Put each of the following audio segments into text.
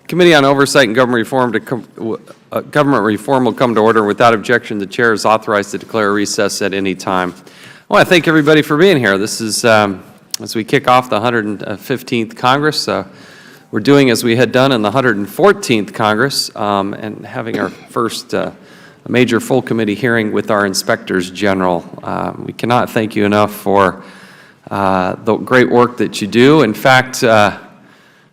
Committee on Oversight and Government Reform will come to order. Without objection, the chair is authorized to declare a recess at any time. I want to thank everybody for being here. This is, as we kick off the 115th Congress, we're doing as we had done in the 114th Congress, and having our first major full committee hearing with our inspectors general. We cannot thank you enough for the great work that you do. In fact,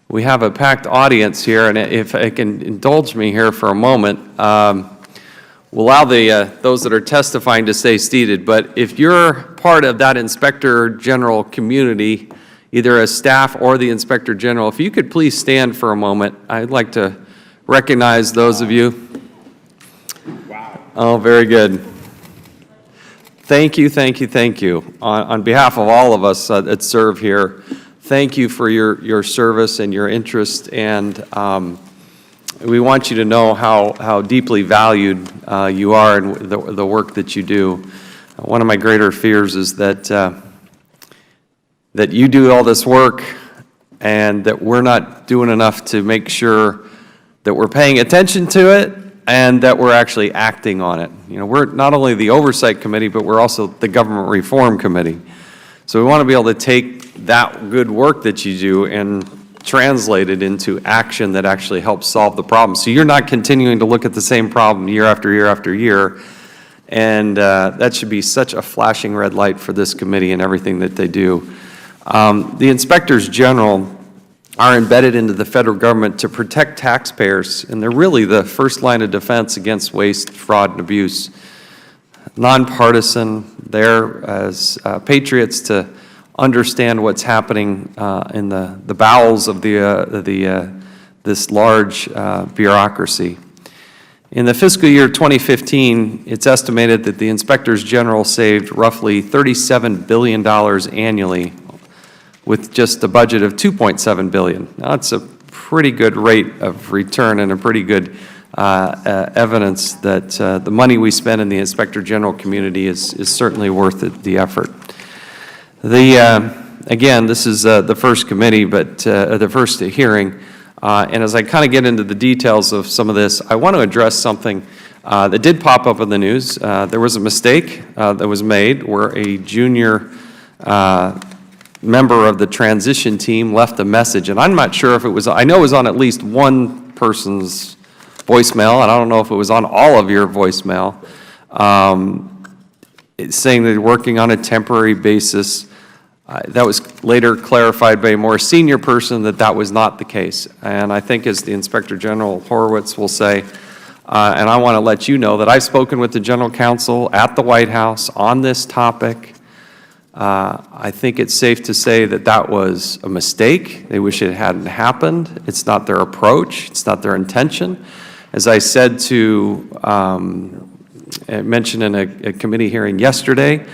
we have a packed audience here, and if I can indulge me here for a moment, we'll allow those that are testifying to stay seated, but if you're part of that Inspector General community, either as staff or the Inspector General, if you could please stand for a moment, I'd like to recognize those of you. Wow. Oh, very good. Thank you, thank you, thank you. On behalf of all of us that serve here, thank you for your service and your interest, and we want you to know how deeply valued you are in the work that you do. One of my greater fears is that that you do all this work and that we're not doing enough to make sure that we're paying attention to it and that we're actually acting on it. You know, we're not only the Oversight Committee, but we're also the Government Reform Committee. So we want to be able to take that good work that you do and translate it into action that actually helps solve the problem. So you're not continuing to look at the same problem year after year after year. And that should be such a flashing red light for this committee and everything that they do. The inspectors general are embedded into the federal government to protect taxpayers, and they're really the first line of defense against waste, fraud, and abuse. Nonpartisan, they're as patriots to understand what's happening in the bowels of this large bureaucracy. In the fiscal year 2015, it's estimated that the inspectors general saved roughly $37 billion annually with just a budget of $2.7 billion. Now, that's a pretty good rate of return and a pretty good evidence that the money we spend in the inspector general community is certainly worth the effort. Again, this is the first committee, but the first hearing. And as I kind of get into the details of some of this, I want to address something that did pop up in the news. There was a mistake that was made where a junior member of the transition team left a message, and I'm not sure if it was, I know it was on at least one person's voicemail, and I don't know if it was on all of your voicemail, it's saying they're working on a temporary basis. That was later clarified by a more senior person that that was not the case. And I think, as the Inspector General Horowitz will say, and I want to let you know that I've spoken with the General Counsel at the White House on this topic. I think it's safe to say that that was a mistake. They wish it hadn't happened. It's not their approach. It's not their intention. As I said mentioned in a committee hearing yesterday,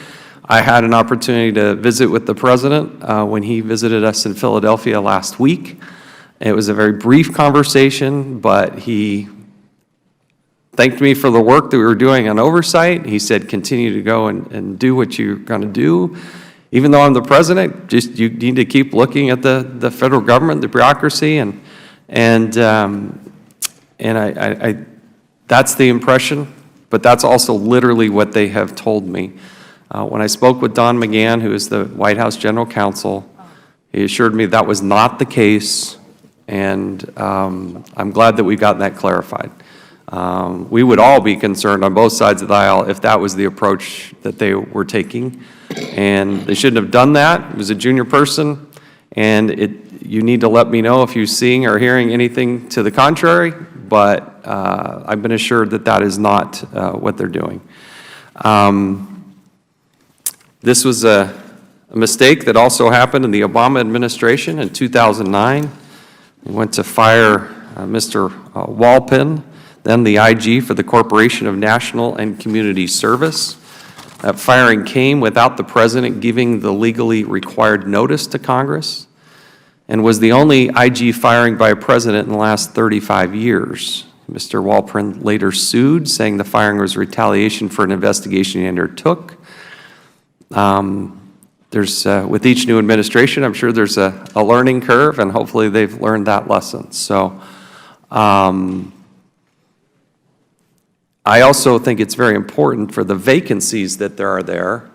I had an opportunity to visit with the President when he visited us in Philadelphia last week. It was a very brief conversation, but he thanked me for the work that we were doing on oversight. He said, continue to go and do what you're going to do. Even though I'm the President, just you need to keep looking at the federal government, the bureaucracy, and that's the impression, but that's also literally what they have told me. When I spoke with Don McGahn, who is the White House General Counsel, he assured me that was not the case, and I'm glad that we've gotten that clarified. We would all be concerned on both sides of the aisle if that was the approach that they were taking, and they shouldn't have done that. It was a junior person, and you need to let me know if you're seeing or hearing anything to the contrary, but I've been assured that that is not what they're doing. This was a mistake that also happened in the Obama administration in 2009. We went to fire Mr. Walpin, then the IG for the Corporation of National and Community Service. That firing came without the President giving the legally required notice to Congress, and was the only IG firing by a President in the last 35 years. Mr. Walpin later sued, saying the firing was retaliation for an investigation he undertook. With each new administration, I'm sure there's a learning curve, and hopefully they've learned that lesson. So I also think it's very important for the vacancies that there are there,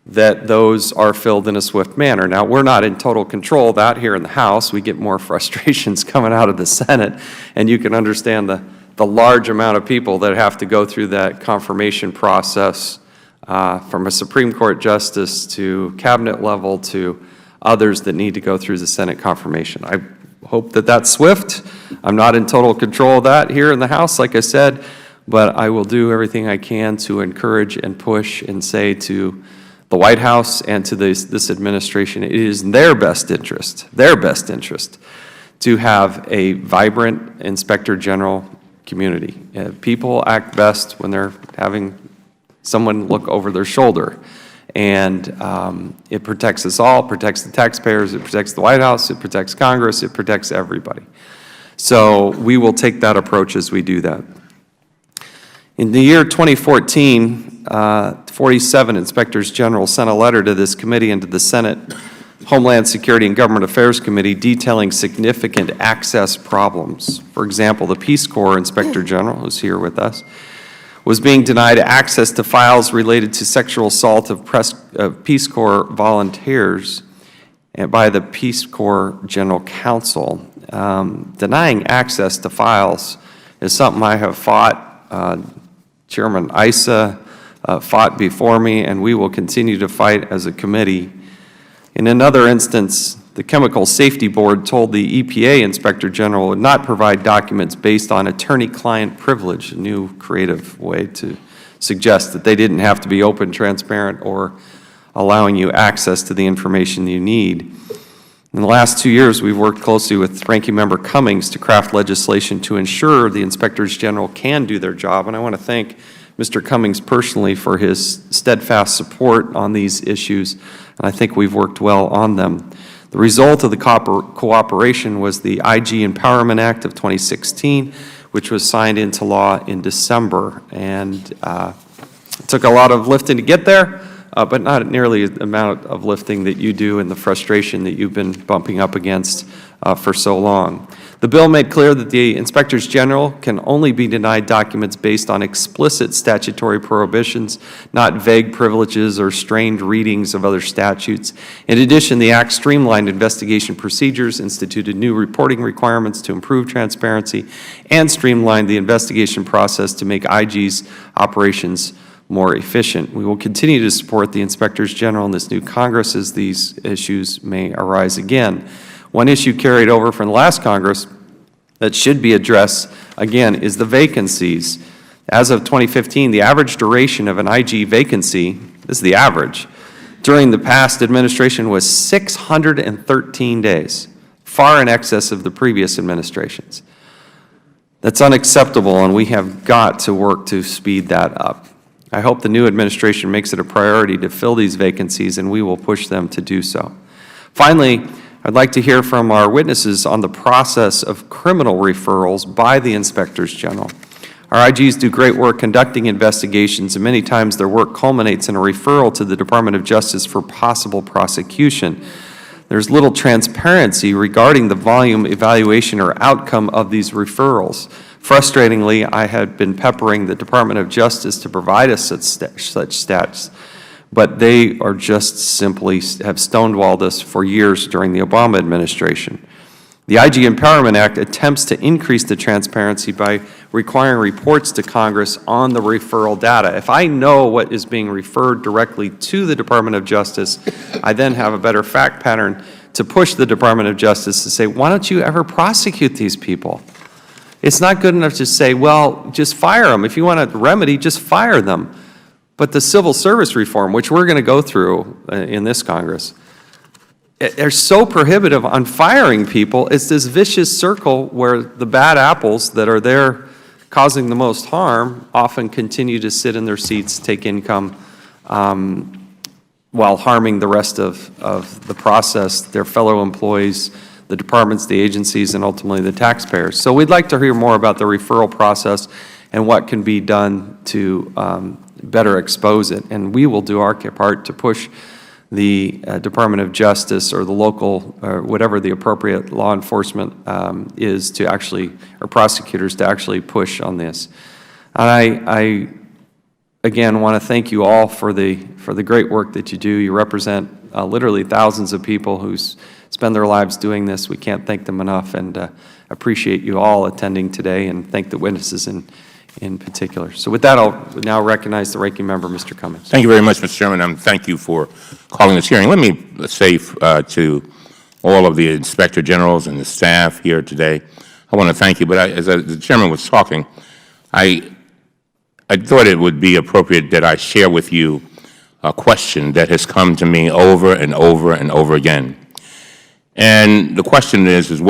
that those are filled in a swift manner. Now, we're not in total control of that here in the House. We get more frustrations coming out of the Senate, and you can understand the large amount of people that have to go through that confirmation process, from a Supreme Court justice to cabinet level to others that need to go through the Senate confirmation. I hope that that's swift. I'm not in total control of that here in the House, like I said, but I will do everything I can to encourage and push and say to the White House and to this administration, it is in their best interest to have a vibrant Inspector General community. People act best when they're having someone look over their shoulder. And it protects us all, it protects the taxpayers, it protects the White House, it protects Congress, it protects everybody. So we will take that approach as we do that. In the year 2014, 47 inspectors general sent a letter to this committee and to the Senate Homeland Security and Government Affairs Committee detailing significant access problems. For example, the Peace Corps Inspector General, who's here with us, was being denied access to files related to sexual assault of Peace Corps volunteers by the Peace Corps General Counsel. Denying access to files is something I have fought. Chairman Issa fought before me, and we will continue to fight as a committee. In another instance, the Chemical Safety Board told the EPA Inspector General would not provide documents based on attorney-client privilege, a new creative way to suggest that they didn't have to be open, transparent, or allowing you access to the information you need. In the last 2 years, we've worked closely with Ranking Member Cummings to craft legislation to ensure the Inspectors General can do their job, and I want to thank Mr. Cummings personally for his steadfast support on these issues, and I think we've worked well on them. The result of the cooperation was the IG Empowerment Act of 2016, which was signed into law in December, and it took a lot of lifting to get there, but not nearly the amount of lifting that you do and the frustration that you've been bumping up against for so long. The bill made clear that the Inspectors General can only be denied documents based on explicit statutory prohibitions, not vague privileges or strained readings of other statutes. In addition, the Act streamlined investigation procedures, instituted new reporting requirements to improve transparency, and streamlined the investigation process to make IG's operations more efficient. We will continue to support the Inspectors General in this new Congress as these issues may arise again. One issue carried over from the last Congress that should be addressed again is the vacancies. As of 2015, the average duration of an IG vacancy, this is the average, during the past administration was 613 days, far in excess of the previous administrations. That's unacceptable, and we have got to work to speed that up. I hope the new administration makes it a priority to fill these vacancies, and we will push them to do so. Finally, I'd like to hear from our witnesses on the process of criminal referrals by the Inspectors General. Our IGs do great work conducting investigations, and many times their work culminates in a referral to the Department of Justice for possible prosecution. There's little transparency regarding the volume, evaluation, or outcome of these referrals. Frustratingly, I had been peppering the Department of Justice to provide us such stats, but they are just simply have stonewalled us for years during the Obama administration. The IG Empowerment Act attempts to increase the transparency by requiring reports to Congress on the referral data. If I know what is being referred directly to the Department of Justice, I then have a better fact pattern to push the Department of Justice to say, why don't you ever prosecute these people? It's not good enough to say, well, just fire them. If you want a remedy, just fire them. But the civil service reform, which we're going to go through in this Congress, they're so prohibitive on firing people. It's this vicious circle where the bad apples that are there causing the most harm often continue to sit in their seats, take income, while harming the rest of the process, their fellow employees, the departments, the agencies, and ultimately the taxpayers. So we'd like to hear more about the referral process and what can be done to better expose it. And we will do our part to push the Department of Justice or the local, or whatever the appropriate law enforcement is to actually, or prosecutors to actually push on this. And I again want to thank you all for the great work that you do. You represent literally thousands of people who spend their lives doing this. We can't thank them enough, and appreciate you all attending today, and thank the witnesses in particular. So with that, I'll now recognize the ranking member, Mr. Cummings. Thank you very much, Mr. Chairman, and thank you for calling this hearing. Let me say to all of the Inspector Generals and the staff here today, I want to thank you. But as the Chairman was talking, I thought it would be appropriate that I share with you a question that has come to me over and over and over again. And the question is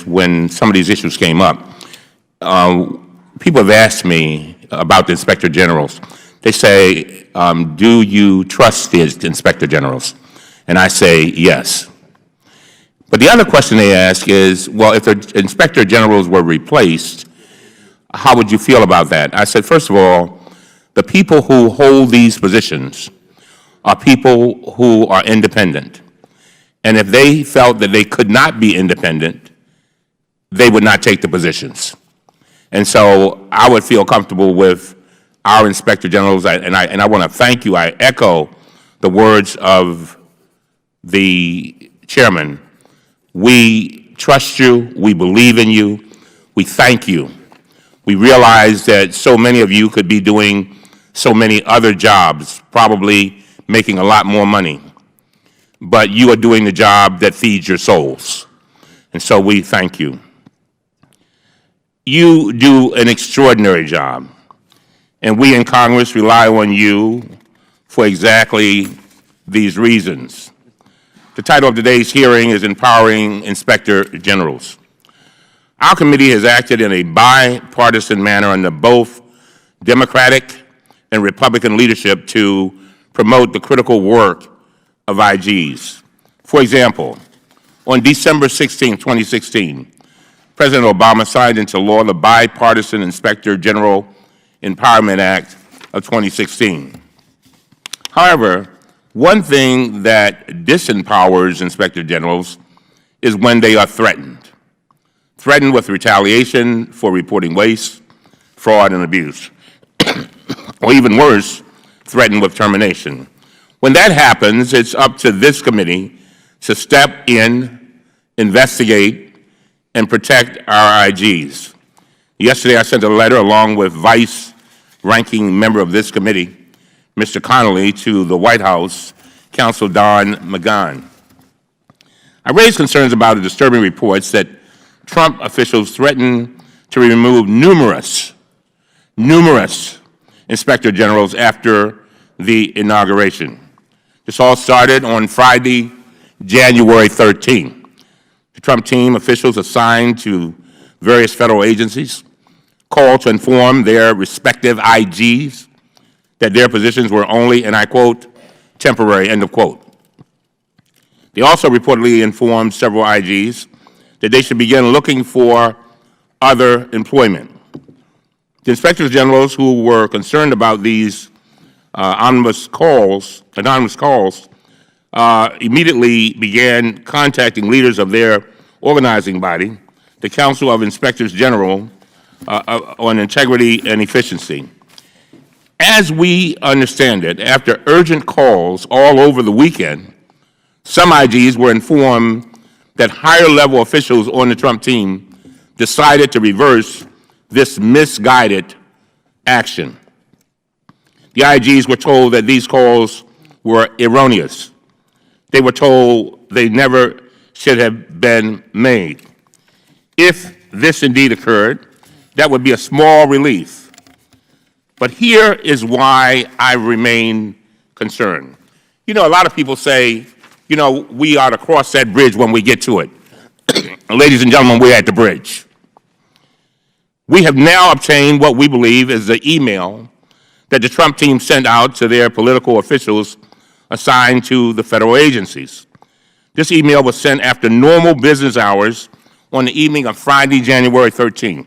when some of these issues came up, people have asked me about the Inspector Generals. They say, do you trust the Inspector Generals? And I say, yes. But the other question they ask is, well, if the Inspector Generals were replaced, how would you feel about that? I said, first of all, the people who hold these positions are people who are independent. And if they felt that they could not be independent, they would not take the positions. And so I would feel comfortable with our Inspector Generals, and I want to thank you. I echo the words of the Chairman. We trust you. We believe in you. We thank you. We realize that so many of you could be doing so many other jobs, probably making a lot more money, but you are doing the job that feeds your souls. And so we thank you. You do an extraordinary job, and we in Congress rely on you for exactly these reasons. The title of today's hearing is Empowering Inspector Generals. Our committee has acted in a bipartisan manner under both Democratic and Republican leadership to promote the critical work of IGs. For example, on December 16, 2016, President Obama signed into law the Bipartisan Inspector General Empowerment Act of 2016. However, one thing that disempowers Inspector Generals is when they are threatened with retaliation for reporting waste, fraud, and abuse, or even worse, threatened with termination. When that happens, it's up to this committee to step in, investigate, and protect our IGs. Yesterday, I sent a letter along with Vice-Ranking Member of this committee, Mr. Connolly, to the White House, Counsel Don McGahn. I raised concerns about the disturbing reports that Trump officials threatened to remove numerous Inspector Generals after the inauguration. This all started on Friday, January 13. The Trump team officials assigned to various federal agencies called to inform their respective IGs that their positions were only, and I quote, temporary, end of quote. They also reportedly informed several IGs that they should begin looking for other employment. The Inspectors Generals who were concerned about these anonymous calls, immediately began contacting leaders of their organizing body, the Council of Inspectors General, on integrity and efficiency. As we understand it, after urgent calls all over the weekend, some IGs were informed that higher-level officials on the Trump team decided to reverse this misguided action. The IGs were told that these calls were erroneous. They were told they never should have been made. If this indeed occurred, that would be a small relief. But here is why I remain concerned. You know, a lot of people say, you know, we ought to cross that bridge when we get to it. Ladies and gentlemen, we're at the bridge. We have now obtained what we believe is the email that the Trump team sent out to their political officials assigned to the federal agencies. This email was sent after normal business hours on the evening of Friday, January 13.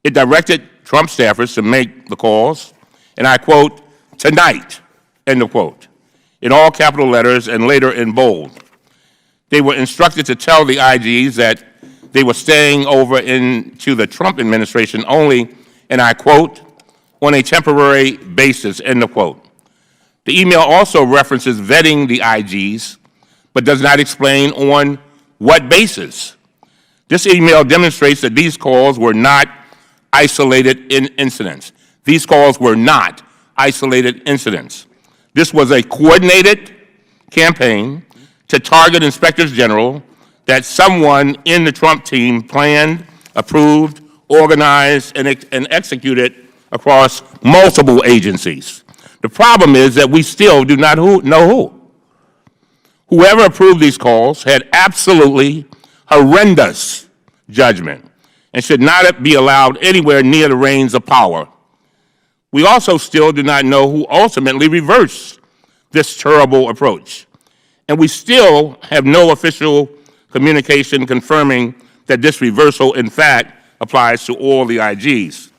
It directed Trump staffers to make the calls, and I quote, tonight, end of quote, in all capital letters and later in bold. They were instructed to tell the IGs that they were staying over into the Trump administration only, and I quote, on a temporary basis, end of quote. The email also references vetting the IGs, but does not explain on what basis. This email demonstrates that these calls were not isolated incidents. These calls were not isolated incidents. This was a coordinated campaign to target Inspectors General that someone in the Trump team planned, approved, organized, and executed across multiple agencies. The problem is that we still do not know who. Whoever approved these calls had absolutely horrendous judgment and should not be allowed anywhere near the reins of power. We also still do not know who ultimately reversed this terrible approach. And we still have no official communication confirming that this reversal, in fact, applies to all the IGs.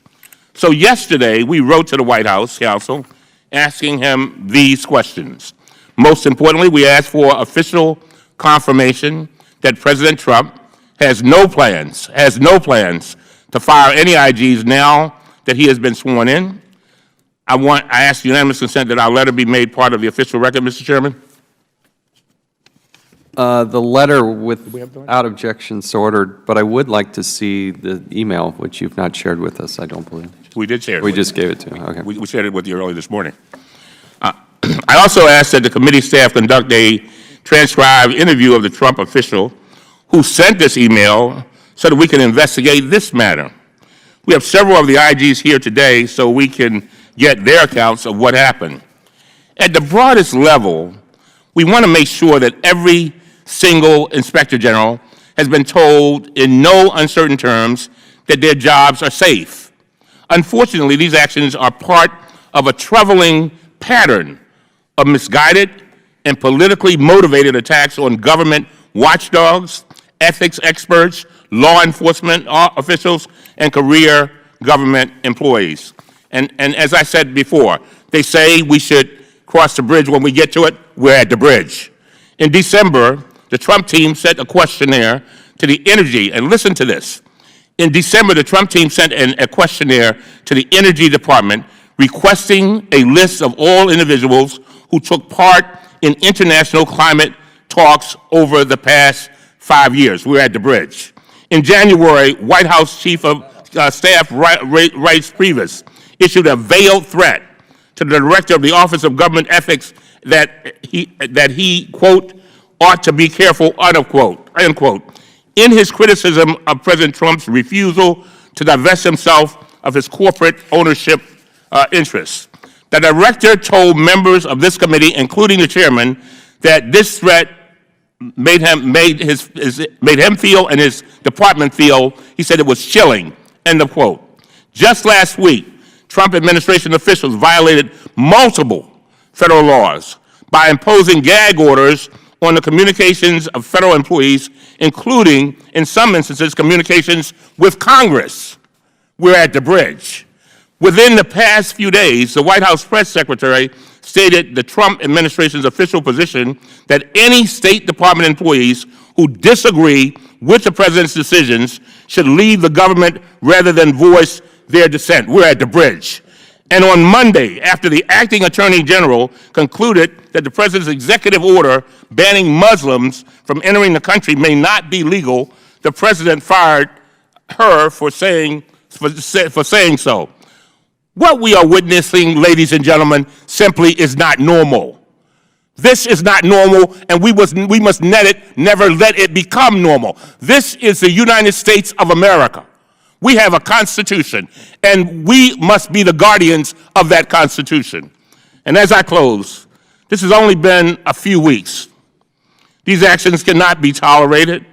So yesterday, we wrote to the White House counsel asking him these questions. Most importantly, we asked for official confirmation that President Trump has no plans to fire any IGs now that he has been sworn in. I ask unanimous consent that our letter be made part of the official record, Mr. Chairman. The letter without objection so ordered, but I would like to see the email, which you've not shared with us, I don't believe. We did share it. We just gave it to you, okay. We shared it with you early this morning. I also asked that the committee staff conduct a transcribed interview of the Trump official who sent this email so that we can investigate this matter. We have several of the IGs here today so we can get their accounts of what happened. At the broadest level, we want to make sure that every single Inspector General has been told in no uncertain terms that their jobs are safe. Unfortunately, these actions are part of a troubling pattern of misguided and politically motivated attacks on government watchdogs, ethics experts, law enforcement officials, and career government employees. And as I said before, they say we should cross the bridge when we get to it. We're at the bridge. In December, the Trump team sent a questionnaire to the Energy, and listen to this. In December, the Trump team sent a questionnaire to the Energy Department requesting a list of all individuals who took part in international climate talks over the past 5 years. We're at the bridge. In January, White House Chief of Staff Reince Priebus issued a veiled threat to the Director of the Office of Government Ethics that he, quote, ought to be careful, unquote, unquote, in his criticism of President Trump's refusal to divest himself of his corporate ownership interests. The director told members of this committee, including the chairman, that this threat made him feel and his department feel, he said it was chilling, end of quote. Just last week, Trump administration officials violated multiple federal laws by imposing gag orders on the communications of federal employees, including, in some instances, communications with Congress. We're at the bridge. Within the past few days, the White House press secretary stated the Trump administration's official position that any State Department employees who disagree with the president's decisions should leave the government rather than voice their dissent. We're at the bridge. And on Monday, after the acting attorney general concluded that the president's executive order banning Muslims from entering the country may not be legal, the president fired her for saying so. What we are witnessing, ladies and gentlemen, simply is not normal. This is not normal, and we must never let it become normal. This is the United States of America. We have a Constitution, and we must be the guardians of that Constitution. And as I close, this has only been a few weeks. These actions cannot be tolerated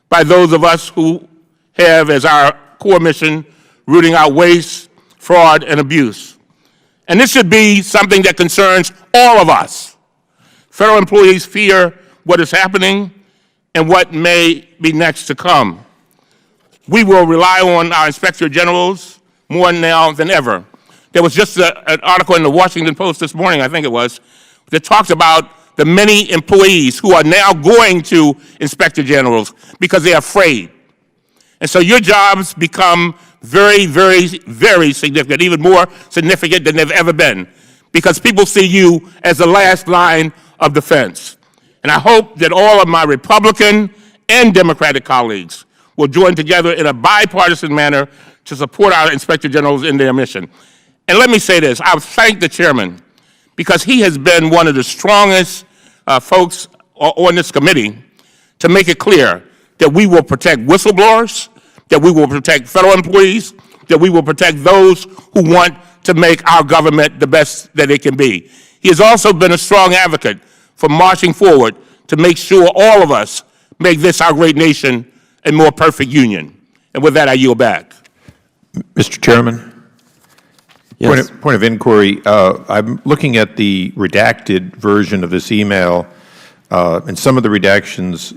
by those of us who have as our core mission rooting out waste, fraud, and abuse. And this should be something that concerns all of us. Federal employees fear what is happening and what may be next to come. We will rely on our Inspector Generals more now than ever. There was just an article in the Washington Post this morning, I think it was, that talks about the many employees who are now going to Inspector Generals because they're afraid. And so your jobs become very, very, very significant, even more significant than they've ever been, because people see you as the last line of defense. And I hope that all of my Republican and Democratic colleagues will join together in a bipartisan manner to support our Inspector Generals in their mission. And let me say this, I thank the chairman because he has been one of the strongest folks on this committee to make it clear that we will protect whistleblowers, that we will protect federal employees, that we will protect those who want to make our government the best that it can be. He has also been a strong advocate for marching forward to make sure all of us make this our great nation a more perfect union. And with that, I yield back. Mr. Chairman? Yes. Point of inquiry. I'm looking at the redacted version of this email, and some of the redactions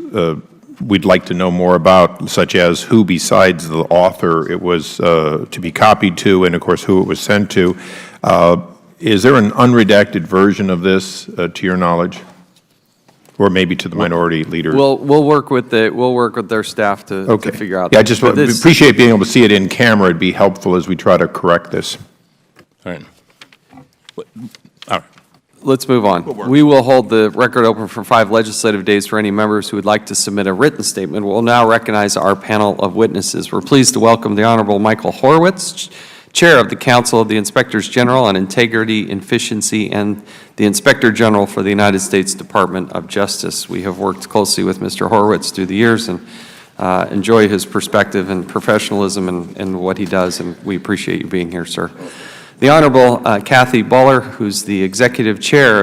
we'd like to know more about, such as who besides the author it was to be copied to, and of course who it was sent to. Is there an unredacted version of this, to your knowledge? or maybe to the minority leader? We'll work with their staff to figure out. Yeah, I just appreciate being able to see it in camera. It'd be helpful as we try to correct this. All right. All right. Let's move on. We will hold the record open for 5 legislative days for any members who would like to submit a written statement. We'll now recognize our panel of witnesses. We're pleased to welcome the Honorable Michael Horowitz, Chair of the Council of the Inspectors General on Integrity, Efficiency, and the Inspector General for the United States Department of Justice. We have worked closely with Mr. Horowitz through the years and enjoy his perspective and professionalism in what he does, and we appreciate you being here, sir. The Honorable Kathy Buller, who's the Executive Chair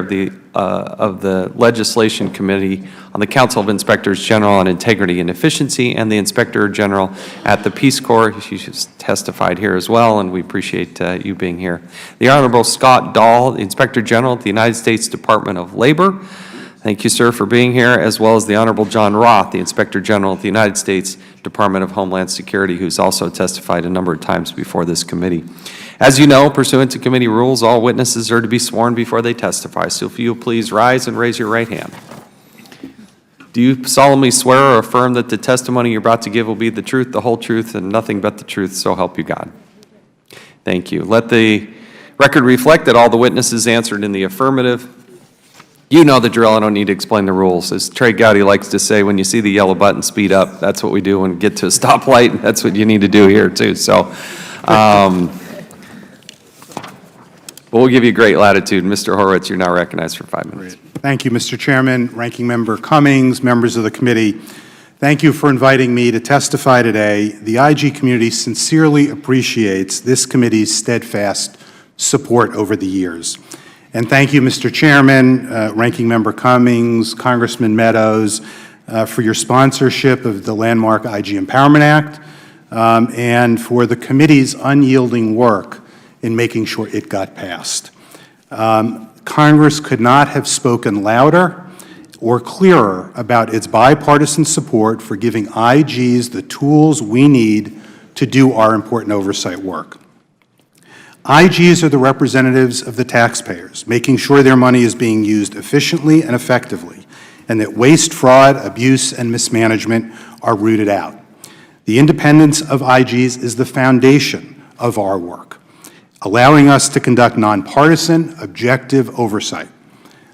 of the Legislation Committee on the Council of Inspectors General on Integrity and Efficiency, and the Inspector General at the Peace Corps. She just testified here as well, and we appreciate you being here. The Honorable Scott Dahl, the Inspector General at the United States Department of Labor. Thank you, sir, for being here, as well as the Honorable John Roth, the Inspector General at the United States Department of Homeland Security, who's also testified a number of times before this committee. As you know, pursuant to committee rules, all witnesses are to be sworn before they testify. So if you'll please rise and raise your right hand. Do you solemnly swear or affirm that the testimony you're about to give will be the truth, the whole truth, and nothing but the truth, so help you God? Thank you. Let the record reflect that all the witnesses answered in the affirmative. You know the drill. I don't need to explain the rules. As Trey Gowdy likes to say, when you see the yellow button, speed up. That's what we do when we get to a stoplight. That's what you need to do here, too. So, but we'll give you great latitude. Mr. Horowitz, you're now recognized for 5 minutes. Thank you, Mr. Chairman, Ranking Member Cummings, members of the committee. Thank you for inviting me to testify today. The IG community sincerely appreciates this committee's steadfast support over the years. And thank you, Mr. Chairman, Ranking Member Cummings, Congressman Meadows, for your sponsorship of the landmark IG Empowerment Act, and for the committee's unyielding work in making sure it got passed. Congress could not have spoken louder or clearer about its bipartisan support for giving IGs the tools we need to do our important oversight work. IGs are the representatives of the taxpayers, making sure their money is being used efficiently and effectively, and that waste, fraud, abuse, and mismanagement are rooted out. The independence of IGs is the foundation of our work, allowing us to conduct nonpartisan, objective oversight.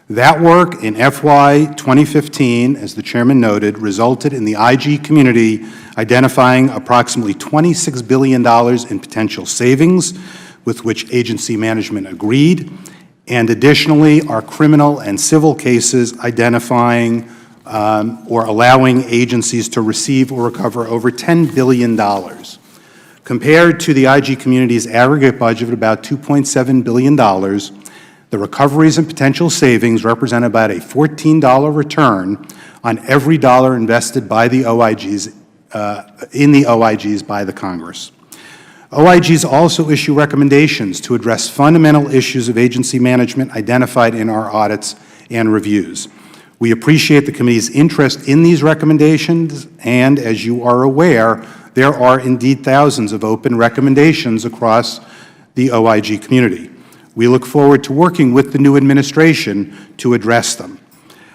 That work in FY 2015, as the Chairman noted, resulted in the IG community identifying approximately $26 billion in potential savings, with which agency management agreed, and additionally, our criminal and civil cases identifying or allowing agencies to receive or recover over $10 billion. Compared to the IG community's aggregate budget of about $2.7 billion, the recoveries and potential savings represent about a $14 return on every dollar invested by the OIGs, in the OIGs by the Congress. OIGs also issue recommendations to address fundamental issues of agency management identified in our audits and reviews. We appreciate the committee's interest in these recommendations, and as you are aware, there are indeed thousands of open recommendations across the OIG community. We look forward to working with the new administration to address them.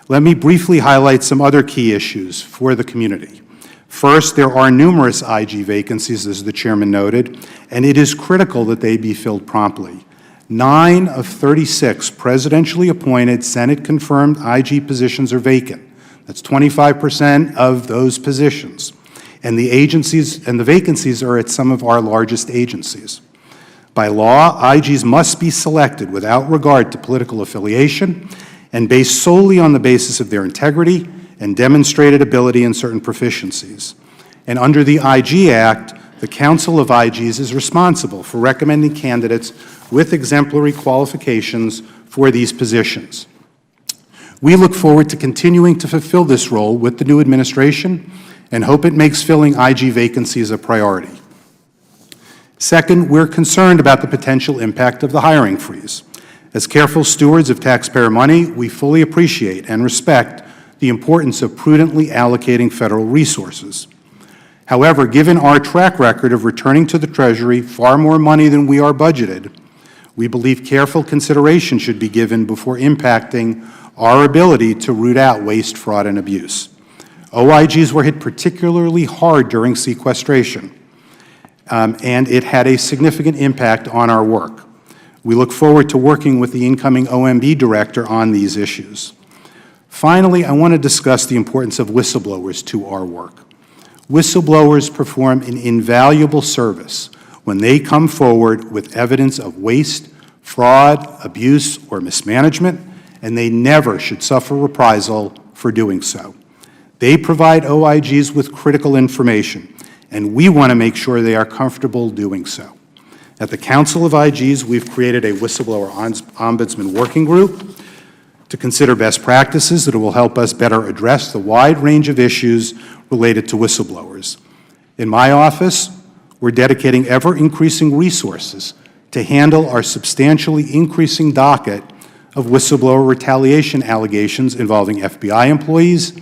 Let me briefly highlight some other key issues for the community. First, there are numerous IG vacancies, as the Chairman noted, and it is critical that they be filled promptly. 9 of 36 presidentially appointed Senate-confirmed IG positions are vacant. That's 25% of those positions. And the agencies and the vacancies are at some of our largest agencies. By law, IGs must be selected without regard to political affiliation and based solely on the basis of their integrity and demonstrated ability in certain proficiencies. And under the IG Act, the Council of IGs is responsible for recommending candidates with exemplary qualifications for these positions. We look forward to continuing to fulfill this role with the new administration and hope it makes filling IG vacancies a priority. Second, we're concerned about the potential impact of the hiring freeze. As careful stewards of taxpayer money, we fully appreciate and respect the importance of prudently allocating federal resources. However, given our track record of returning to the Treasury far more money than we are budgeted, we believe careful consideration should be given before impacting our ability to root out waste, fraud, and abuse. OIGs were hit particularly hard during sequestration, and it had a significant impact on our work. We look forward to working with the incoming OMB director on these issues. Finally, I want to discuss the importance of whistleblowers to our work. Whistleblowers perform an invaluable service when they come forward with evidence of waste, fraud, abuse, or mismanagement, and they never should suffer reprisal for doing so. They provide OIGs with critical information, and we want to make sure they are comfortable doing so. At the Council of IGs, we've created a Whistleblower Ombudsman Working Group to consider best practices that will help us better address the wide range of issues related to whistleblowers. In my office, we're dedicating ever-increasing resources to handle our substantially increasing docket of whistleblower retaliation allegations involving FBI employees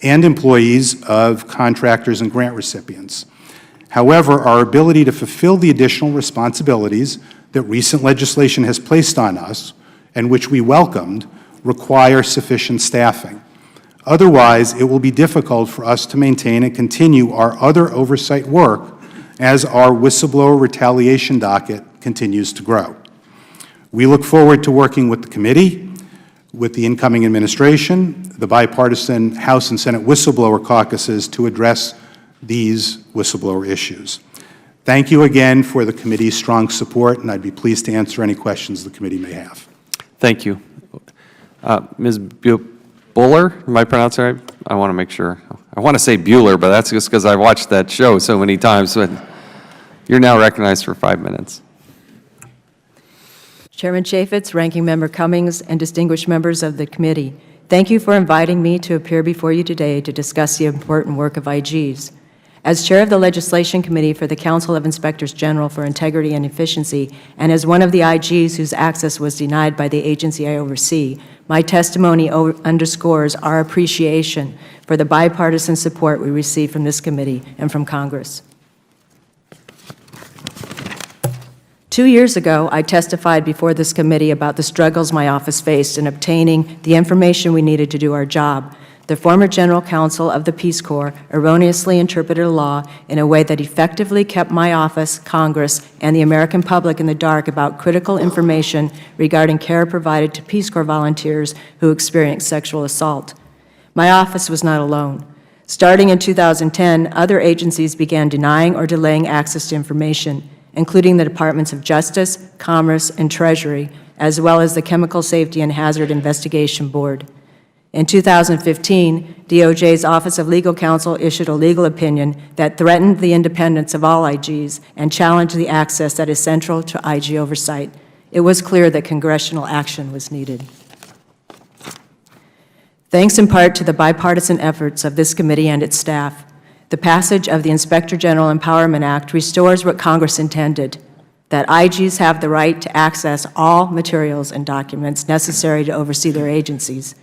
and employees of contractors and grant recipients. However, our ability to fulfill the additional responsibilities that recent legislation has placed on us, and which we welcomed, require sufficient staffing. Otherwise, it will be difficult for us to maintain and continue our other oversight work as our whistleblower retaliation docket continues to grow. We look forward to working with the committee, with the incoming administration, the bipartisan House and Senate whistleblower caucuses to address these whistleblower issues. Thank you again for the committee's strong support, and I'd be pleased to answer any questions the committee may have. Thank you. Ms. Buller, am I pronouncing it right? I want to make sure. I want to say Bueller, but that's just because I've watched that show so many times. But you're now recognized for 5 minutes. Chairman Chaffetz, Ranking Member Cummings, and distinguished members of the committee, thank you for inviting me to appear before you today to discuss the important work of IGs. As Chair of the Legislation Committee for the Council of Inspectors General for Integrity and Efficiency, and as one of the IGs whose access was denied by the agency I oversee, my testimony underscores our appreciation for the bipartisan support we receive from this committee and from Congress. 2 years ago, I testified before this committee about the struggles my office faced in obtaining the information we needed to do our job. The former General Counsel of the Peace Corps erroneously interpreted a law in a way that effectively kept my office, Congress, and the American public in the dark about critical information regarding care provided to Peace Corps volunteers who experienced sexual assault. My office was not alone. Starting in 2010, other agencies began denying or delaying access to information, including the Departments of Justice, Commerce, and Treasury, as well as the Chemical Safety and Hazard Investigation Board. In 2015, DOJ's Office of Legal Counsel issued a legal opinion that threatened the independence of all IGs and challenged the access that is central to IG oversight. It was clear that congressional action was needed. Thanks in part to the bipartisan efforts of this committee and its staff, the passage of the Inspector General Empowerment Act restores what Congress intended, that IGs have the right to access all materials and documents necessary to oversee their agencies.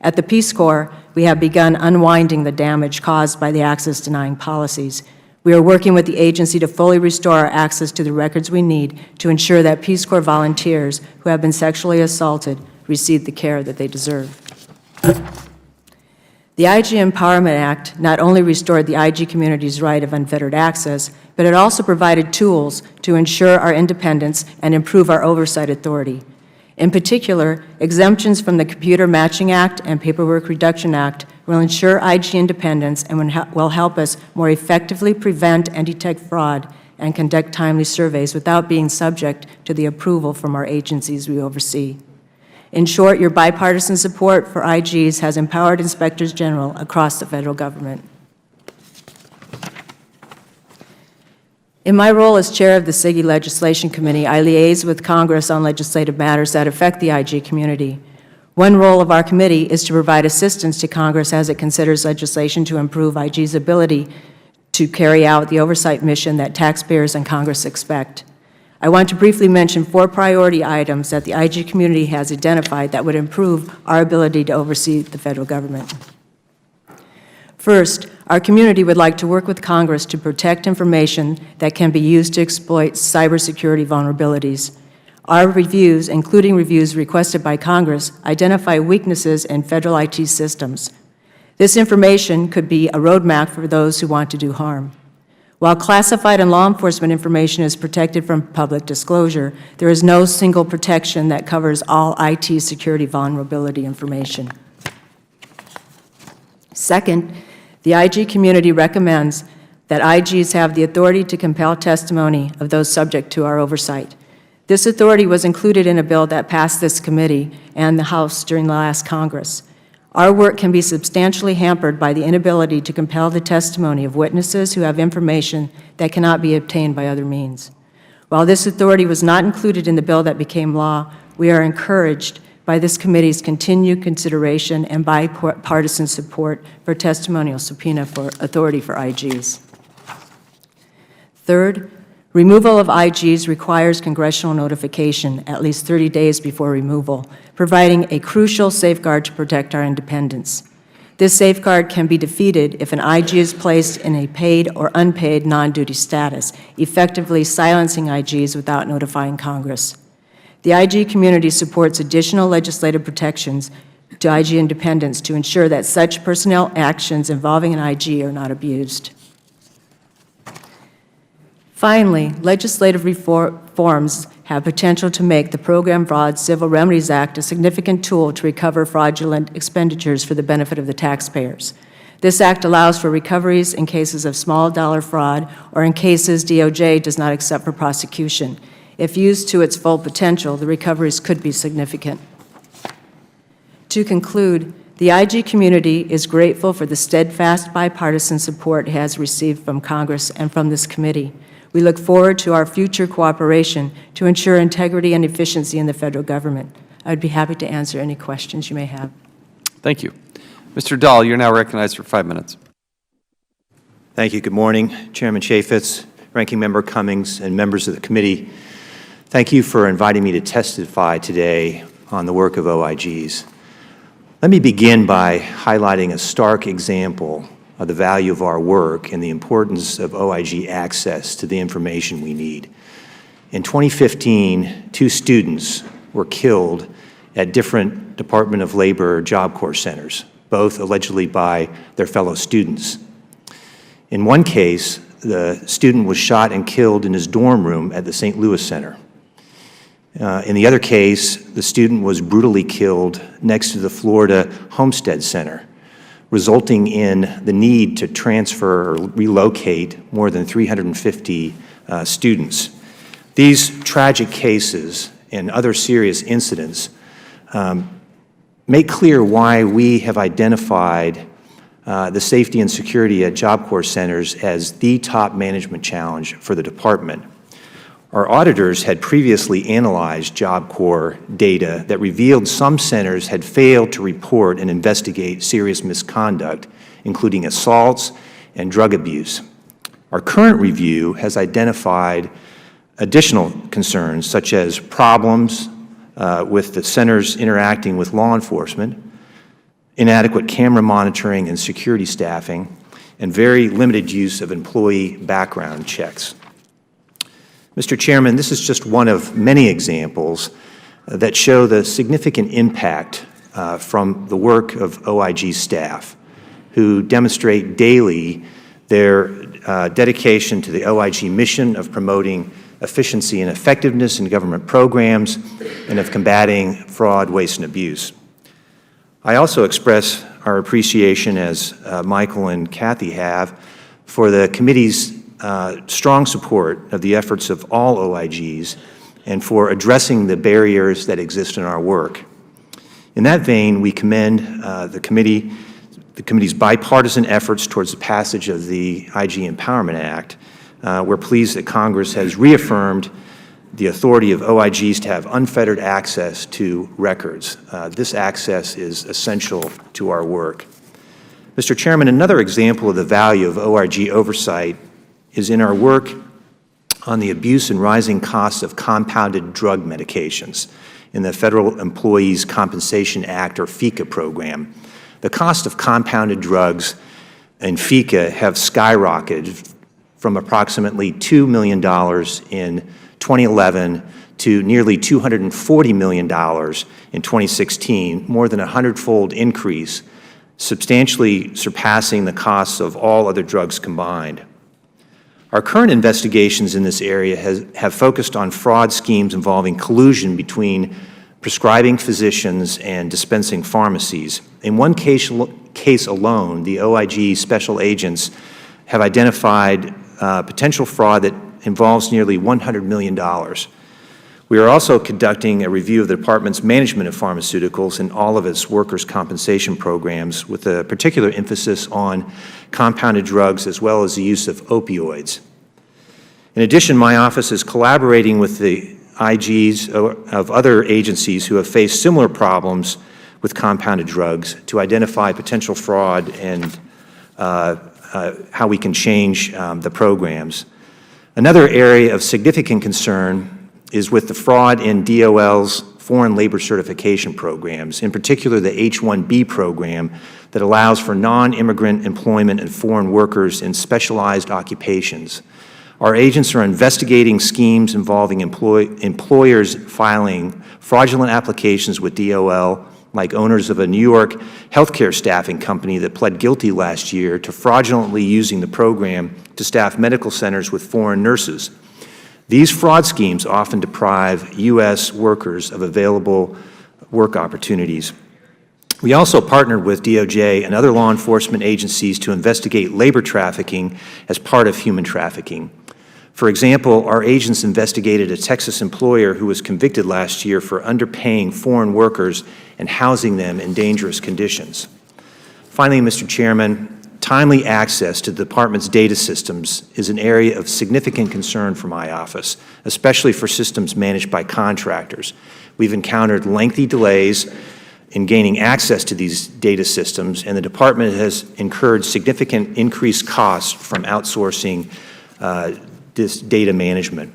At the Peace Corps, we have begun unwinding the damage caused by the access-denying policies. We are working with the agency to fully restore our access to the records we need to ensure that Peace Corps volunteers who have been sexually assaulted receive the care that they deserve. The IG Empowerment Act not only restored the IG community's right of unfettered access, but it also provided tools to ensure our independence and improve our oversight authority. In particular, exemptions from the Computer Matching Act and Paperwork Reduction Act will ensure IG independence and will help us more effectively prevent and detect fraud and conduct timely surveys without being subject to the approval from our agencies we oversee. In short, your bipartisan support for IGs has empowered inspectors general across the federal government. In my role as chair of the SIGI Legislation Committee, I liaise with Congress on legislative matters that affect the IG community. One role of our committee is to provide assistance to Congress as it considers legislation to improve IG's ability to carry out the oversight mission that taxpayers and Congress expect. I want to briefly mention 4 priority items that the IG community has identified that would improve our ability to oversee the federal government. First, our community would like to work with Congress to protect information that can be used to exploit cybersecurity vulnerabilities. Our reviews, including reviews requested by Congress, identify weaknesses in federal IT systems. This information could be a roadmap for those who want to do harm. While classified and law enforcement information is protected from public disclosure, there is no single protection that covers all IT security vulnerability information. Second, the IG community recommends that IGs have the authority to compel testimony of those subject to our oversight. This authority was included in a bill that passed this committee and the House during the last Congress. Our work can be substantially hampered by the inability to compel the testimony of witnesses who have information that cannot be obtained by other means. While this authority was not included in the bill that became law, we are encouraged by this committee's continued consideration and bipartisan support for testimonial subpoena for authority for IGs. Third, removal of IGs requires congressional notification at least 30 days before removal, providing a crucial safeguard to protect our independence. This safeguard can be defeated if an IG is placed in a paid or unpaid non-duty status, effectively silencing IGs without notifying Congress. The IG community supports additional legislative protections to IG independence to ensure that such personnel actions involving an IG are not abused. Finally, legislative reforms have potential to make the Program Fraud Civil Remedies Act a significant tool to recover fraudulent expenditures for the benefit of the taxpayers. This act allows for recoveries in cases of small dollar fraud or in cases DOJ does not accept for prosecution. If used to its full potential, the recoveries could be significant. To conclude, the IG community is grateful for the steadfast bipartisan support it has received from Congress and from this committee. We look forward to our future cooperation to ensure integrity and efficiency in the federal government. I would be happy to answer any questions you may have. Thank you. Mr. Dahl, you're now recognized for 5 minutes. Thank you. Good morning, Chairman Chaffetz, Ranking Member Cummings, and members of the committee. Thank you for inviting me to testify today on the work of OIGs. Let me begin by highlighting a stark example of the value of our work and the importance of OIG access to the information we need. In 2015, 2 students were killed at different Department of Labor Job Corps centers, both allegedly by their fellow students. In one case, the student was shot and killed in his dorm room at the St. Louis Center. In the other case, the student was brutally killed next to the Florida Homestead Center, resulting in the need to transfer or relocate more than 350 students. These tragic cases and other serious incidents make clear why we have identified the safety and security at Job Corps centers as the top management challenge for the department. Our auditors had previously analyzed Job Corps data that revealed some centers had failed to report and investigate serious misconduct, including assaults and drug abuse. Our current review has identified additional concerns, such as problems with the centers interacting with law enforcement, inadequate camera monitoring and security staffing, and very limited use of employee background checks. Mr. Chairman, this is just one of many examples that show the significant impact from the work of OIG staff, who demonstrate daily their dedication to the OIG mission of promoting efficiency and effectiveness in government programs and of combating fraud, waste, and abuse. I also express our appreciation, as Michael and Kathy have, for the committee's strong support of the efforts of all OIGs and for addressing the barriers that exist in our work. In that vein, we commend the committee's bipartisan efforts towards the passage of the IG Empowerment Act. We're pleased that Congress has reaffirmed the authority of OIGs to have unfettered access to records. This access is essential to our work. Mr. Chairman, another example of the value of OIG oversight is in our work on the abuse and rising costs of compounded drug medications in the Federal Employees Compensation Act, or Feca program. The cost of compounded drugs in Feca have skyrocketed from approximately $2 million in 2011 to nearly $240 million in 2016, more than a 100-fold increase, substantially surpassing the costs of all other drugs combined. Our current investigations in this area have focused on fraud schemes involving collusion between prescribing physicians and dispensing pharmacies. In one case alone, the OIG special agents have identified potential fraud that involves nearly $100 million. We are also conducting a review of the Department's management of pharmaceuticals and all of its workers' compensation programs, with a particular emphasis on compounded drugs as well as the use of opioids. In addition, my office is collaborating with the IGs of other agencies who have faced similar problems with compounded drugs to identify potential fraud and how we can change the programs. Another area of significant concern is with the fraud in DOL's foreign labor certification programs, in particular the H-1B program that allows for non-immigrant employment and foreign workers in specialized occupations. Our agents are investigating schemes involving employers filing fraudulent applications with DOL, like owners of a New York healthcare staffing company that pled guilty last year to fraudulently using the program to staff medical centers with foreign nurses. These fraud schemes often deprive U.S. workers of available work opportunities. We also partnered with DOJ and other law enforcement agencies to investigate labor trafficking as part of human trafficking. For example, our agents investigated a Texas employer who was convicted last year for underpaying foreign workers and housing them in dangerous conditions. Finally, Mr. Chairman, timely access to the Department's data systems is an area of significant concern for my office, especially for systems managed by contractors. We've encountered lengthy delays in gaining access to these data systems, and the Department has incurred significant increased costs from outsourcing this data management.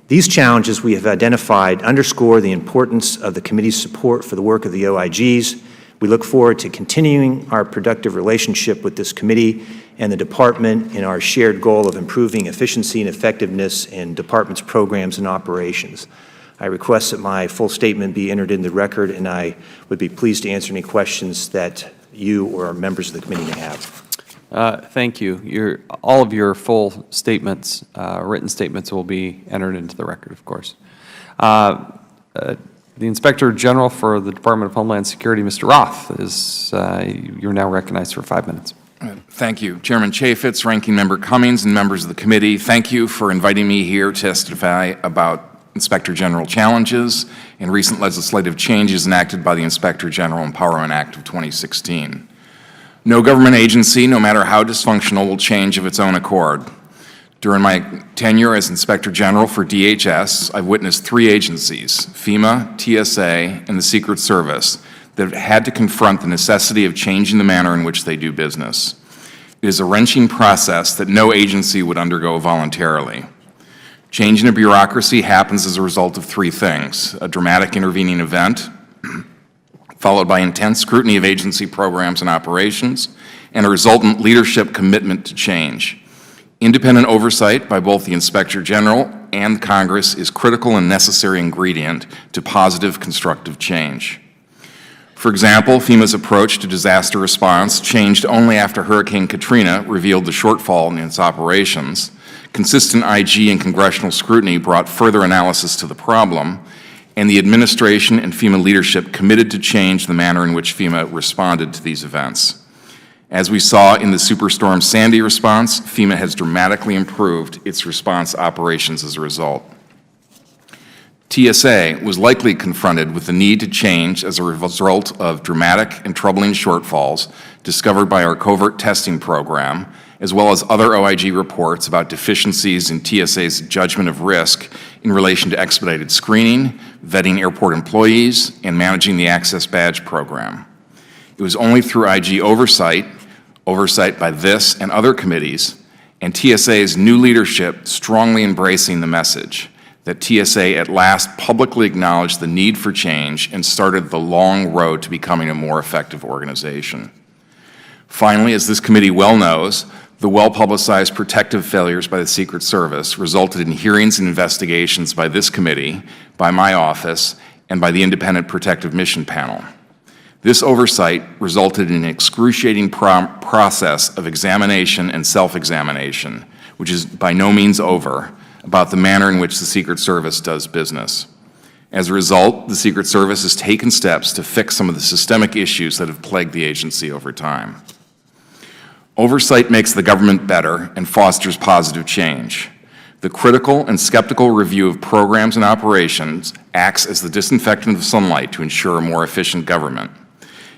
These challenges we have identified underscore the importance of the Committee's support for the work of the OIGs. We look forward to continuing our productive relationship with this Committee and the Department in our shared goal of improving efficiency and effectiveness in Department's programs and operations. I request that my full statement be entered in the record, and I would be pleased to answer any questions that you or members of the Committee may have. Thank you. All of your full statements, written statements, will be entered into the record, of course. The Inspector General for the Department of Homeland Security, Mr. Roth, you're now recognized for 5 minutes. Thank you. Chairman Chaffetz, Ranking Member Cummings, and members of the committee, thank you for inviting me here to testify about Inspector General challenges and recent legislative changes enacted by the Inspector General Empowerment Act of 2016. No government agency, no matter how dysfunctional, will change of its own accord. During my tenure as Inspector General for DHS, I've witnessed 3 agencies, FEMA, TSA, and the Secret Service, that have had to confront the necessity of changing the manner in which they do business. It is a wrenching process that no agency would undergo voluntarily. Changing a bureaucracy happens as a result of 3 things: a dramatic intervening event, followed by intense scrutiny of agency programs and operations, and a resultant leadership commitment to change. Independent oversight by both the Inspector General and Congress is critical and necessary ingredient to positive, constructive change. For example, FEMA's approach to disaster response changed only after Hurricane Katrina revealed the shortfall in its operations. Consistent IG and congressional scrutiny brought further analysis to the problem, and the administration and FEMA leadership committed to change the manner in which FEMA responded to these events. As we saw in the Superstorm Sandy response, FEMA has dramatically improved its response operations as a result. TSA was likely confronted with the need to change as a result of dramatic and troubling shortfalls discovered by our covert testing program, as well as other OIG reports about deficiencies in TSA's judgment of risk in relation to expedited screening, vetting airport employees, and managing the Access Badge program. It was only through IG oversight by this and other committees, and TSA's new leadership strongly embracing the message, that TSA at last publicly acknowledged the need for change and started the long road to becoming a more effective organization. Finally, as this committee well knows, The well-publicized protective failures by the Secret Service resulted in hearings and investigations by this committee, by my office, and by the Independent Protective Mission Panel. This oversight resulted in an excruciating process of examination and self-examination, which is by no means over, about the manner in which the Secret Service does business. As a result, the Secret Service has taken steps to fix some of the systemic issues that have plagued the agency over time. Oversight makes the government better and fosters positive change. The critical and skeptical review of programs and operations acts as the disinfectant of sunlight to ensure a more efficient government.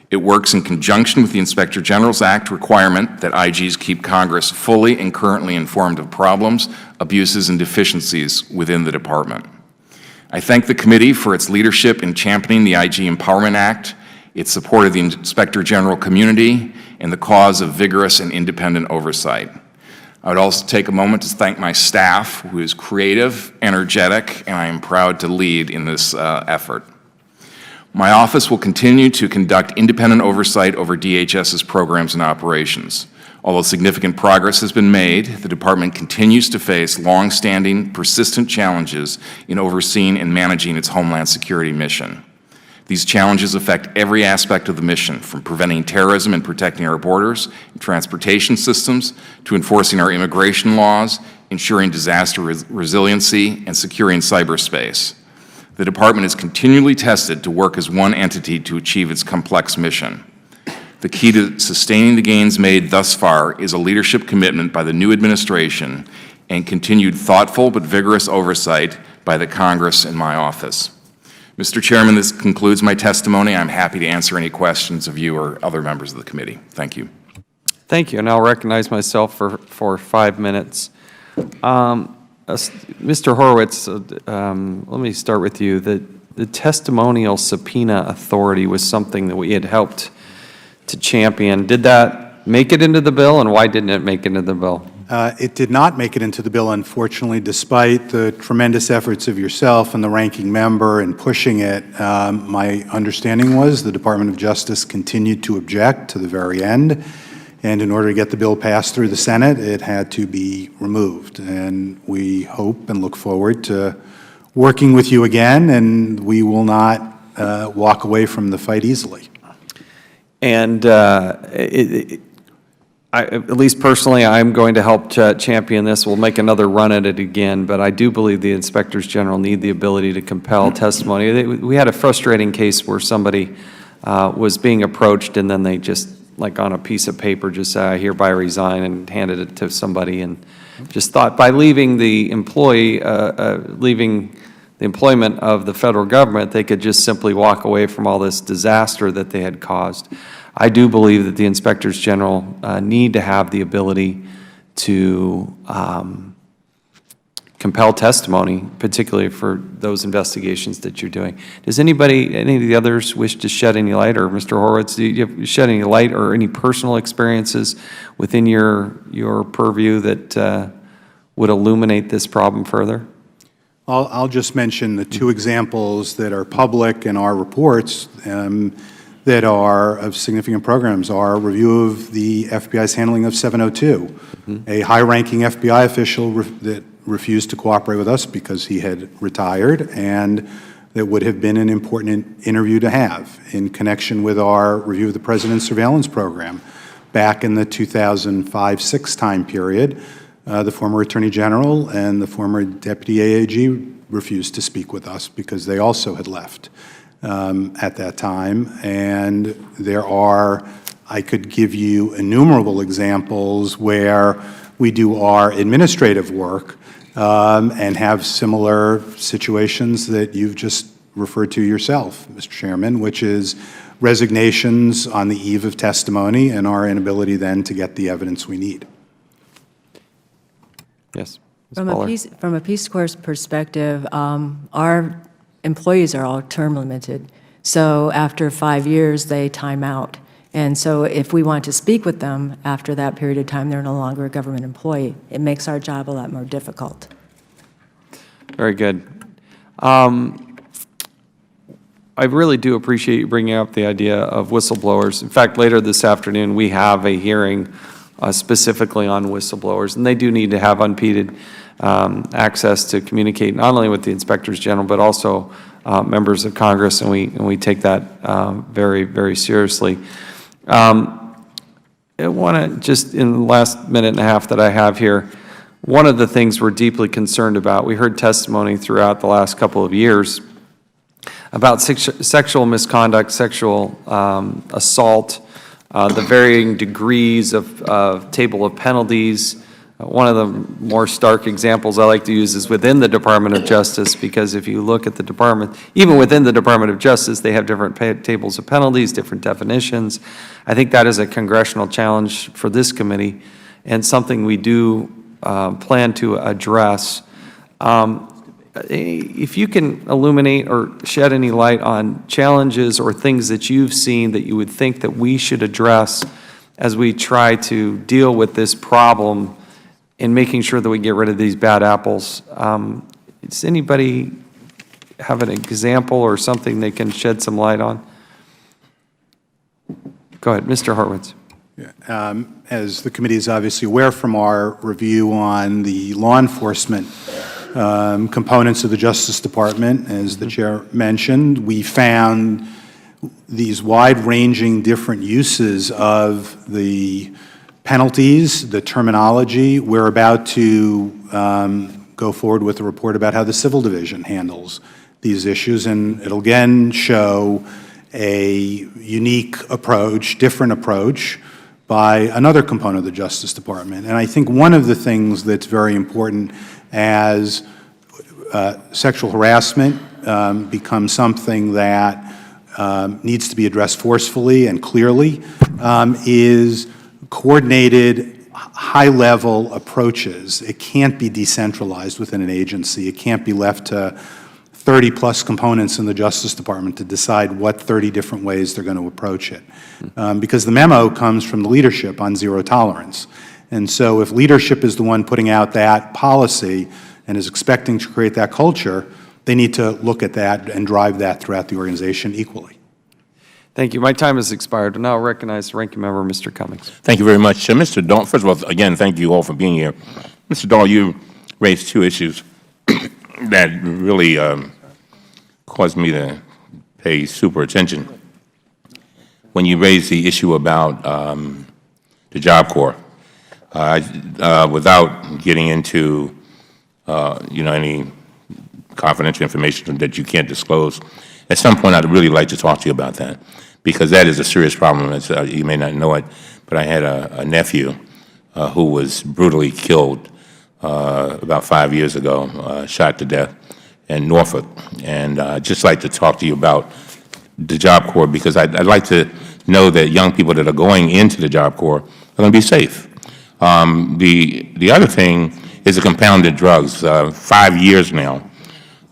It works in conjunction with the Inspector General's Act requirement that IGs keep Congress fully and currently informed of problems, abuses, and deficiencies within the department. I thank the committee for its leadership in championing the IG Empowerment Act, its support of the Inspector General community, and the cause of vigorous and independent oversight. I would also take a moment to thank my staff, who is creative, energetic, and I am proud to lead in this effort. My office will continue to conduct independent oversight over DHS's programs and operations. Although significant progress has been made, the Department continues to face long-standing, persistent challenges in overseeing and managing its Homeland Security mission. These challenges affect every aspect of the mission, from preventing terrorism and protecting our borders and transportation systems, to enforcing our immigration laws, ensuring disaster resiliency, and securing cyberspace. The Department is continually tested to work as one entity to achieve its complex mission. The key to sustaining the gains made thus far is a leadership commitment by the new administration and continued thoughtful but vigorous oversight by the Congress and my office. Mr. Chairman, this concludes my testimony. I'm happy to answer any questions of you or other members of the committee. Thank you. Thank you, and I'll recognize myself for 5 minutes. Mr. Horowitz, let me start with you. The testimonial subpoena authority was something that we had helped to champion. Did that make it into the bill, and why didn't it make it into the bill? It did not make it into the bill, unfortunately, despite the tremendous efforts of yourself and the ranking member in pushing it. My understanding was the Department of Justice continued to object to the very end, and in order to get the bill passed through the Senate, it had to be removed. And we hope and look forward to working with you again, and we will not walk away from the fight easily. And at least personally, I'm going to help champion this. We'll make another run at it again, but I do believe the Inspectors General need the ability to compel testimony. We had a frustrating case where somebody was being approached, and then they just, like on a piece of paper, just said, I hereby resign, and handed it to somebody, and just thought by leaving the employee, leaving the employment of the federal government, they could just simply walk away from all this disaster that they had caused. I do believe that the Inspectors General need to have the ability to compel testimony, particularly for those investigations that you're doing. Does anybody, any of the others, wish to shed any light, or Mr. Horowitz, do you shed any light or any personal experiences within your purview that would illuminate this problem further? I'll just mention the two examples that are public in our reports that are of significant programs. Our review of the FBI's handling of 702, a high-ranking FBI official that refused to cooperate with us because he had retired, and that would have been an important interview to have in connection with our review of the President's surveillance program. Back in the 2005-06 time period, the former Attorney General and the former Deputy AAG refused to speak with us because they also had left at that time. And there are, I could give you innumerable examples where we do our administrative work and have similar situations that you've just referred to yourself, Mr. Chairman, which is resignations on the eve of testimony and our inability then to get the evidence we need. Yes. Ms. Pollard. From a Peace Corps perspective, our employees are all term limited. So after 5 years, they time out. And so if we want to speak with them after that period of time, they're no longer a government employee. It makes our job a lot more difficult. Very good. I really do appreciate you bringing up the idea of whistleblowers. In fact, later this afternoon, we have a hearing specifically on whistleblowers. And they do need to have unimpeded access to communicate not only with the inspectors general, but also members of Congress, and we take that very, very seriously. I want to just, in the last minute and a half that I have here, one of the things we're deeply concerned about, we heard testimony throughout the last couple of years about sexual misconduct, sexual assault, the varying degrees of table of penalties. One of the more stark examples I like to use is within the Department of Justice, because if you look at the department, even within the Department of Justice, they have different tables of penalties, different definitions. I think that is a congressional challenge for this committee and something we do plan to address. If you can illuminate or shed any light on challenges or things that you've seen that you would think that we should address as we try to deal with this problem in making sure that we get rid of these bad apples. Does anybody have an example or something they can shed some light on? Go ahead, Mr. Horwitz. As the committee is obviously aware from our review on the law enforcement components of the Justice Department, as the Chair mentioned, we found these wide-ranging different uses of the penalties, the terminology. We're about to go forward with a report about how the Civil Division handles these issues, and it'll again show a unique approach, different approach by another component of the Justice Department. And I think one of the things that's very important as sexual harassment becomes something that needs to be addressed forcefully and clearly is coordinated high-level approaches. It can't be decentralized within an agency. It can't be left to 30-plus components in the Justice Department to decide what 30 different ways they're going to approach it. Because the memo comes from the leadership on zero tolerance. And so if leadership is the one putting out that policy and is expecting to create that culture, they need to look at that and drive that throughout the organization equally. Thank you. My time has expired. And now I'll recognize the ranking member, Mr. Cummings. Thank you very much. Mr. Dahl, first of all, again, thank you all for being here. Mr. Dahl, you raised two issues that really caused me to pay super attention. When you raised the issue about the Job Corps, without getting into any confidential information that you can't disclose, at some point I'd really like to talk to you about that, because that is a serious problem. You may not know it, but I had a nephew who was brutally killed about 5 years ago, shot to death in Norfolk. And I'd just like to talk to you about the Job Corps, because I'd like to know that young people that are going into the Job Corps are going to be safe. The other thing is the compounded drugs. 5 years now,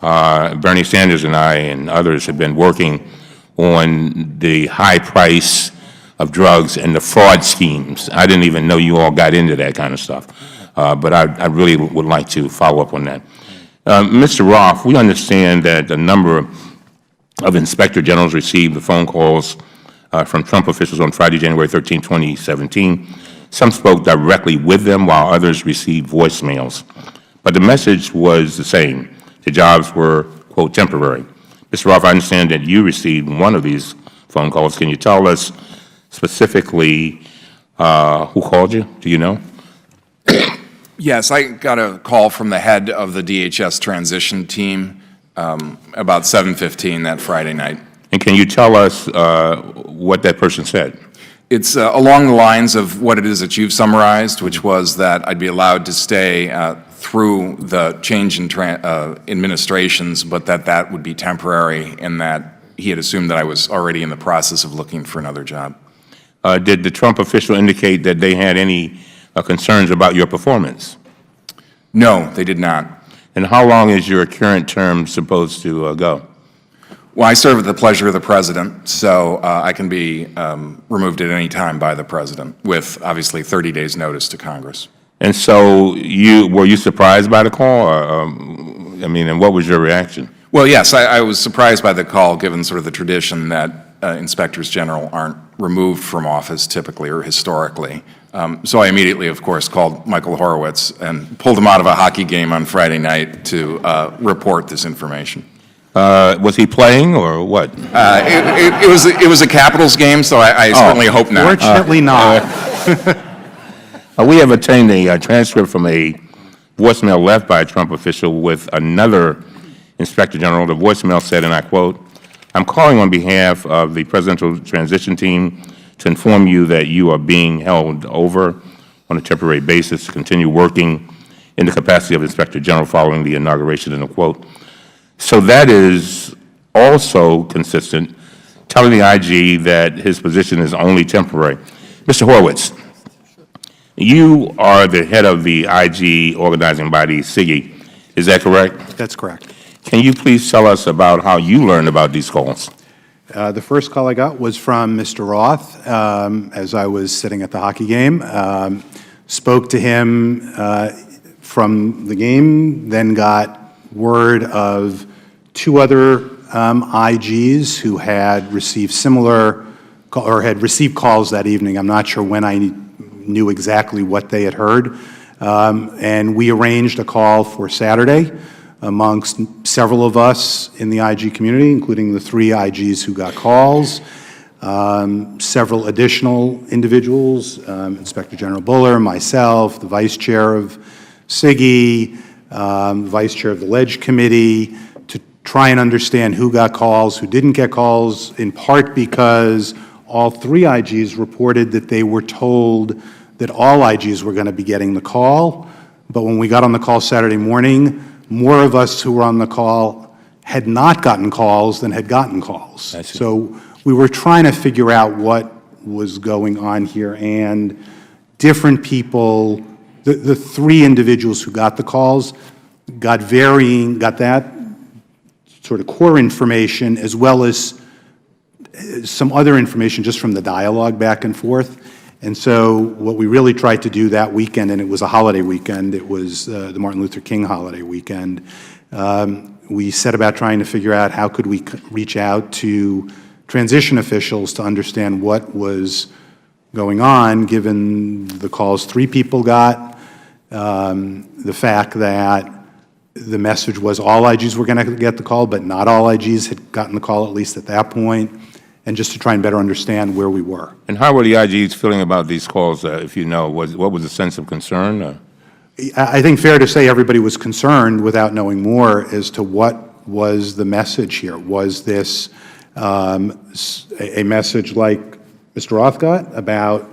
Bernie Sanders and I and others have been working on the high price of drugs and the fraud schemes. I didn't even know you all got into that kind of stuff, but I really would like to follow up on that. Mr. Roth, we understand that a number of inspector generals received the phone calls from Trump officials on Friday, January 13, 2017. Some spoke directly with them, while others received voicemails. But the message was the same. The jobs were, quote, temporary. Mr. Roth, I understand that you received one of these phone calls. Can you tell us specifically who called you? Do you know? Yes, I got a call from the head of the DHS transition team about 7:15 that Friday night. And can you tell us what that person said? It's along the lines of what it is that you've summarized, which was that I'd be allowed to stay through the change in administrations, but that would be temporary, and that he had assumed that I was already in the process of looking for another job. Did the Trump official indicate that they had any concerns about your performance? No, they did not. And how long is your current term supposed to go? Well, I serve at the pleasure of the President, so I can be removed at any time by the President, with obviously 30 days' notice to Congress. And so were you surprised by the call? Or, and what was your reaction? Well, yes, I was surprised by the call, given sort of the tradition that inspectors general aren't removed from office typically or historically. So I immediately, of course, called Michael Horowitz and pulled him out of a hockey game on Friday night to report this information. Was he playing or what? It was a Capitals game, so I certainly hope not. Fortunately not. We have obtained a transcript from a voicemail left by a Trump official with another Inspector General. The voicemail said, and I quote, "I'm calling on behalf of the presidential transition team to inform you that you are being held over on a temporary basis to continue working in the capacity of Inspector General following the inauguration," end of quote. So that is also consistent, telling the IG that his position is only temporary. Mr. Horowitz, you are the head of the IG organizing body, SIGI. Is that correct? That's correct. Can you please tell us about how you learned about these calls? The first call I got was from Mr. Roth as I was sitting at the hockey game. Spoke to him from the game, then got word of two other IGs who had received similar or had received calls that evening. I'm not sure when I knew exactly what they had heard. And we arranged a call for Saturday amongst several of us in the IG community, including the three IGs who got calls, several additional individuals, Inspector General Buller, myself, the Vice Chair of SIGI, Vice Chair of the Ledge Committee, to try and understand who got calls, who didn't get calls, in part because all three IGs reported that they were told that all IGs were going to be getting the call. But when we got on the call Saturday morning, more of us who were on the call had not gotten calls than had gotten calls. So we were trying to figure out what was going on here, and different people, the three individuals who got the calls got that sort of core information as well as some other information just from the dialogue back and forth. And so what we really tried to do that weekend, and it was a holiday weekend, it was the Martin Luther King holiday weekend, we set about trying to figure out how could we reach out to transition officials to understand what was going on, given the calls three people got, the fact that the message was all IGs were going to get the call, but not all IGs had gotten the call, at least at that point, and just to try and better understand where we were. And how were the IGs feeling about these calls, if you know? What was the sense of concern? I think fair to say everybody was concerned without knowing more as to what was the message here. Was this a message like Mr. Roth got about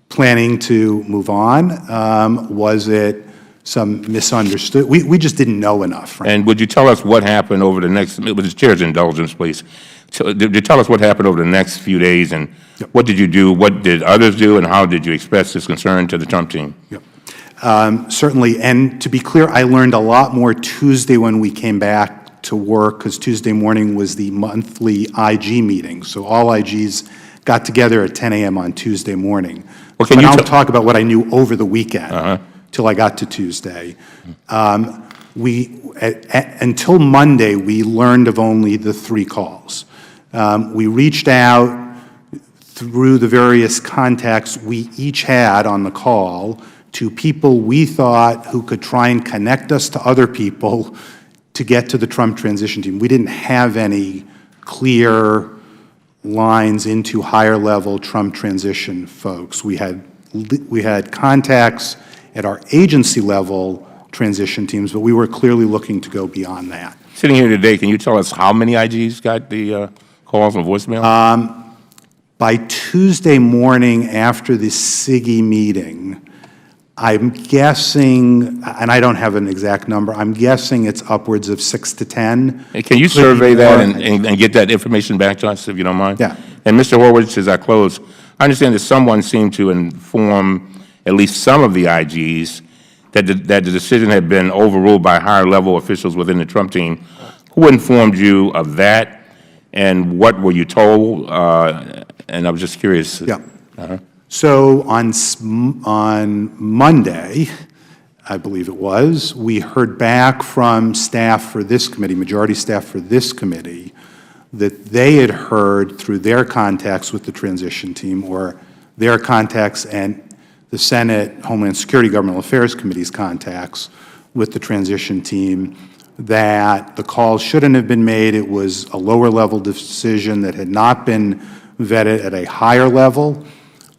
planning to move on? Was it some misunderstood? We just didn't know enough. Frankly. And would you tell us what happened over the next, with the Chair's indulgence, please, did you tell us what happened over the next few days, and what did you do, what did others do, and how did you express this concern to the Trump team? Yep. Certainly, and to be clear, I learned a lot more Tuesday when we came back to work, because Tuesday morning was the monthly IG meeting, so all IGs got together at 10 a.m. on Tuesday morning. Well, but I'll talk about what I knew over the weekend till I got to Tuesday. Until Monday, we learned of only the three calls. We reached out through the various contacts we each had on the call to people we thought who could try and connect us to other people to get to the Trump transition team. We didn't have any clear lines into higher-level Trump transition folks. We had contacts at our agency-level transition teams, but we were clearly looking to go beyond that. Sitting here today, can you tell us how many IGs got the calls and voicemail? By Tuesday morning after the SIGI meeting, I'm guessing, and I don't have an exact number, I'm guessing it's upwards of 6 to 10. And can you survey that and get that information back to us, if you don't mind? Yeah. And Mr. Horowitz, as I close, I understand that someone seemed to inform at least some of the IGs that the decision had been overruled by higher-level officials within the Trump team. Who informed you of that, and what were you told? And I was just curious. Yeah. So on Monday, I believe it was, we heard back from staff for this committee, majority staff for this committee, that they had heard through their contacts with the transition team or their contacts and the Senate Homeland Security Governmental Affairs Committee's contacts with the transition team that the calls shouldn't have been made. It was a lower-level decision that had not been vetted at a higher level,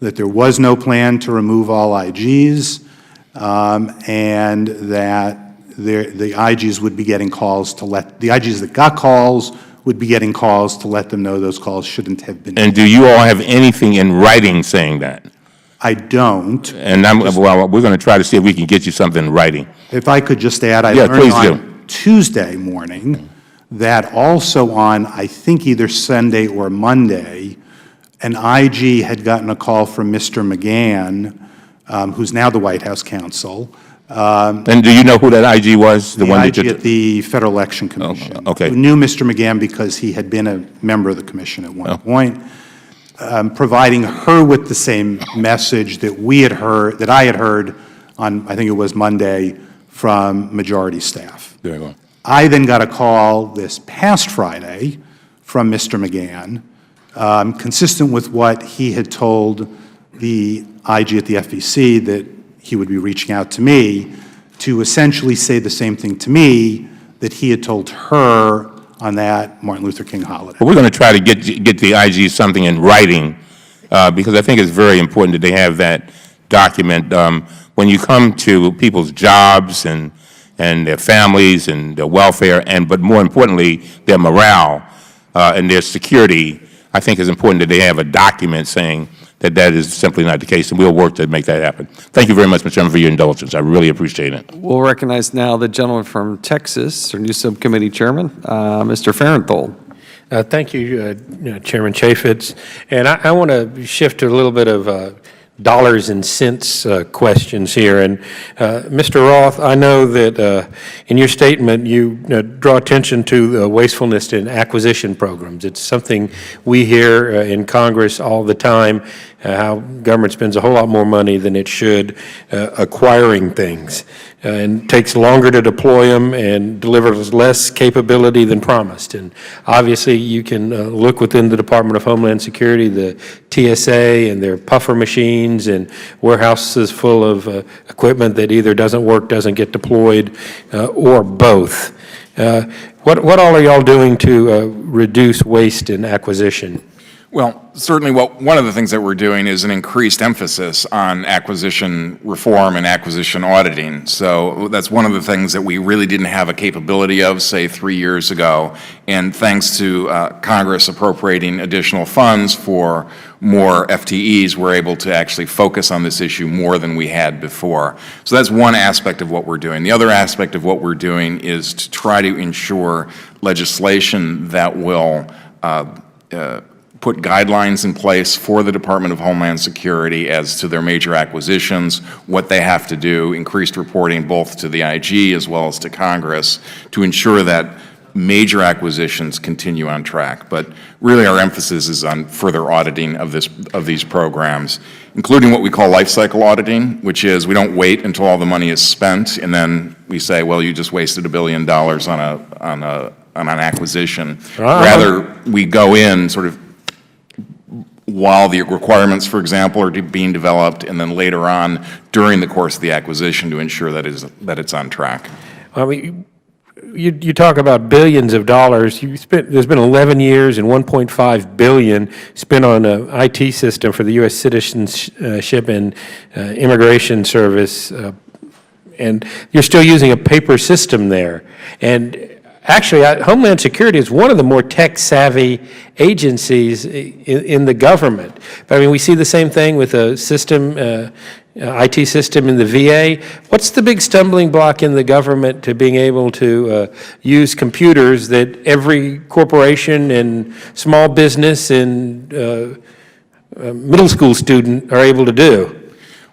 that there was no plan to remove all IGs, and that the IGs would be getting calls to let, the IGs that got calls would be getting calls to let them know those calls shouldn't have been. And do you all have anything in writing saying that? I don't. And well, we're going to try to see if we can get you something in writing. If I could just add, I learned please on Tuesday morning that also on, I think, either Sunday or Monday, an IG had gotten a call from Mr. McGann, who's now the White House counsel. And do you know who that IG was? The one IG that you at the Federal Election Commission. okay. Who knew Mr. McGann because he had been a member of the commission at one point, providing her with the same message that we had heard, that I had heard on, I think it was Monday, from majority staff. There you go. I then got a call this past Friday from Mr. McGann, consistent with what he had told the IG at the FEC, that he would be reaching out to me to essentially say the same thing to me that he had told her on that Martin Luther King holiday. But we're going to try to get the IG something in writing because I think it's very important that they have that document. When you come to people's jobs and their families and their welfare, but more importantly, their morale and their security, I think it's important that they have a document saying that that is simply not the case, and we'll work to make that happen. Thank you very much, Mr. Chairman, for your indulgence. I really appreciate it. We'll recognize now the gentleman from Texas, our new subcommittee chairman, Mr. Farenthold. Thank you, Chairman Chaffetz. And I want to shift to a little bit of dollars and cents questions here. And Mr. Roth, I know that in your statement you draw attention to the wastefulness in acquisition programs. It's something we hear in Congress all the time, how government spends a whole lot more money than it should acquiring things, and takes longer to deploy them and delivers less capability than promised. And obviously you can look within the Department of Homeland Security, the TSA and their puffer machines and warehouses full of equipment that either doesn't work, doesn't get deployed, or both. What all are y'all doing to reduce waste in acquisition? Well, certainly one of the things that we're doing is an increased emphasis on acquisition reform and acquisition auditing. So that's one of the things that we really didn't have a capability of, say, 3 years ago. And thanks to Congress appropriating additional funds for more FTEs, we're able to actually focus on this issue more than we had before. So that's one aspect of what we're doing. The other aspect of what we're doing is to try to ensure legislation that will put guidelines in place for the Department of Homeland Security as to their major acquisitions, what they have to do, increased reporting both to the IG as well as to Congress to ensure that major acquisitions continue on track. But really our emphasis is on further auditing of these programs, including what we call life cycle auditing, which is we don't wait until all the money is spent and then we say, well, you just wasted $1 billion on an acquisition. Rather, we go in sort of while the requirements, for example, are being developed, and then later on during the course of the acquisition to ensure that it's on track. I mean, you talk about billions of dollars. There's been 11 years and $1.5 billion spent on an IT system for the U.S. Citizenship and Immigration Service, and you're still using a paper system there. And actually, Homeland Security is one of the more tech-savvy agencies in the government. But I mean, we see the same thing with a system, IT system in the VA. What's the big stumbling block in the government to being able to use computers that every corporation and small business and middle school student are able to do?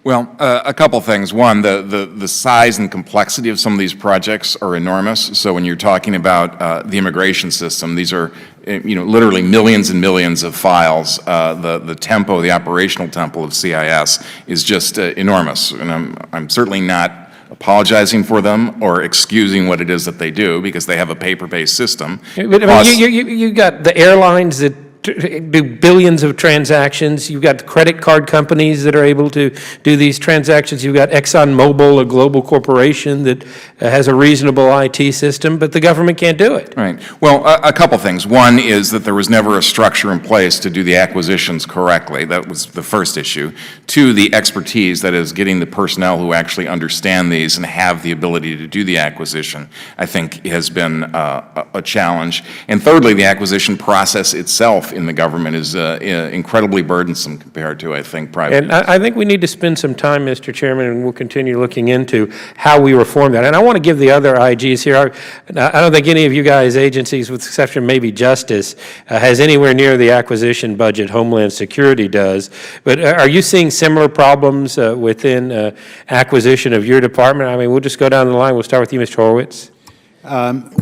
Well, a couple things. One, the size and complexity of some of these projects are enormous. So when you're talking about the immigration system, these are literally millions and millions of files. The tempo, the operational tempo of CIS is just enormous. And I'm certainly not apologizing for them or excusing what it is that they do because they have a paper-based system. But, I mean, you got the airlines that do billions of transactions. You've got credit card companies that are able to do these transactions. You've got ExxonMobil, a global corporation that has a reasonable IT system, but the government can't do it. Right. Well, a couple things. One is that there was never a structure in place to do the acquisitions correctly. That was the first issue. Two, the expertise, that is getting the personnel who actually understand these and have the ability to do the acquisition, I think has been a challenge. And thirdly, the acquisition process itself in the government is incredibly burdensome compared to, I think, private. And I think we need to spend some time, Mr. Chairman, and we'll continue looking into how we reform that. And I want to give the other IGs here, I don't think any of you guys, agencies, with exception maybe Justice, has anywhere near the acquisition budget Homeland Security does. But are you seeing similar problems within acquisition of your department? I mean, we'll just go down the line. We'll start with you, Mr. Horowitz.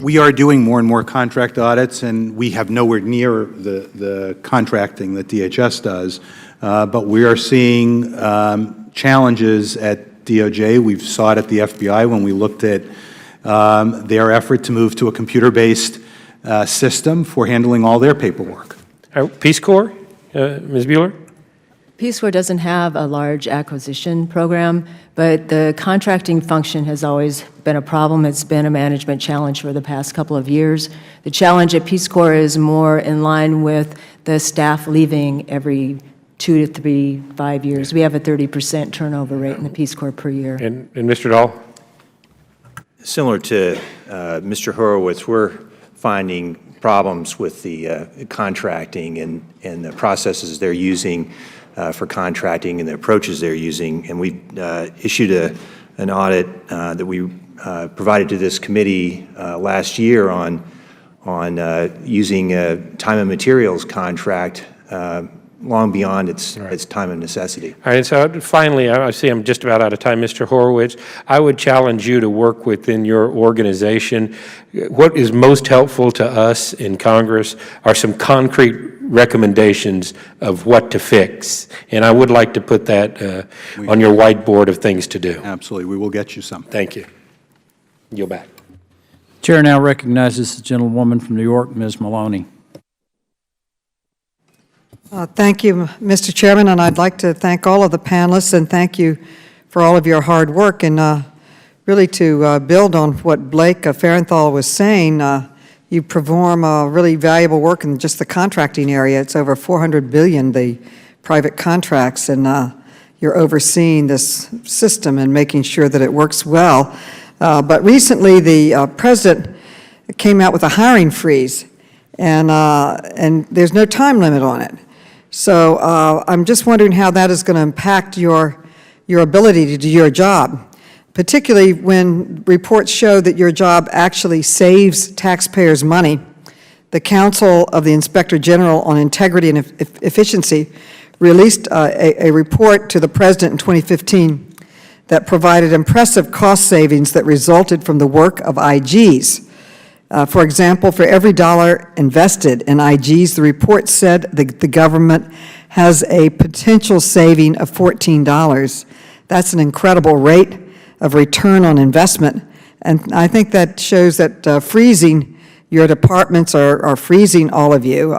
We are doing more and more contract audits, and we have nowhere near the contracting that DHS does. But we are seeing challenges at DOJ. We saw it at the FBI when we looked at their effort to move to a computer-based system for handling all their paperwork. Peace Corps, Ms. Bueller? Peace Corps doesn't have a large acquisition program, but the contracting function has always been a problem. It's been a management challenge for the past couple of years. The challenge at Peace Corps is more in line with the staff leaving every 2 to 5 years. We have a 30% turnover rate in the Peace Corps per year. And Mr. Dahl? Similar to Mr. Horowitz, we're finding problems with the contracting and the processes they're using for contracting and the approaches they're using. And we issued an audit that we provided to this committee last year on using a time and materials contract long beyond its time of necessity. All right, so finally, I see I'm just about out of time, Mr. Horowitz. I would challenge you to work within your organization. What is most helpful to us in Congress are some concrete recommendations of what to fix. And I would like to put that on your whiteboard of things to do. Absolutely. We will get you some. Thank you. Yield back. Chair now recognizes the gentlewoman from New York, Ms. Maloney. Thank you, Mr. Chairman, and I'd like to thank all of the panelists and thank you for all of your hard work. And really to build on what Blake Farenthold was saying, you perform really valuable work in just the contracting area. It's over $400 billion, the private contracts, and you're overseeing this system and making sure that it works well. But recently, the President came out with a hiring freeze, and there's no time limit on it. So I'm just wondering how that is going to impact your ability to do your job, particularly when reports show that your job actually saves taxpayers money. The Council of the Inspector General on Integrity and Efficiency released a report to the President in 2015 that provided impressive cost savings that resulted from the work of IGs. For example, for every dollar invested in IGs, the report said the government has a potential saving of $14. That's an incredible rate of return on investment. And I think that shows that freezing your departments or freezing all of you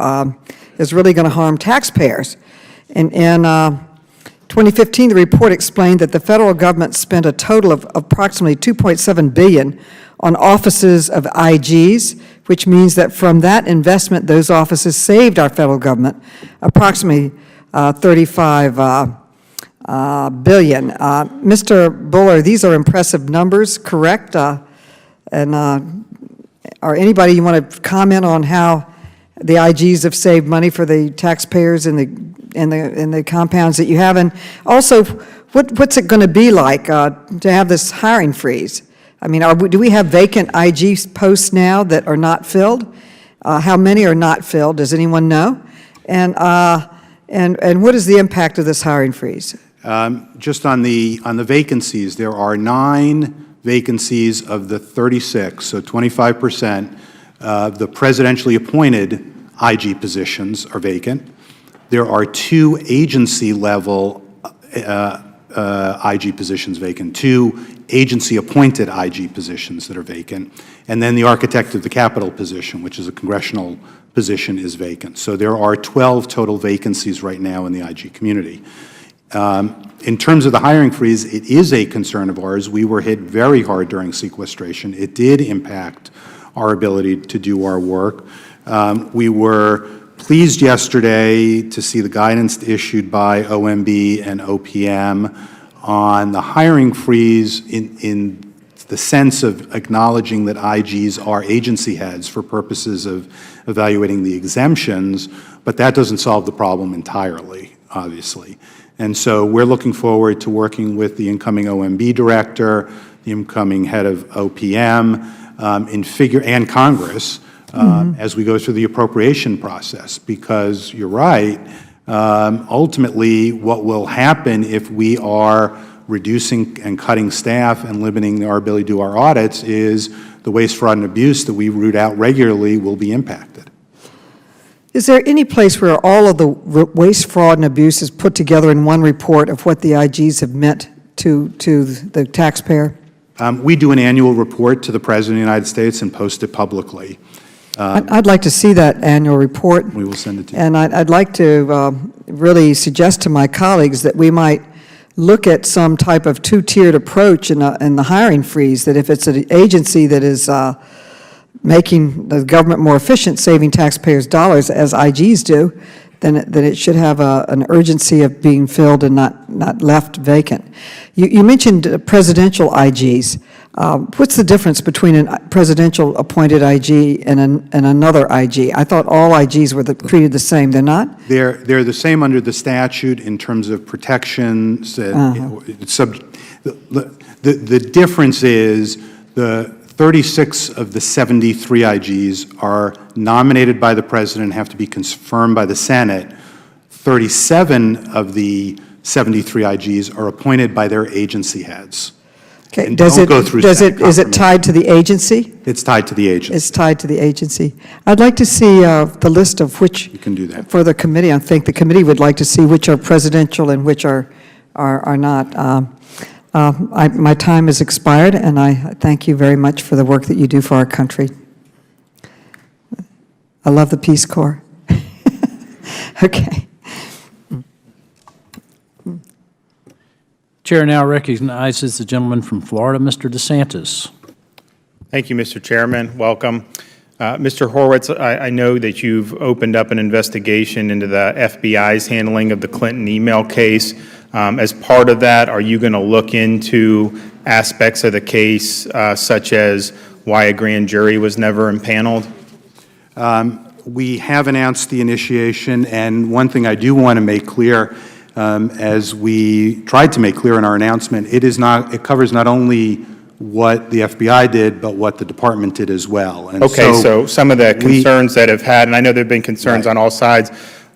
is really going to harm taxpayers. In 2015, the report explained that the federal government spent a total of approximately $2.7 billion on offices of IGs, which means that from that investment, those offices saved our federal government approximately $35 billion. Mr. Buller, these are impressive numbers, correct? And or anybody you want to comment on how the IGs have saved money for the taxpayers in the compounds that you have? And also, what's it going to be like to have this hiring freeze? I mean, do we have vacant IG posts now that are not filled? How many are not filled? Does anyone know? And what is the impact of this hiring freeze? Just on the vacancies, there are 9 vacancies of the 36, so 25%. The presidentially appointed IG positions are vacant. There are 2 agency-level IG positions vacant, 2 agency-appointed IG positions that are vacant, and then the architect of the Capitol position, which is a congressional position, is vacant. So there are 12 total vacancies right now in the IG community. In terms of the hiring freeze, it is a concern of ours. We were hit very hard during sequestration. It did impact our ability to do our work. We were pleased yesterday to see the guidance issued by OMB and OPM on the hiring freeze in the sense of acknowledging that IGs are agency heads for purposes of evaluating the exemptions, but that doesn't solve the problem entirely, obviously. And so we're looking forward to working with the incoming OMB director, the incoming head of OPM, and Congress as we go through the appropriation process, because you're right, ultimately what will happen if we are reducing and cutting staff and limiting our ability to do our audits is the waste, fraud, and abuse that we root out regularly will be impacted. Is there any place where all of the waste, fraud, and abuse is put together in one report of what the IGs have meant to the taxpayer? We do an annual report to the President of the United States and post it publicly. I'd like to see that annual report. We will send it to you. And I'd like to really suggest to my colleagues that we might look at some type of two-tiered approach in the hiring freeze, that if it's an agency that is making the government more efficient, saving taxpayers' dollars, as IGs do, then it should have an urgency of being filled and not left vacant. You mentioned presidential IGs. What's the difference between a presidential appointed IG and another IG? I thought all IGs were treated the same. They're not? They're the same under the statute in terms of protections. The difference is the 36 of the 73 IGs are nominated by the President and have to be confirmed by the Senate. 37 of the 73 IGs are appointed by their agency heads. Okay. And Is don't it go through Senate is it tied to the agency? It's tied to the agency. It's tied to the agency. I'd like to see the list of which. You can do that. For the committee. I think the committee would like to see which are presidential and which are not. My time has expired, and I thank you very much for the work that you do for our country. I love the Peace Corps. Okay. Chair now recognizes the gentleman from Florida, Mr. DeSantis. Thank you, Mr. Chairman. Welcome. Mr. Horwitz, I know that you've opened up an investigation into the FBI's handling of the Clinton email case. As part of that, are you going to look into aspects of the case, such as why a grand jury was never impaneled? We have announced the initiation, and one thing I do want to make clear, as we tried to make clear in our announcement, it covers not only what the FBI did, but what the department did as well. And okay, so some of the concerns that have had, and I know there have been concerns on all sides,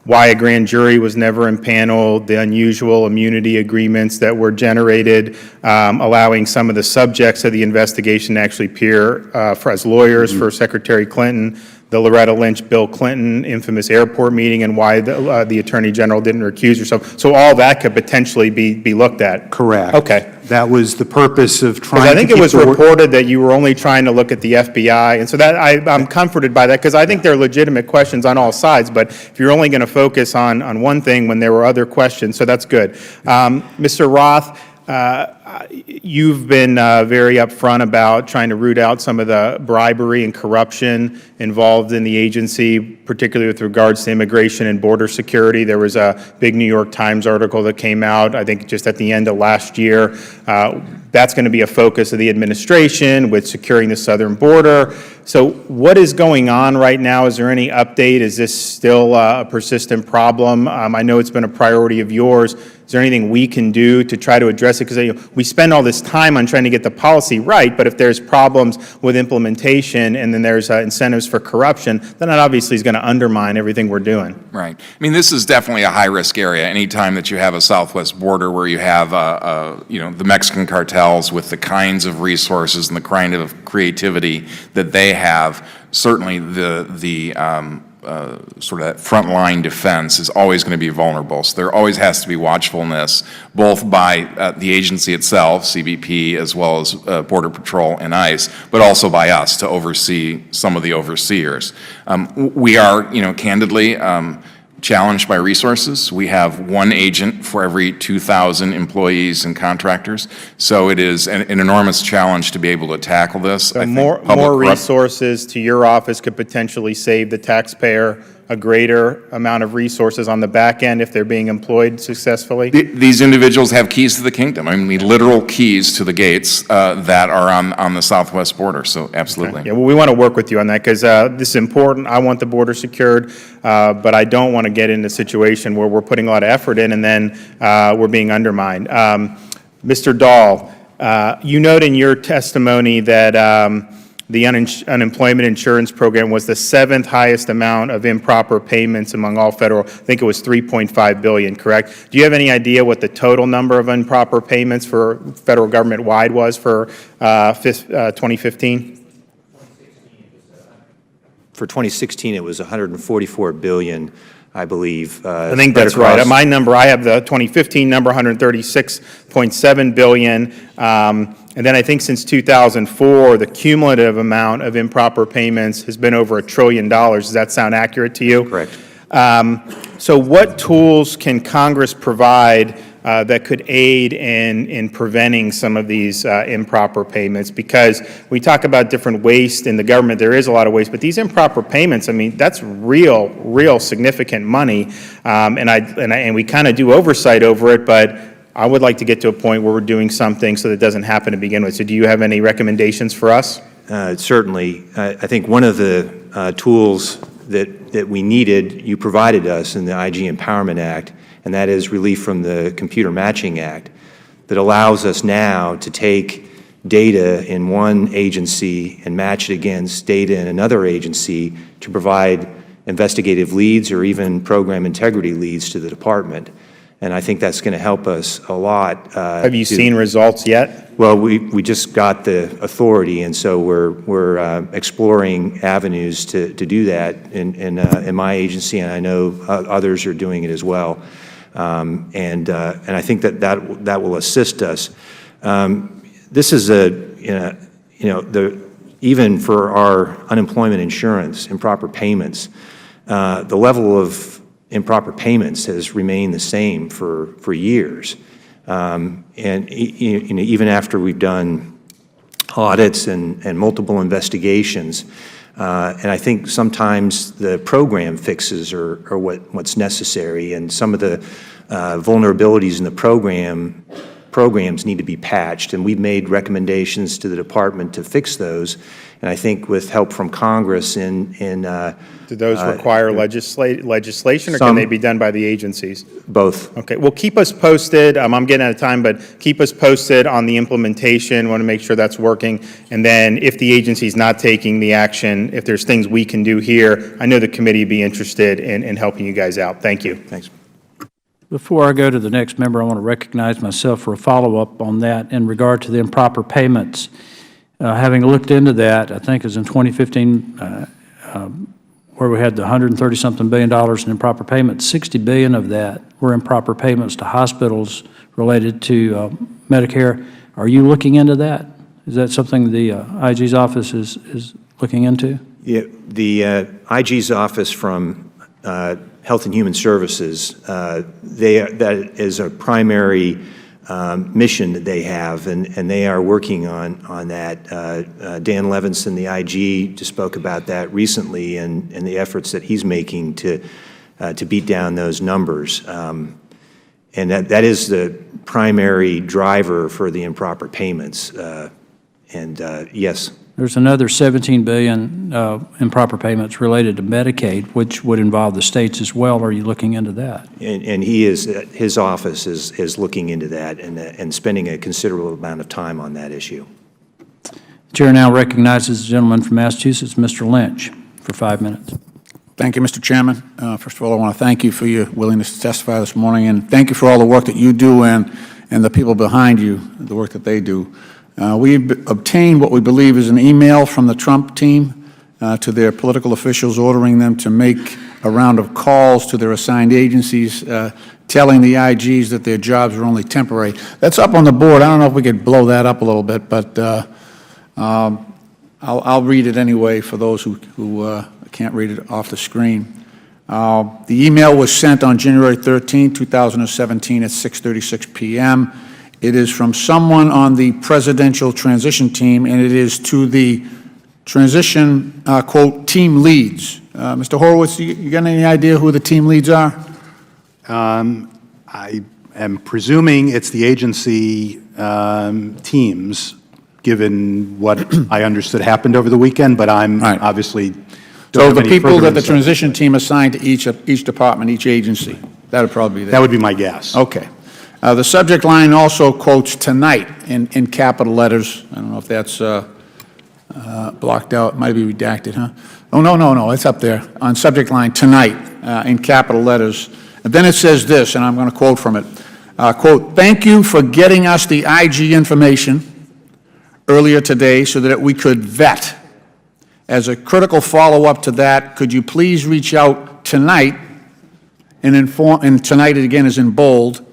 why a grand jury was never impaneled, the unusual immunity agreements that were generated, allowing some of the subjects of the investigation to actually appear as lawyers for Secretary Clinton, the Loretta Lynch, Bill Clinton infamous airport meeting, and why the Attorney General didn't recuse herself. So all that could potentially be looked at. Correct. Okay. That was the purpose of trying to I think it was reported that you were only trying to look at the FBI, and so that I'm comforted by that, because I think there are legitimate questions on all sides, but if you're only going to focus on one thing when there were other questions, so that's good. Mr. Roth, you've been very upfront about trying to root out some of the bribery and corruption involved in the agency, particularly with regards to immigration and border security. There was a big New York Times article that came out, I think just at the end of last year. That's going to be a focus of the administration with securing the southern border. So what is going on right now? Is there any update? Is this still a persistent problem? I know it's been a priority of yours. Is there anything we can do to try to address it? Because we spend all this time on trying to get the policy right, but if there's problems with implementation and then there's incentives for corruption, then that obviously is going to undermine everything we're doing. Right. I mean, this is definitely a high-risk area. Anytime that you have a southwest border where you have, the Mexican cartels with the kinds of resources and the kind of creativity that they have, certainly the sort of that frontline defense is always going to be vulnerable. So there always has to be watchfulness, both by the agency itself, CBP, as well as Border Patrol and ICE, but also by us to oversee some of the overseers. We are, candidly, challenged by resources. We have one agent for every 2,000 employees and contractors, so it is an enormous challenge to be able to tackle this. So more resources to your office could potentially save the taxpayer a greater amount of resources on the back end if they're being employed successfully? These individuals have keys to the kingdom. I mean, literal keys to the gates that are on the southwest border, so absolutely. Okay. Yeah, well, we want to work with you on that because this is important. I want the border secured, but I don't want to get in a situation where we're putting a lot of effort in and then we're being undermined. Mr. Dahl, you note in your testimony that the unemployment insurance program was the 7th highest amount of improper payments among all federal. I think it was $3.5 billion, correct? Do you have any idea what the total number of improper payments for federal government wide was for 2015? For 2016, it was $144 billion, I believe. I think that's right. My number, I have the 2015 number, $136.7 billion. And then I think since 2004, the cumulative amount of improper payments has been over $1 trillion. Does that sound accurate to you? Correct. So what tools can Congress provide that could aid in preventing some of these improper payments? Because we talk about different waste in the government. There is a lot of waste, but these improper payments, I mean, that's real significant money. And we kind of do oversight over it, but I would like to get to a point where we're doing something so that it doesn't happen to begin with. So do you have any recommendations for us? Certainly. I think one of the tools that we needed, you provided us in the IG Empowerment Act, and that is relief from the Computer Matching Act, that allows us now to take data in one agency and match it against data in another agency to provide investigative leads or even program integrity leads to the department. And I think that's going to help us a lot. Have you seen results yet? Well, we just got the authority, and so we're exploring avenues to do that in my agency, and I know others are doing it as well. And I think that will assist us. This is even for our unemployment insurance, improper payments, the level of improper payments has remained the same for years. And even after we've done audits and multiple investigations, and I think sometimes the program fixes are what's necessary, and some of the vulnerabilities in the programs need to be patched, and we've made recommendations to the department to fix those. And I think with help from Congress do those require legislation, or can they be done by the agencies? Both. Okay. Well, keep us posted. I'm getting out of time, but keep us posted on the implementation. Want to make sure that's working. And then if the agency's not taking the action, if there's things we can do here, I know the committee would be interested in helping you guys out. Thank you. Thanks. Before I go to the next member, I want to recognize myself for a follow-up on that in regard to the improper payments. Having looked into that, I think it was in 2015, where we had the $130-something billion in improper payments, $60 billion of that were improper payments to hospitals related to Medicare. Are you looking into that? Is that something the IG's office is looking into? Yeah, the IG's office from Health and Human Services, that is a primary mission that they have, and they are working on that. Dan Levinson, the IG, just spoke about that recently and the efforts that he's making to beat down those numbers. And that is the primary driver for the improper payments. Yes. There's another $17 billion improper payments related to Medicaid, which would involve the states as well. Are you looking into that? And his office is looking into that and spending a considerable amount of time on that issue. The Chair now recognizes the gentleman from Massachusetts, Mr. Lynch, for 5 minutes. Thank you, Mr. Chairman. First of all, I want to thank you for your willingness to testify this morning, and thank you for all the work that you do and the people behind you, the work that they do. We've obtained what we believe is an email from the Trump team to their political officials, ordering them to make a round of calls to their assigned agencies, telling the IGs that their jobs are only temporary. That's up on the board. I don't know if we could blow that up a little bit, but I'll read it anyway for those who can't read it off the screen. The email was sent on January 13, 2017 at 6:36 p.m. It is from someone on the presidential transition team, and it is to the transition, quote, team leads. Mr. Horowitz, you got any idea who the team leads are? I am presuming it's the agency teams, given what I understood happened over the weekend, but I'm obviously don't So have the any people further that the insight. transition team assigned to each department, each agency, that would probably be there. That would be my guess. Okay. The subject line also quotes "tonight" in capital letters. I don't know if that's blocked out. It might be redacted, huh? Oh, no, it's up there. On subject line "tonight" in capital letters. And then it says this, and I'm going to quote from it. Quote, "Thank you for getting us the IG information earlier today so that we could vet. As a critical follow-up to that, could you please reach out tonight and inform, and tonight again is in bold,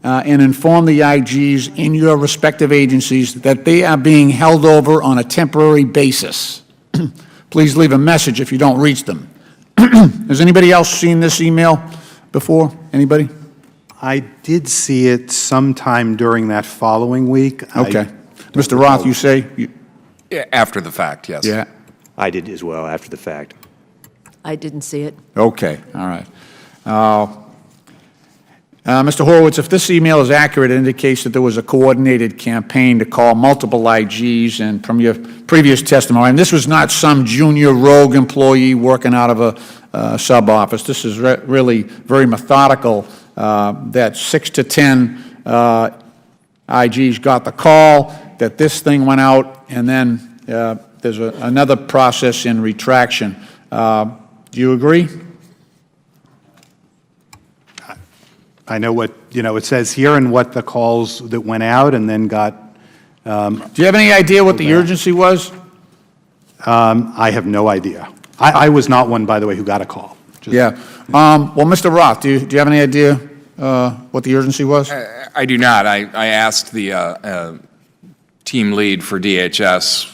and inform the IGs in your respective agencies that they are being held over on a temporary basis. Please leave a message if you don't reach them." Has anybody else seen this email before? Anybody? I did see it sometime during that following week. Okay. Mr. Roth, you say? After the fact, yes. Yeah. I did as well after the fact. I didn't see it. Okay, all right. Mr. Horowitz, if this email is accurate, it indicates that there was a coordinated campaign to call multiple IGs, and from your previous testimony, and this was not some junior rogue employee working out of a sub-office. This is really very methodical, that 6 to 10 IGs got the call, that this thing went out, and then there's another process in retraction. Do you agree? I know what, it says here and what the calls that went out and then got. Do you have any idea what the urgency was? I have no idea. I was not one, by the way, who got a call. Yeah. Well, Mr. Roth, do you have any idea what the urgency was? I do not. I asked the team lead for DHS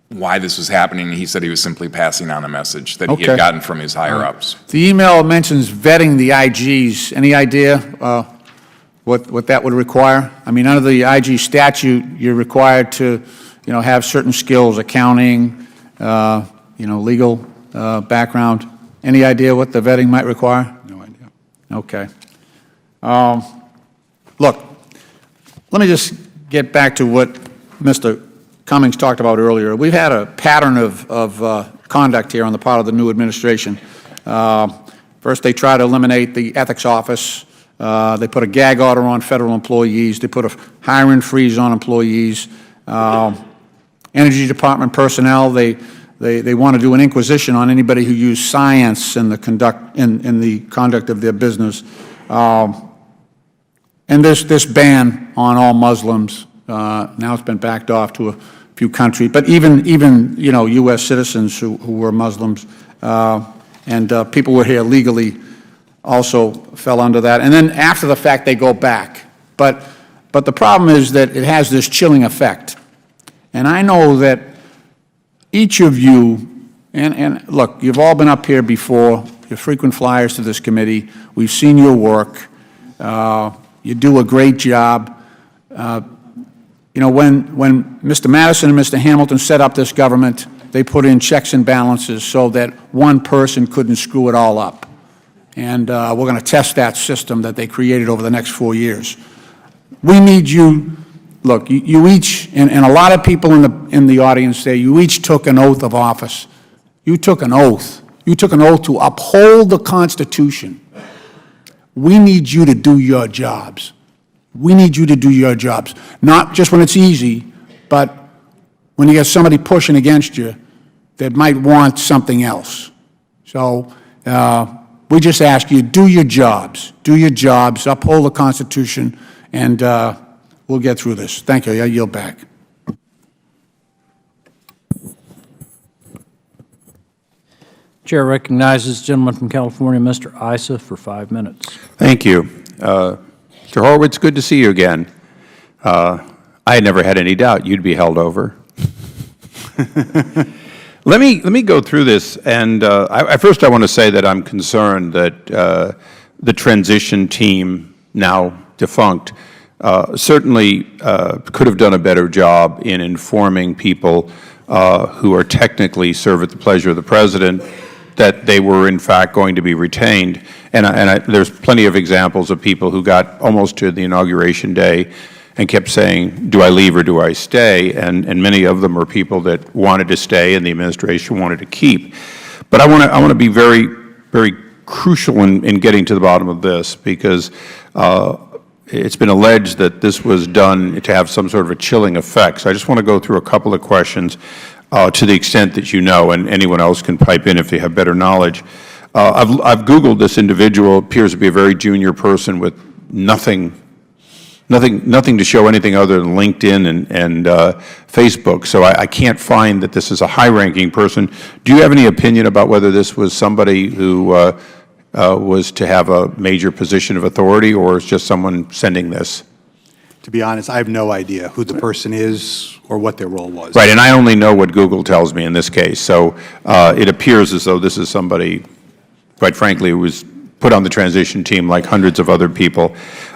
why this was happening. He said he was simply passing on a message that he had gotten from his higher-ups. The email mentions vetting the IGs. Any idea what that would require? I mean, under the IG statute, you're required to, have certain skills, accounting, legal background. Any idea what the vetting might require? No idea. Okay. Look, let me just get back to what Mr. Cummings talked about earlier. We've had a pattern of conduct here on the part of the new administration. First, they try to eliminate the ethics office. They put a gag order on federal employees. They put a hiring freeze on employees. Energy Department personnel, they want to do an inquisition on anybody who used science in the conduct of their business. And this ban on all Muslims, now it's been backed off to a few countries, but even U.S. citizens who were Muslims and people who were here legally also fell under that. And then after the fact, they go back. But the problem is that it has this chilling effect. And I know that each of you, and look, you've all been up here before, you're frequent flyers to this committee, we've seen your work, you do a great job. When Mr. Madison and Mr. Hamilton set up this government, they put in checks and balances so that one person couldn't screw it all up. And we're going to test that system that they created over the next 4 years. We need you. Look, you each, and a lot of people in the audience say, you each took an oath of office. You took an oath. You took an oath to uphold the Constitution. We need you to do your jobs. We need you to do your jobs. Not just when it's easy, but when you get somebody pushing against you that might want something else. So we just ask you, do your jobs. Do your jobs, uphold the Constitution, and we'll get through this. Thank you. I yield back. Chair recognizes the gentleman from California, Mr. Issa, for 5 minutes. Thank you. Mr. Horowitz, good to see you again. I had never had any doubt you'd be held over. Let me go through this, and first I want to say that I'm concerned that the transition team, now defunct, certainly could have done a better job in informing people who are technically serve at the pleasure of the President that they were in fact going to be retained. And there's plenty of examples of people who got almost to the inauguration day and kept saying, do I leave or do I stay? And many of them were people that wanted to stay and the administration wanted to keep. But I want to be very, very crucial in getting to the bottom of this, because it's been alleged that this was done to have some sort of a chilling effect. So I just want to go through a couple of questions to the extent that you know, and anyone else can pipe in if they have better knowledge. I've Googled this individual. Appears to be a very junior person with nothing to show anything other than LinkedIn and Facebook. So I can't find that this is a high-ranking person. Do you have any opinion about whether this was somebody who was to have a major position of authority, or is just someone sending this? To be honest, I have no idea who the person is or what their role was. Right, and I only know what Google tells me in this case. So it appears as though this is somebody, quite frankly, who was put on the transition team like hundreds of other people.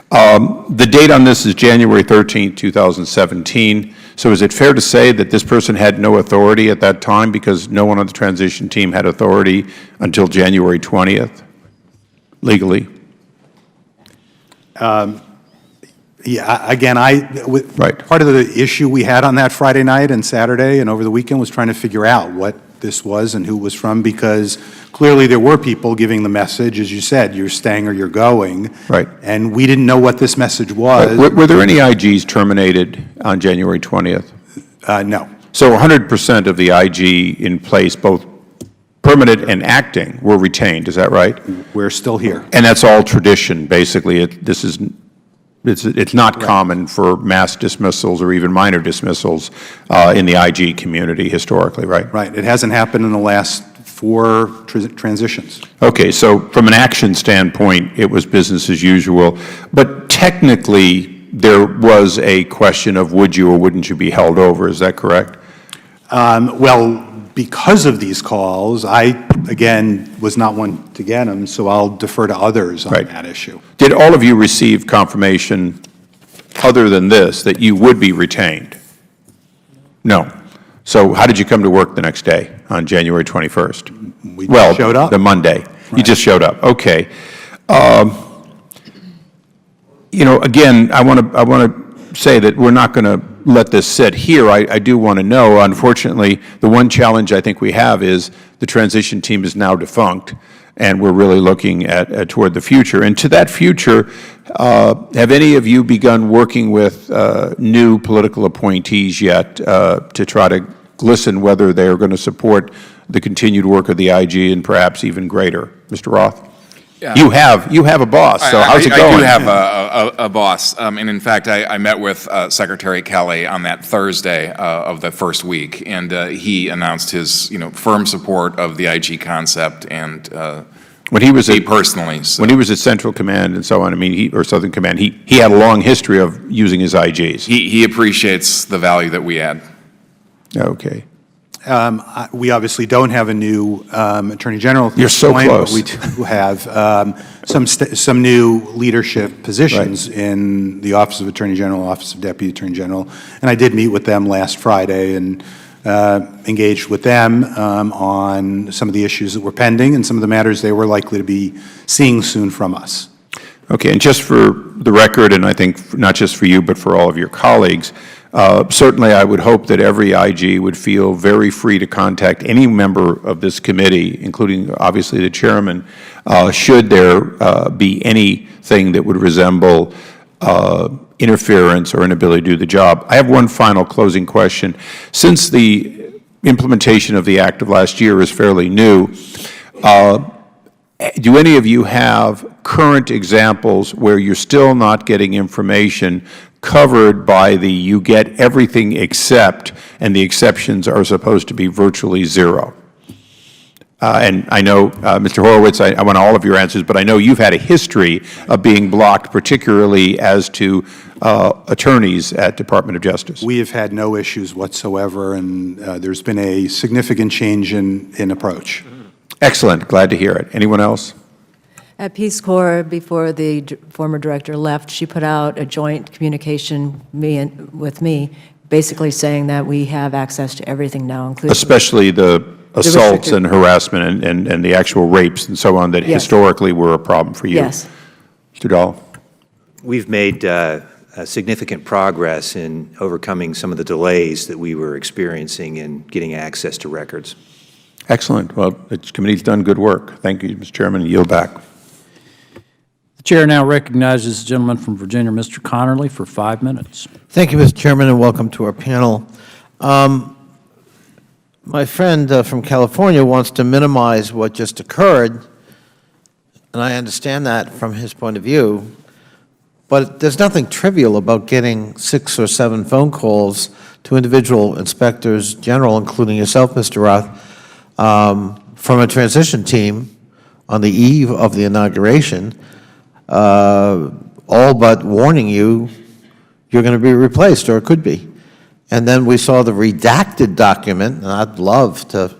The date on this is January 13, 2017. So is it fair to say that this person had no authority at that time, because no one on the transition team had authority until January 20th, legally? Yeah, again, Right. part of the issue we had on that Friday night and Saturday and over the weekend was trying to figure out what this was and who it was from, because clearly there were people giving the message, as you said, you're staying or you're going. Right. And we didn't know what this message was. Were there any IGs terminated on January 20th? No. So 100% of the IG in place, both permanent and acting, were retained, is that right? We're still here. And that's all tradition, basically. It's not common for mass dismissals or even minor dismissals in the IG community historically, right? Right. It hasn't happened in the last 4 transitions. Okay, so from an action standpoint, it was business as usual. But technically, there was a question of would you or wouldn't you be held over, is that correct? Well, because of these calls, I, again, was not one to get them, so I'll defer to others on that issue. Did all of you receive confirmation, other than this, that you would be retained? No. So how did you come to work the next day, on January 21st? We just showed up. The Monday. Right. You just showed up. Okay. You know, again, I want to say that we're not going to let this sit here. I do want to know, unfortunately, the one challenge I think we have is the transition team is now defunct, and we're really looking at toward the future. And to that future, have any of you begun working with new political appointees yet to try to glisten whether they are going to support the continued work of the IG and perhaps even greater? Mr. Roth? Yeah. You have a boss, so how's it going? I do have a boss, and in fact, I met with Secretary Kelly on that Thursday of the first week, and he announced his firm support of the IG concept, and when he was personally. So. When he was at Central Command and so on, I mean, or Southern Command, he had a long history of using his IGs. He appreciates the value that we add. Okay. We obviously don't have a new Attorney General at this You're so point, close. but we do have some new leadership positions in the Office of Attorney General, Office of Deputy Attorney General, and I did meet with them last Friday and engaged with them on some of the issues that were pending and some of the matters they were likely to be seeing soon from us. Okay, and just for the record, and I think not just for you, but for all of your colleagues, certainly I would hope that every IG would feel very free to contact any member of this committee, including obviously the chairman, should there be anything that would resemble interference or inability to do the job. I have one final closing question. Since the implementation of the Act of last year is fairly new, do any of you have current examples where you're still not getting information covered by the you get everything except, and the exceptions are supposed to be virtually zero? And I know, Mr. Horowitz, I want all of your answers, but I know you've had a history of being blocked, particularly as to attorneys at Department of Justice. We have had no issues whatsoever, and there's been a significant change in approach. Excellent. Glad to hear it. Anyone else? At Peace Corps, before the former director left, she put out a joint communication with me, basically saying that we have access to everything now, including... Especially the assaults restricted- and harassment and the actual rapes and so on that Yes. historically were a problem for you. Yes. Mr. Dahl? We've made significant progress in overcoming some of the delays that we were experiencing in getting access to records. Excellent. Well, the committee's done good work. Thank you, Mr. Chairman. Yield back. The chair now recognizes the gentleman from Virginia, Mr. Connerly, for 5 minutes. Thank you, Mr. Chairman, and welcome to our panel. My friend from California wants to minimize what just occurred, and I understand that from his point of view, but there's nothing trivial about getting 6 or 7 phone calls to individual inspectors general, including yourself, Mr. Roth, from a transition team on the eve of the inauguration, all but warning you you're going to be replaced, or it could be. And then we saw the redacted document, and I'd love to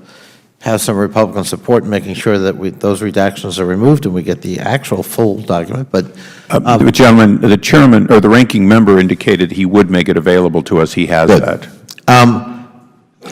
have some Republican support in making sure that those redactions are removed and we get the actual full document. But Gentlemen, the chairman or the ranking member indicated he would make it available to us. He has that.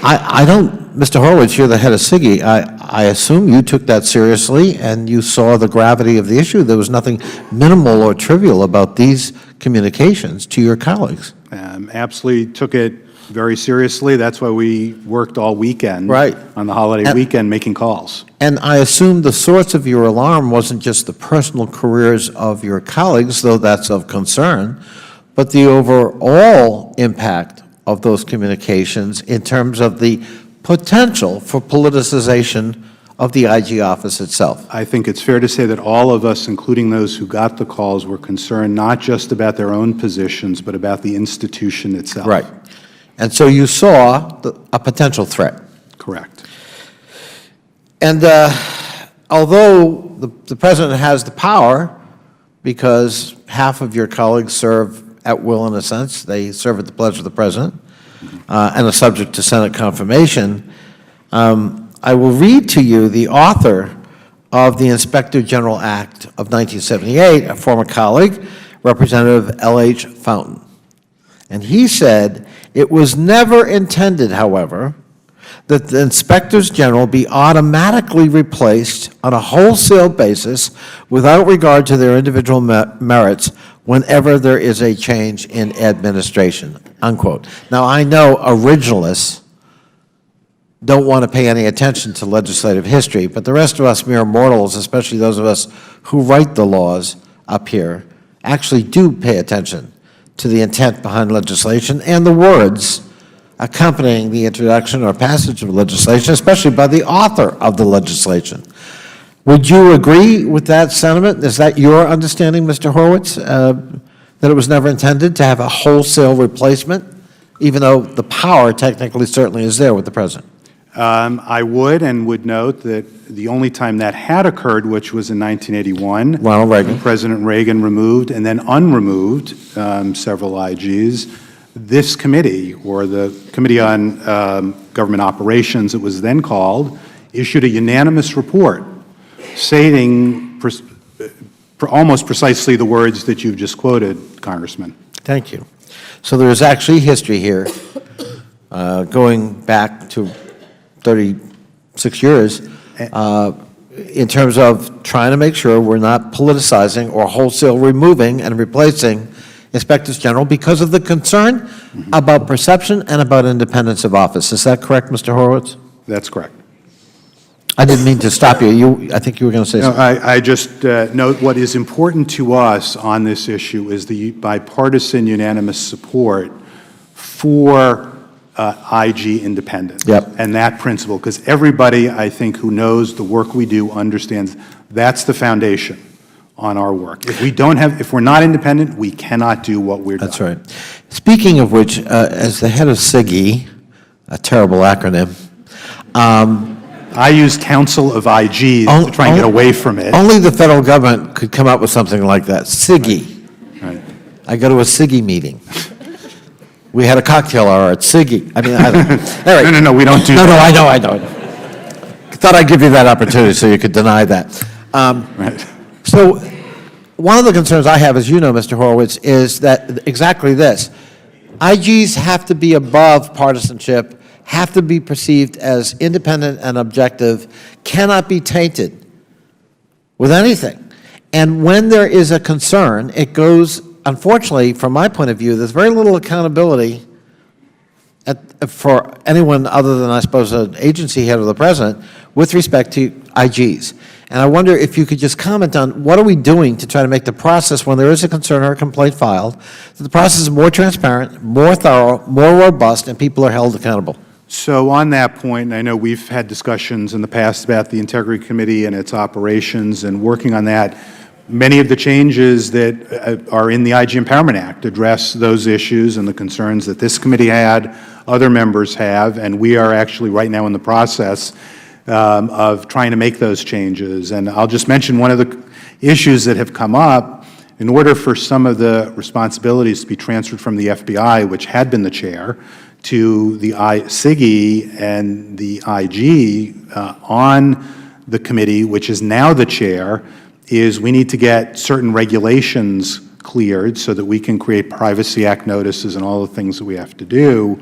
I don't, Mr. Horowitz, you're the head of SIGI. I assume you took that seriously and you saw the gravity of the issue. There was nothing minimal or trivial about these communications to your colleagues. Absolutely took it very seriously. That's why we worked all weekend Right. on the holiday weekend making calls. And I assume the source of your alarm wasn't just the personal careers of your colleagues, though that's of concern, but the overall impact of those communications in terms of the potential for politicization of the IG office itself. I think it's fair to say that all of us, including those who got the calls, were concerned not just about their own positions, but about the institution itself. Right. And so you saw a potential threat. Correct. And although the President has the power, because half of your colleagues serve at will in a sense, they serve at the pleasure of the President, and are subject to Senate confirmation, I will read to you the author of the Inspector General Act of 1978, a former colleague, Representative L.H. Fountain. And he said, "It was never intended, however, that the inspectors general be automatically replaced on a wholesale basis without regard to their individual merits whenever there is a change in administration," unquote. Now, I know originalists don't want to pay any attention to legislative history, but the rest of us mere mortals, especially those of us who write the laws up here, actually do pay attention to the intent behind legislation and the words accompanying the introduction or passage of legislation, especially by the author of the legislation. Would you agree with that sentiment? Is that your understanding, Mr. Horowitz, that it was never intended to have a wholesale replacement, even though the power technically certainly is there with the President? I would note that the only time that had occurred, which was in 1981, Ronald Reagan. when President Reagan removed and then unremoved several IGs, this committee, or the Committee on Government Operations, it was then called, issued a unanimous report stating almost precisely the words that you've just quoted, Congressman. Thank you. So there is actually history here going back to 36 years in terms of trying to make sure we're not politicizing or wholesale removing and replacing inspectors general because of the concern about perception and about independence of office. Is that correct, Mr. Horowitz? That's correct. I didn't mean to stop you. I think you were going to say something. I just note what is important to us on this issue is the bipartisan unanimous support for IG independence. Yep. And that principle, because everybody, I think, who knows the work we do understands that's the foundation on our work. If we're not independent, we cannot do what we're doing. That's right. Speaking of which, as the head of SIGI, a terrible acronym, I use council of IGs to try and get away from it. Only the federal government could come up with something like that. SIGI. Right. I go to a SIGI meeting. We had a cocktail hour at SIGI. I mean, I don't, all right. No, we don't do No, that. no, I know. Thought I'd give you that opportunity so you could deny that. Right. So one of the concerns I have, as you know, Mr. Horowitz, is that exactly this. IGs have to be above partisanship, have to be perceived as independent and objective, cannot be tainted with anything. And when there is a concern, it goes, unfortunately, from my point of view, there's very little accountability for anyone other than, I suppose, an agency head or the president with respect to IGs. And I wonder if you could just comment on what are we doing to try to make the process, when there is a concern or a complaint filed, that the process is more transparent, more thorough, more robust, and people are held accountable. So on that point, I know we've had discussions in the past about the Integrity Committee and its operations and working on that. Many of the changes that are in the IG Empowerment Act address those issues and the concerns that this committee had, other members have, and we are actually right now in the process of trying to make those changes. And I'll just mention one of the issues that have come up. In order for some of the responsibilities to be transferred from the FBI, which had been the chair, to the SIGI and the IG on the committee, which is now the chair, is we need to get certain regulations cleared so that we can create Privacy Act notices and all the things that we have to do.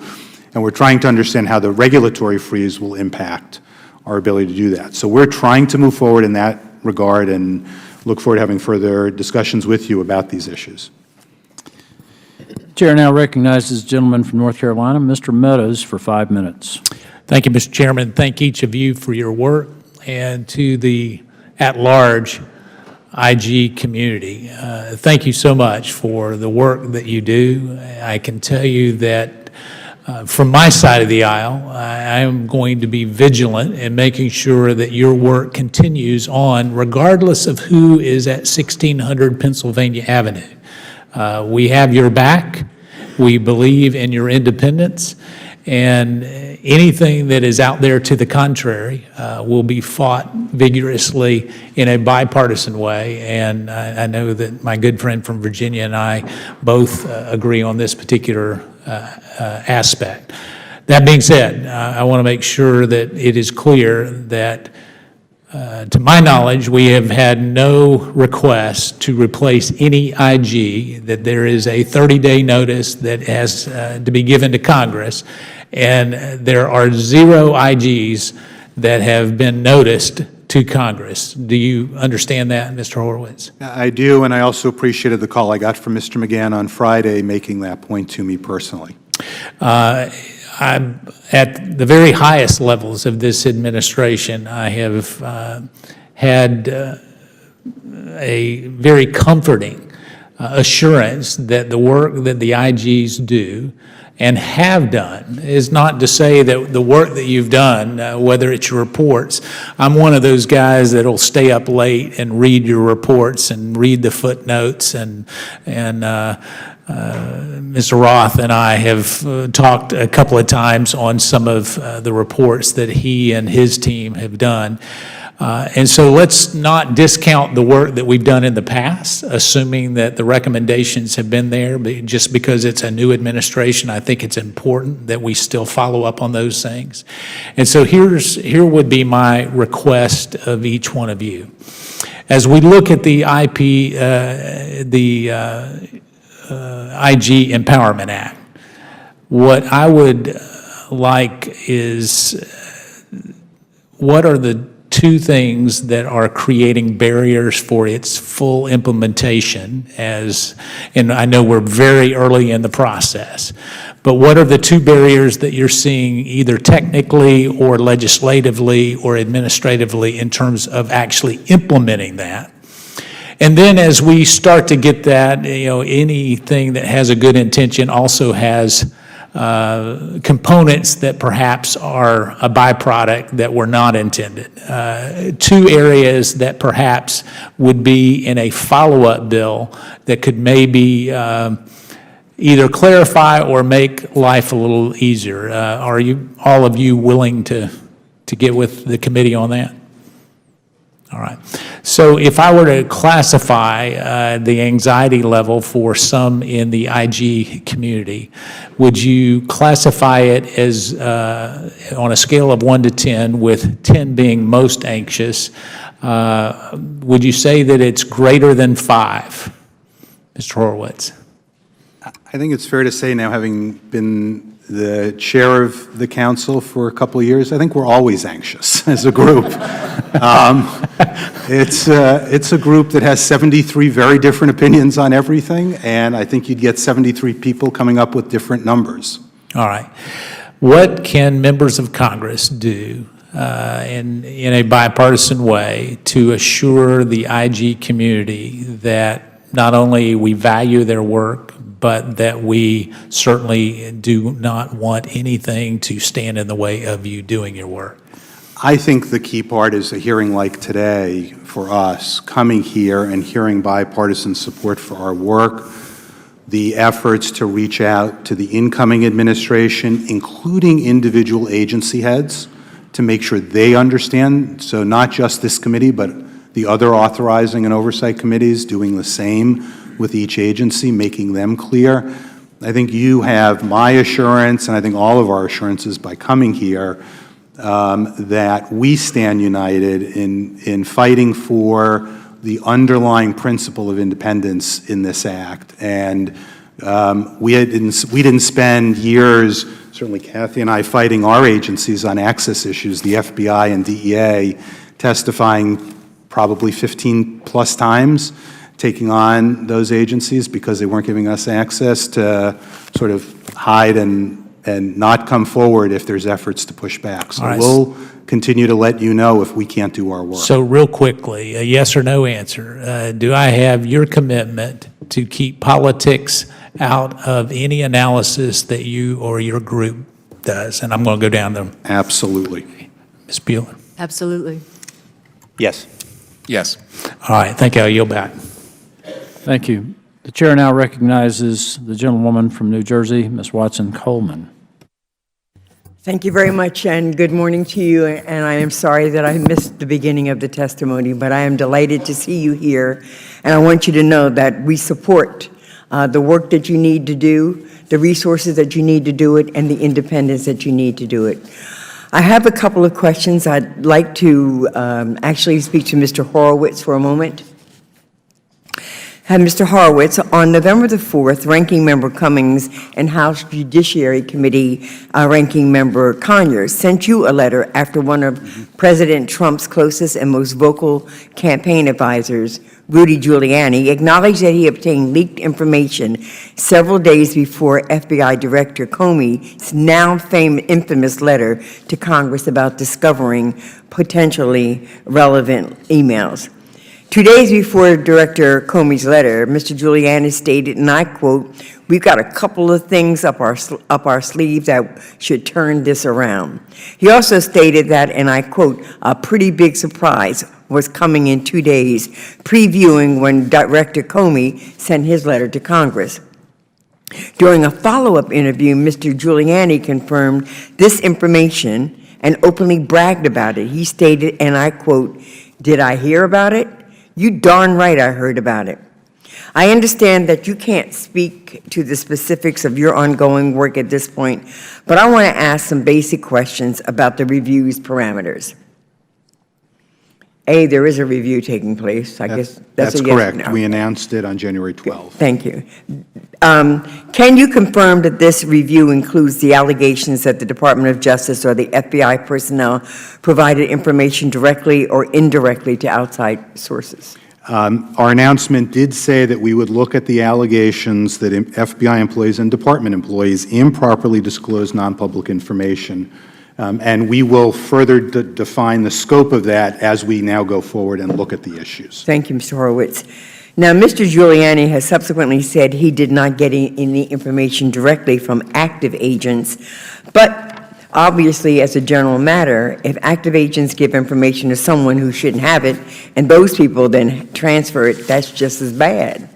And we're trying to understand how the regulatory freeze will impact our ability to do that. So we're trying to move forward in that regard and look forward to having further discussions with you about these issues. Chair now recognizes the gentleman from North Carolina, Mr. Meadows, for 5 minutes. Thank you, Mr. Chairman. Thank each of you for your work, and to the at-large IG community. Thank you so much for the work that you do. I can tell you that from my side of the aisle, I am going to be vigilant in making sure that your work continues on regardless of who is at 1600 Pennsylvania Avenue. We have your back. We believe in your independence, and anything that is out there to the contrary will be fought vigorously in a bipartisan way. And I know that my good friend from Virginia and I both agree on this particular aspect. That being said, I want to make sure that it is clear that to my knowledge, we have had no request to replace any IG, that there is a 30-day notice that has to be given to Congress, and there are 0 IGs that have been noticed to Congress. Do you understand that, Mr. Horowitz? I do, and I also appreciated the call I got from Mr. McGahn on Friday making that point to me personally. I'm at the very highest levels of this administration. I have had a very comforting assurance that the work that the IGs do and have done is not to say that the work that you've done, whether it's your reports, I'm one of those guys that'll stay up late and read your reports and read the footnotes, and Mr. Roth and I have talked a couple of times on some of the reports that he and his team have done. And so let's not discount the work that we've done in the past, assuming that the recommendations have been there. But just because it's a new administration, I think it's important that we still follow up on those things. And so here would be my request of each one of you. As we look at the IG Empowerment Act, what I would like is, what are the 2 things that are creating barriers for its full implementation, and I know we're very early in the process, but what are the 2 barriers that you're seeing either technically or legislatively or administratively in terms of actually implementing that? And then as we start to get that, anything that has a good intention also has components that perhaps are a byproduct that were not intended. 2 areas that perhaps would be in a follow-up bill that could maybe either clarify or make life a little easier. Are all of you willing to to get with the committee on that? All right. So if I were to classify the anxiety level for some in the IG community, would you classify it as on a scale of 1 to 10, with 10 being most anxious? Would you say that it's greater than 5, Mr. Horowitz? I think it's fair to say now, having been the chair of the council for a couple of years, I think we're always anxious as a group. It's a group that has 73 very different opinions on everything, and I think you'd get 73 people coming up with different numbers. All right. What can members of Congress do in a bipartisan way to assure the IG community that not only we value their work, but that we certainly do not want anything to stand in the way of you doing your work? I think the key part is a hearing like today for us, coming here and hearing bipartisan support for our work, the efforts to reach out to the incoming administration, including individual agency heads, to make sure they understand, so not just this committee, but the other authorizing and oversight committees doing the same with each agency, making them clear. I think you have my assurance, and I think all of our assurances by coming here, that we stand united in fighting for the underlying principle of independence in this act. And we didn't spend years, certainly Kathy and I, fighting our agencies on access issues, the FBI and DEA, testifying probably 15+ times, taking on those agencies because they weren't giving us access, to sort of hide and not come forward if there's efforts to push back. So we'll continue to let you know if we can't do our work. So real quickly, a yes or no answer. Do I have your commitment to keep politics out of any analysis that you or your group does? And I'm going to go down them. Absolutely. Ms. Bueller? Absolutely. Yes. Yes. All right, thank you. I'll yield back. Thank you. The chair now recognizes the gentlewoman from New Jersey, Ms. Watson Coleman. Thank you very much, and good morning to you. And I am sorry that I missed the beginning of the testimony, but I am delighted to see you here. And I want you to know that we support the work that you need to do, the resources that you need to do it, and the independence that you need to do it. I have a couple of questions. I'd like to actually speak to Mr. Horowitz for a moment. Mr. Horowitz, on November the 4th, Ranking Member Cummings and House Judiciary Committee Ranking Member Conyers sent you a letter after one of President Trump's closest and most vocal campaign advisors, Rudy Giuliani, acknowledged that he obtained leaked information several days before FBI Director Comey's now infamous letter to Congress about discovering potentially relevant emails. 2 days before Director Comey's letter, Mr. Giuliani stated, and I quote, "We've got a couple of things up our sleeve that should turn this around." He also stated that, and I quote, "a pretty big surprise was coming in 2 days," previewing when Director Comey sent his letter to Congress. During a follow-up interview, Mr. Giuliani confirmed this information and openly bragged about it. He stated, and I quote, "Did I hear about it? You darn right I heard about it." I understand that you can't speak to the specifics of your ongoing work at this point, but I want to ask some basic questions about the review's parameters. A, there is a review taking place. I guess that's a yes or correct. no. We announced it on January 12th. Thank you. Can you confirm that this review includes the allegations that the Department of Justice or the FBI personnel provided information directly or indirectly to outside sources? Our announcement did say that we would look at the allegations that FBI employees and department employees improperly disclosed non-public information. And we will further define the scope of that as we now go forward and look at the issues. Thank you, Mr. Horowitz. Now, Mr. Giuliani has subsequently said he did not get any information directly from active agents, but obviously, as a general matter, if active agents give information to someone who shouldn't have it, and those people then transfer it, that's just as bad.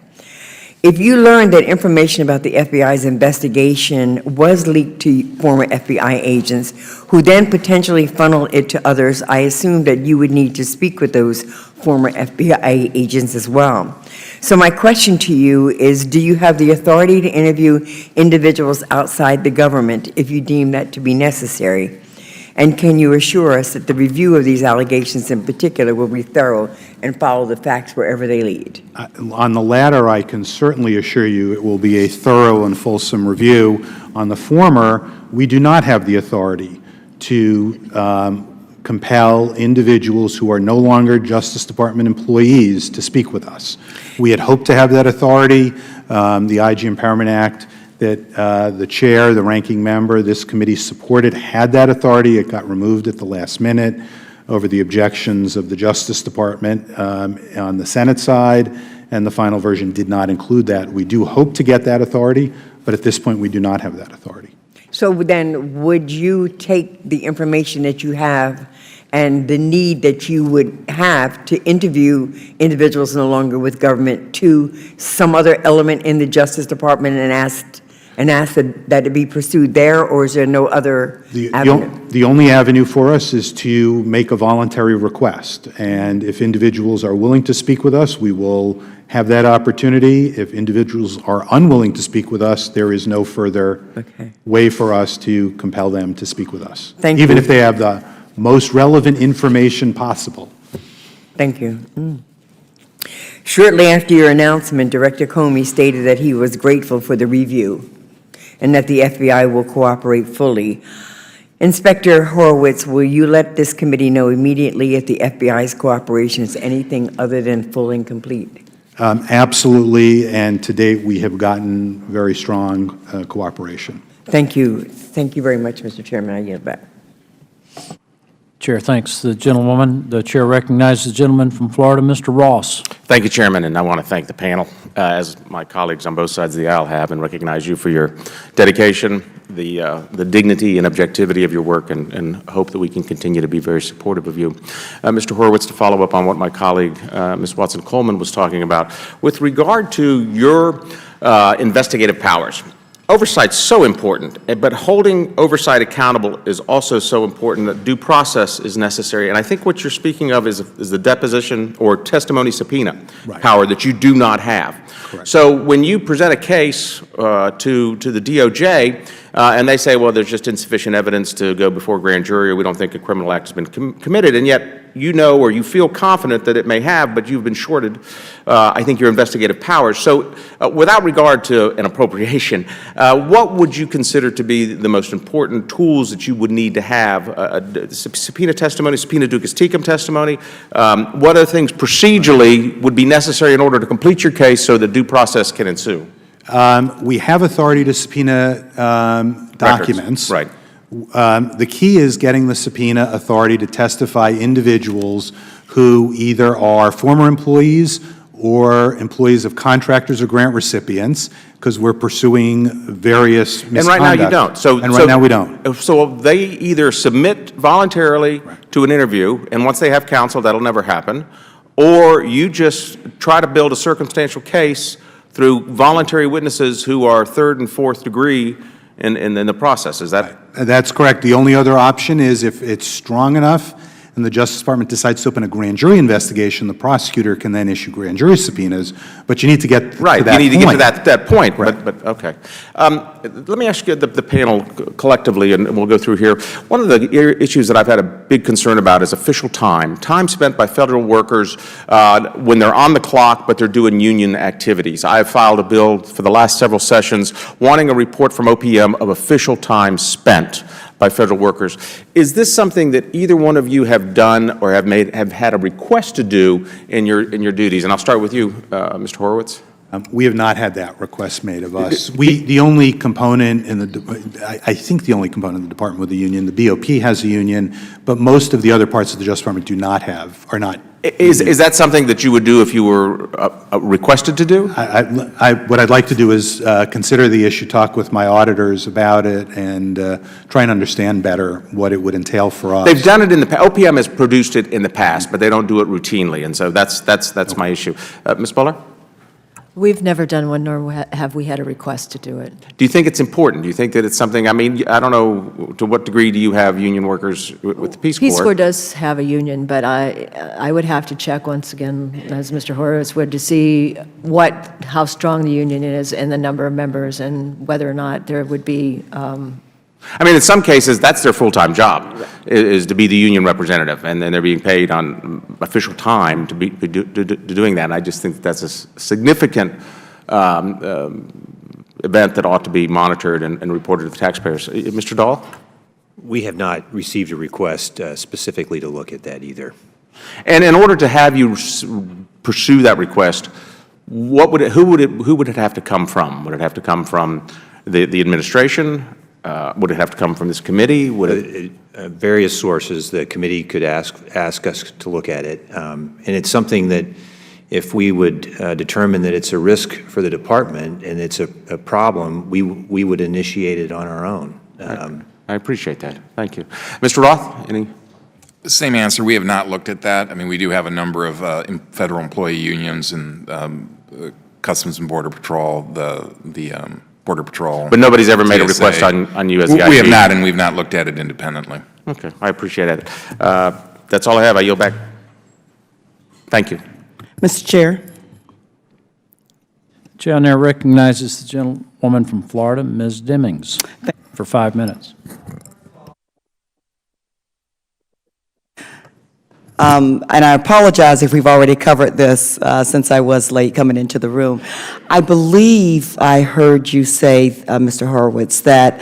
If you learned that information about the FBI's investigation was leaked to former FBI agents, who then potentially funneled it to others, I assume that you would need to speak with those former FBI agents as well. So my question to you is, do you have the authority to interview individuals outside the government if you deem that to be necessary? And can you assure us that the review of these allegations in particular will be thorough and follow the facts wherever they lead? On the latter, I can certainly assure you it will be a thorough and fulsome review. On the former, we do not have the authority to compel individuals who are no longer Justice Department employees to speak with us. We had hoped to have that authority. The IG Empowerment Act that the chair, the ranking member, this committee supported had that authority. It got removed at the last minute over the objections of the Justice Department on the Senate side, and the final version did not include that. We do hope to get that authority, but at this point we do not have that authority. So then, would you take the information that you have and the need that you would have to interview individuals no longer with government to some other element in the Justice Department and ask that it be pursued there, or is there no other avenue? The only avenue for us is to make a voluntary request, and if individuals are willing to speak with us, we will have that opportunity. If individuals are unwilling to speak with us, there is no further way for us to compel them to speak with us, even if they have the most relevant information possible. Thank you. Shortly after your announcement, Director Comey stated that he was grateful for the review and that the FBI will cooperate fully. Inspector Horowitz, will you let this committee know immediately if the FBI's cooperation is anything other than full and complete? Absolutely, and to date we have gotten very strong cooperation. Thank you. Thank you very much, Mr. Chairman. I yield back. Chair thanks the gentlewoman. The chair recognizes the gentleman from Florida, Mr. Ross. Thank you, Chairman, and I want to thank the panel, as my colleagues on both sides of the aisle have, and recognize you for your dedication, the dignity and objectivity of your work, and hope that we can continue to be very supportive of you. Mr. Horowitz, to follow up on what my colleague, Ms. Watson-Coleman, was talking about, with regard to your investigative powers, Oversight's so important, but holding oversight accountable is also so important that due process is necessary. And I think what you're speaking of is the deposition or testimony subpoena power that you do not have. Correct. So when you present a case to the DOJ and they say, well, there's just insufficient evidence to go before a grand jury, or we don't think a criminal act has been committed, and yet you know or you feel confident that it may have, but you've been shorted, I think, your investigative powers. So without regard to an appropriation, what would you consider to be the most important tools that you would need to have? Subpoena testimony, subpoena ducis tecum testimony? What other things procedurally would be necessary in order to complete your case so that due process can ensue? We have authority to subpoena documents. Right. The key is getting the subpoena authority to testify individuals who either are former employees or employees of contractors or grant recipients, because we're pursuing various misconduct. And right now you don't. And right now we don't. So they either submit voluntarily to an interview, and once they have counsel, that'll never happen, or you just try to build a circumstantial case through voluntary witnesses who are third and fourth degree in the process. Is that? That's correct. The only other option is if it's strong enough and the Justice Department decides to open a grand jury investigation, the prosecutor can then issue grand jury subpoenas, but you need to get to that point. Right, you need to get to that point, but okay. Let me ask you, the panel collectively, and we'll go through here. One of the issues that I've had a big concern about is official time spent by federal workers when they're on the clock, but they're doing union activities. I have filed a bill for the last several sessions wanting a report from OPM of official time spent by federal workers. Is this something that either one of you have done or have had a request to do in your duties? And I'll start with you, Mr. Horowitz. We have not had that request made of us. The only component in I think the only component in the department with the union, the BOP has a union, but most of the other parts of the Justice Department do not have, are not. Is that something that you would do if you were requested to do? What I'd like to do is consider the issue, talk with my auditors about it, and try and understand better what it would entail for us. They've done it in the past. OPM has produced it in the past, but they don't do it routinely, and so that's my issue. Ms. Buller? We've never done one, nor have we had a request to do it. Do you think it's important? Do you think that it's something, I mean, I don't know, to what degree do you have union workers with the Peace Corps? Peace Corps does have a union, but I would have to check once again, as Mr. Horowitz would, to see how strong the union is and the number of members and whether or not there would be. I mean, in some cases, that's their full-time job, is to be the union representative, and then they're being paid on official time to be doing that. And I just think that's a significant event that ought to be monitored and reported to the taxpayers. Mr. Dahl? We have not received a request specifically to look at that either. And in order to have you pursue that request, who would it have to come from? Would it have to come from the administration? Would it have to come from this committee? Various sources. The committee could ask us to look at it. And it's something that if we would determine that it's a risk for the department and it's a problem, we would initiate it on our own. I appreciate that. Thank you. Mr. Roth, any? Same answer. We have not looked at that. I mean, we do have a number of federal employee unions and Customs and Border Patrol, the Border Patrol. But nobody's ever made a TSA. request on you as the IG? We have not, and we've not looked at it independently. Okay, I appreciate it. That's all I have. I yield back. Thank you. Mr. Chair. Chair now recognizes the gentlewoman from Florida, Ms. Demings, for 5 minutes. And I apologize if we've already covered this since I was late coming into the room. I believe I heard you say, Mr. Horowitz, that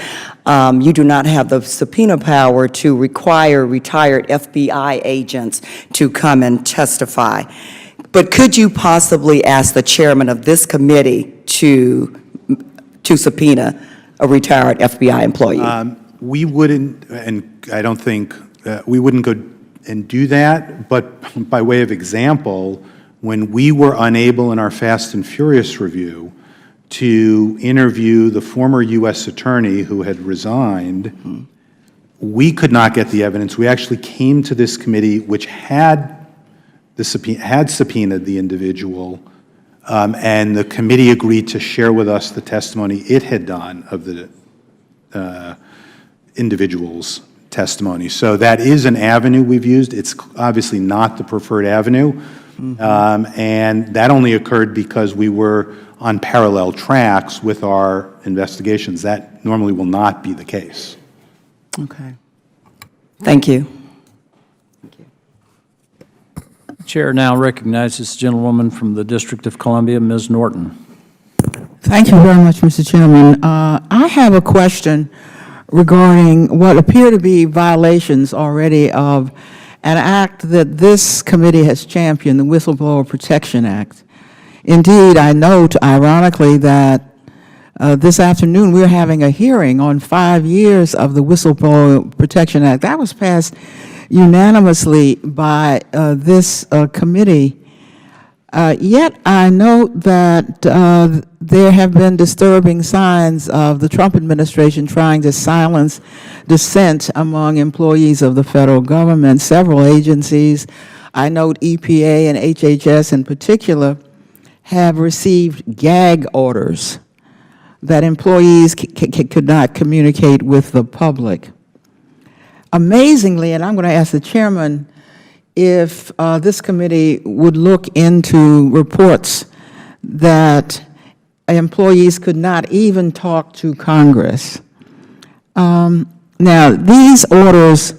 you do not have the subpoena power to require retired FBI agents to come and testify. But could you possibly ask the chairman of this committee to subpoena a retired FBI employee? We wouldn't, and I don't think, we wouldn't go and do that, but by way of example, when we were unable in our Fast and Furious review to interview the former U.S. attorney who had resigned, we could not get the evidence. We actually came to this committee, which had subpoenaed the individual, and the committee agreed to share with us the testimony it had done of the individual's testimony. So that is an avenue we've used. It's obviously not the preferred avenue, and that only occurred because we were on parallel tracks with our investigations. That normally will not be the case. Okay. Thank you. Chair now recognizes the gentlewoman from the District of Columbia, Ms. Norton. Thank you very much, Mr. Chairman. I have a question regarding what appear to be violations already of an act that this committee has championed, the Whistleblower Protection Act. Indeed, I note, ironically, that this afternoon we're having a hearing on 5 years of the Whistleblower Protection Act. That was passed unanimously by this committee. Yet I note that there have been disturbing signs of the Trump administration trying to silence dissent among employees of the federal government. Several agencies, I note EPA and HHS in particular, have received gag orders that employees could not communicate with the public. Amazingly, and I'm going to ask the chairman if this committee would look into reports that employees could not even talk to Congress. Now, these orders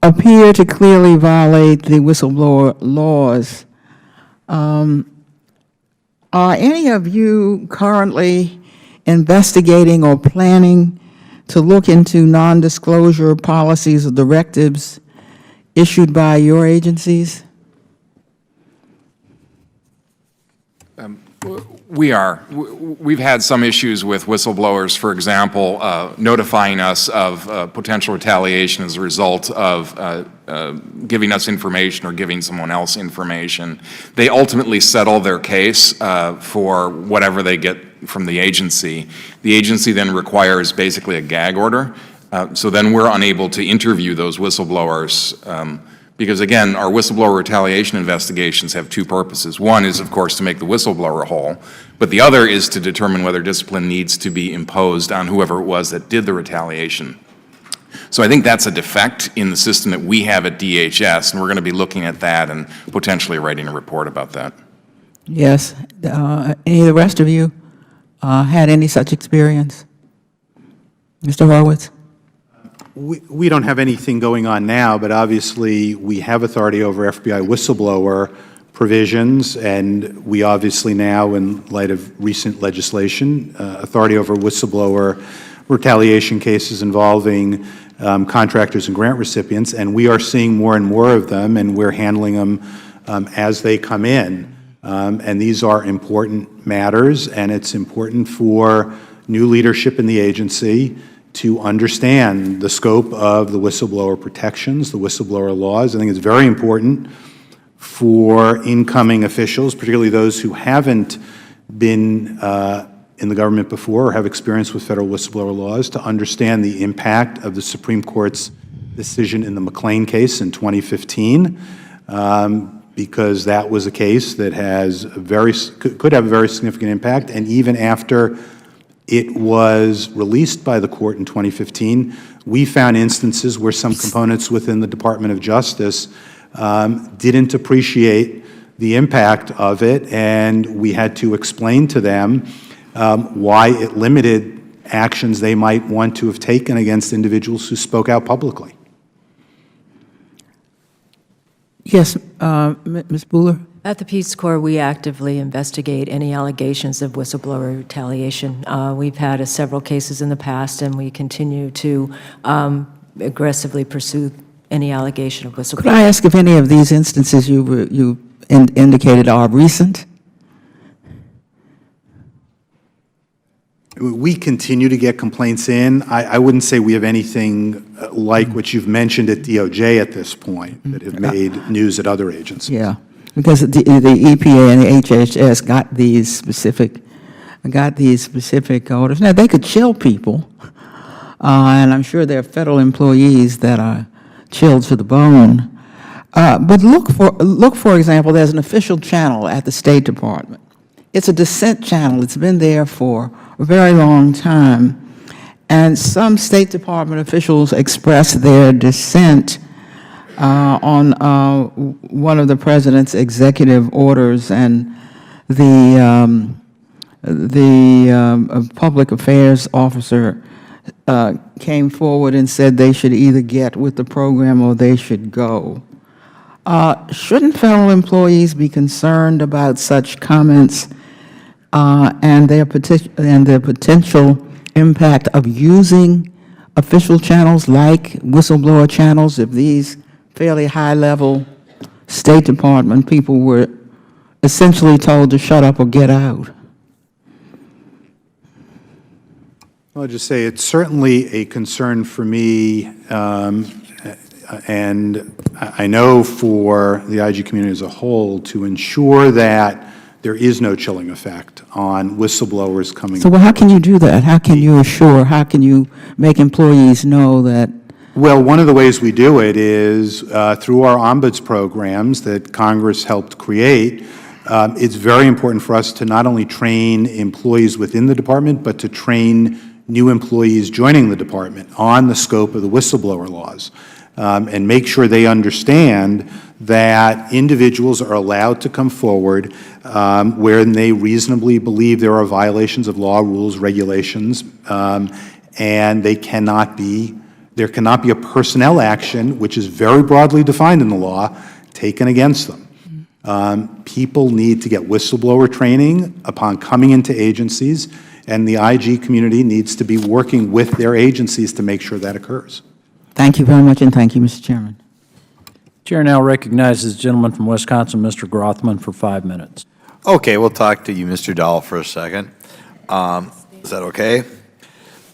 appear to clearly violate the whistleblower laws. Are any of you currently investigating or planning to look into non-disclosure policies or directives issued by your agencies? We are. We've had some issues with whistleblowers, for example, notifying us of potential retaliation as a result of giving us information or giving someone else information. They ultimately settle their case for whatever they get from the agency. The agency then requires basically a gag order. So then we're unable to interview those whistleblowers Because again, our whistleblower retaliation investigations have two purposes. One is, of course, to make the whistleblower whole, but the other is to determine whether discipline needs to be imposed on whoever it was that did the retaliation. So I think that's a defect in the system that we have at DHS, and we're going to be looking at that and potentially writing a report about that. Yes. Any of the rest of you had any such experience? Mr. Horowitz? We don't have anything going on now, but obviously we have authority over FBI whistleblower provisions, and we obviously now, in light of recent legislation, authority over whistleblower retaliation cases involving contractors and grant recipients, and we are seeing more and more of them, and we're handling them as they come in. And these are important matters, and it's important for new leadership in the agency to understand the scope of the whistleblower protections, the whistleblower laws. I think it's very important for incoming officials, particularly those who haven't been in the government before or have experience with federal whistleblower laws, to understand the impact of the Supreme Court's decision in the McLean case in 2015, because that was a case that has could have a very significant impact, and even after it was released by the court in 2015, we found instances where some components within the Department of Justice didn't appreciate the impact of it, and we had to explain to them why it limited actions they might want to have taken against individuals who spoke out publicly. Yes, Ms. Buhler? At the Peace Corps, we actively investigate any allegations of whistleblower retaliation. We've had several cases in the past, and we continue to aggressively pursue any allegation of whistleblower. Could I ask if any of these instances you indicated are recent? We continue to get complaints in. I wouldn't say we have anything like what you've mentioned at DOJ at this point that have made news at other agencies. Yeah, because the EPA and the HHS got these specific orders. Now, they could chill people, and I'm sure there are federal employees that are chilled to the bone. But look, for example, there's an official channel at the State Department. It's a dissent channel. It's been there for a very long time. And some State Department officials expressed their dissent on one of the President's executive orders, and the public affairs officer came forward and said they should either get with the program or they should go. Shouldn't federal employees be concerned about such comments and their potential impact of using official channels like whistleblower channels if these fairly high-level State Department people were essentially told to shut up or get out? I'll just say it's certainly a concern for me, and I know for the IG community as a whole, to ensure that there is no chilling effect on whistleblowers coming. So how can you do that? How can you assure, how can you make employees know that? Well, one of the ways we do it is through our ombuds programs that Congress helped create. It's very important for us to not only train employees within the department, but to train new employees joining the department on the scope of the whistleblower laws, and make sure they understand that individuals are allowed to come forward where they reasonably believe there are violations of law, rules, regulations, and there cannot be a personnel action, which is very broadly defined in the law, taken against them. People need to get whistleblower training upon coming into agencies, and the IG community needs to be working with their agencies to make sure that occurs. Thank you very much, and thank you, Mr. Chairman. Chair now recognizes the gentleman from Wisconsin, Mr. Grothman, for 5 minutes. Okay, we'll talk to you, Mr. Dahl, for a second. Is that okay?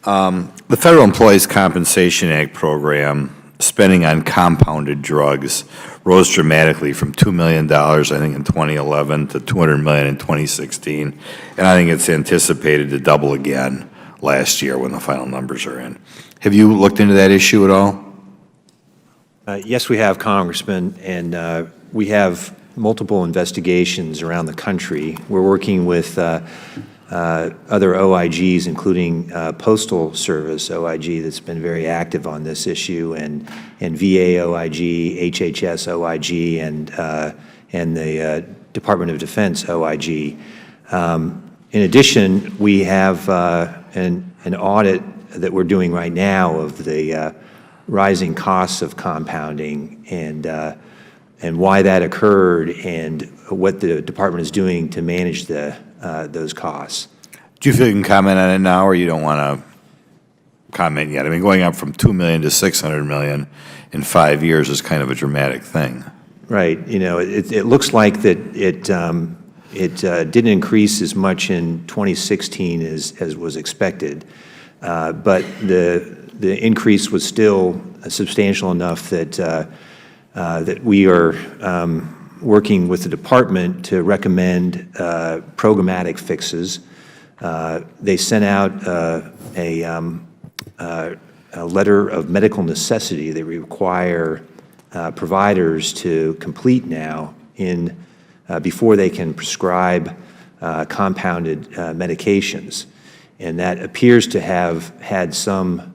The Federal Employees Compensation Act program spending on compounded drugs rose dramatically from $2 million, I think, in 2011 to $200 million in 2016, and I think it's anticipated to double again last year when the final numbers are in. Have you looked into that issue at all? Yes, we have, Congressman, and we have multiple investigations around the country. We're working with other OIGs, including Postal Service OIG, that's been very active on this issue, and VA OIG, HHS OIG, and the Department of Defense OIG. In addition, we have an audit that we're doing right now of the rising costs of compounding and why that occurred and what the department is doing to manage those costs. Do you feel you can comment on it now, or you don't want to comment yet? I mean, going up from $2 million to $600 million in 5 years is kind of a dramatic thing. Right. You know, it looks like that it didn't increase as much in 2016 as was expected, but the increase was still substantial enough that that we are working with the department to recommend programmatic fixes. They sent out a letter of medical necessity they require providers to complete now before they can prescribe compounded medications. And that appears to have had some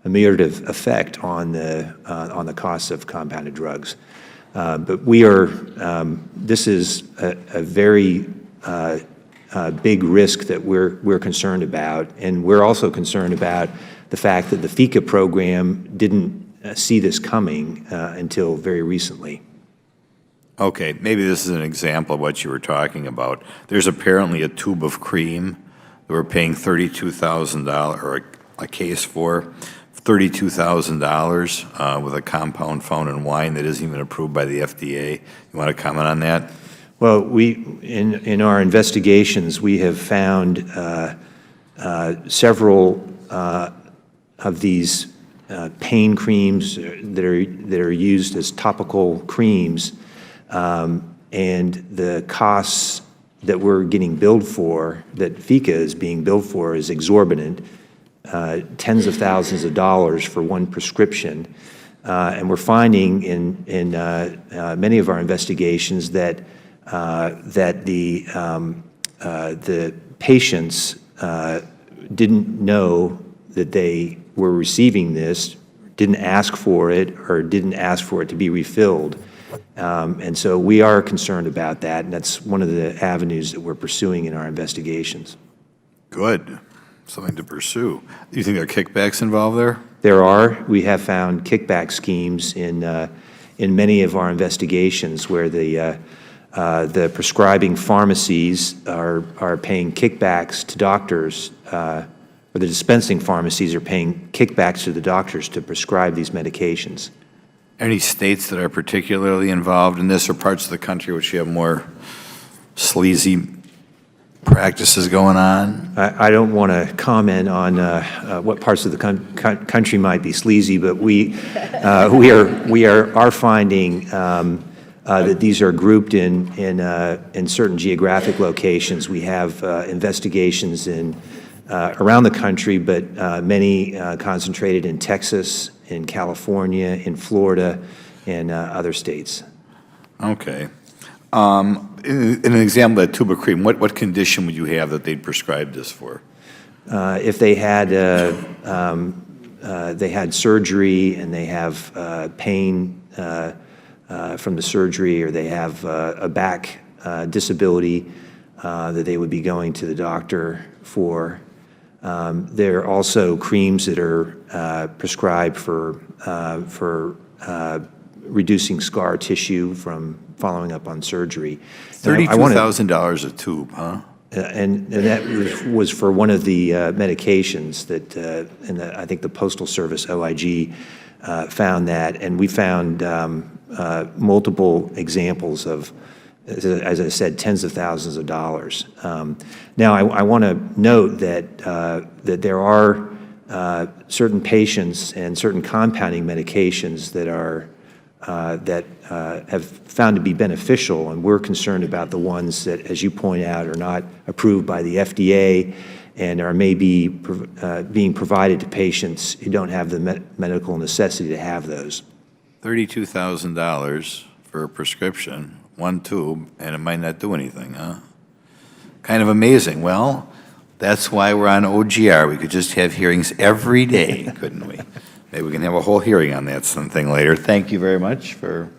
ameliorative effect on the costs of compounded drugs. But we are, this is a very big risk that we're concerned about, and we're also concerned about the fact that the Feca program didn't see this coming until very recently. Okay, maybe this is an example of what you were talking about. There's apparently a tube of cream that we're paying $32,000, or a case for $32,000 with a compound found in wine that isn't even approved by the FDA. You want to comment on that? Well, in our investigations, we have found several of these pain creams that are used as topical creams, and the costs that we're getting billed for, that Feca is being billed for, is exorbitant, tens of thousands of dollars for one prescription. And we're finding in many of our investigations that the patients didn't know that they were receiving this, didn't ask for it, or didn't ask for it to be refilled. And so we are concerned about that, and that's one of the avenues that we're pursuing in our investigations. Good. Something to pursue. Do you think there are kickbacks involved there? There are. We have found kickback schemes in many of our investigations where the prescribing pharmacies are paying kickbacks to doctors, or the dispensing pharmacies are paying kickbacks to the doctors to prescribe these medications. Any states that are particularly involved in this, or parts of the country which you have more sleazy practices going on? I don't want to comment on what parts of the country might be sleazy, but we are finding that these are grouped in certain geographic locations. We have investigations around the country, but many concentrated in Texas, in California, in Florida, and other states. Okay. In an example of that tube of cream, what condition would you have that they'd prescribe this for? If they had surgery and they have pain from the surgery, or they have a back disability that they would be going to the doctor for. There are also creams that are prescribed for reducing scar tissue from following up on surgery. $32,000 a tube, huh? And that was for one of the medications that, I think the Postal Service OIG found that, and we found multiple examples of, as I said, tens of thousands of dollars. Now, I want to note that there are certain patients and certain compounding medications that have found to be beneficial, and we're concerned about the ones that, as you point out, are not approved by the FDA and are maybe being provided to patients who don't have the medical necessity to have those. $32,000 for a prescription, one tube, and it might not do anything, huh? Kind of amazing. Well, that's why we're on OGR. We could just have hearings every day, couldn't we? Maybe we can have a whole hearing on that something later. Thank you very much for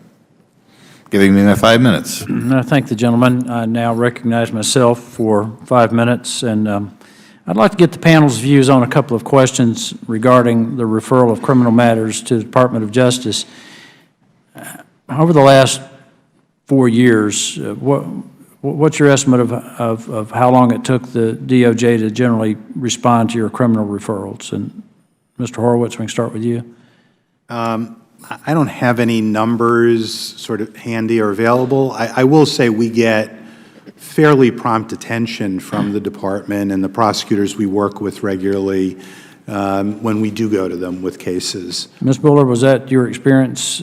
giving me my 5 minutes. I thank the gentleman. I now recognize myself for 5 minutes, and I'd like to get the panel's views on a couple of questions regarding the referral of criminal matters to the Department of Justice. Over the last 4 years, what's your estimate of how long it took the DOJ to generally respond to your criminal referrals? And Mr. Horowitz, we can start with you. I don't have any numbers sort of handy or available. I will say we get fairly prompt attention from the department and the prosecutors we work with regularly when we do go to them with cases. Ms. Buller, was that your experience?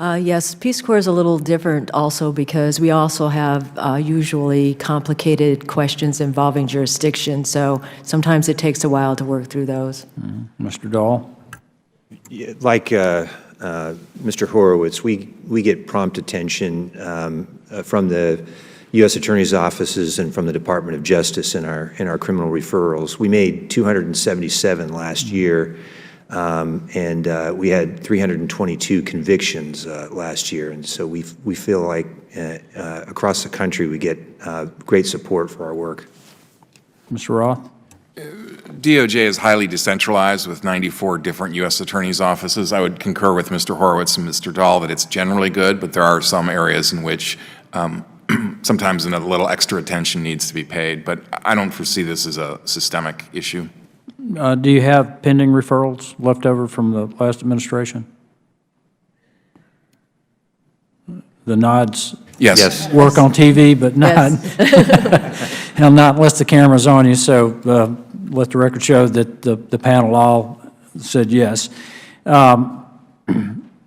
Yes, Peace Corps is a little different also because we also have usually complicated questions involving jurisdiction, so sometimes it takes a while to work through those. Mr. Dahl? Yeah, like Mr. Horowitz, we get prompt attention from the U.S. Attorney's offices and from the Department of Justice in our criminal referrals. We made 277 last year. And we had 322 convictions last year, and so we feel like across the country we get great support for our work. Mr. Roth? DOJ is highly decentralized with 94 different U.S. Attorney's offices. I would concur with Mr. Horowitz and Mr. Dahl that it's generally good, but there are some areas in which sometimes a little extra attention needs to be paid. But I don't foresee this as a systemic issue. Do you have pending referrals left over from the last administration? The nods? Yes. Work on TV, but not, and not unless the camera's on you, so let the record show that the panel all said yes. How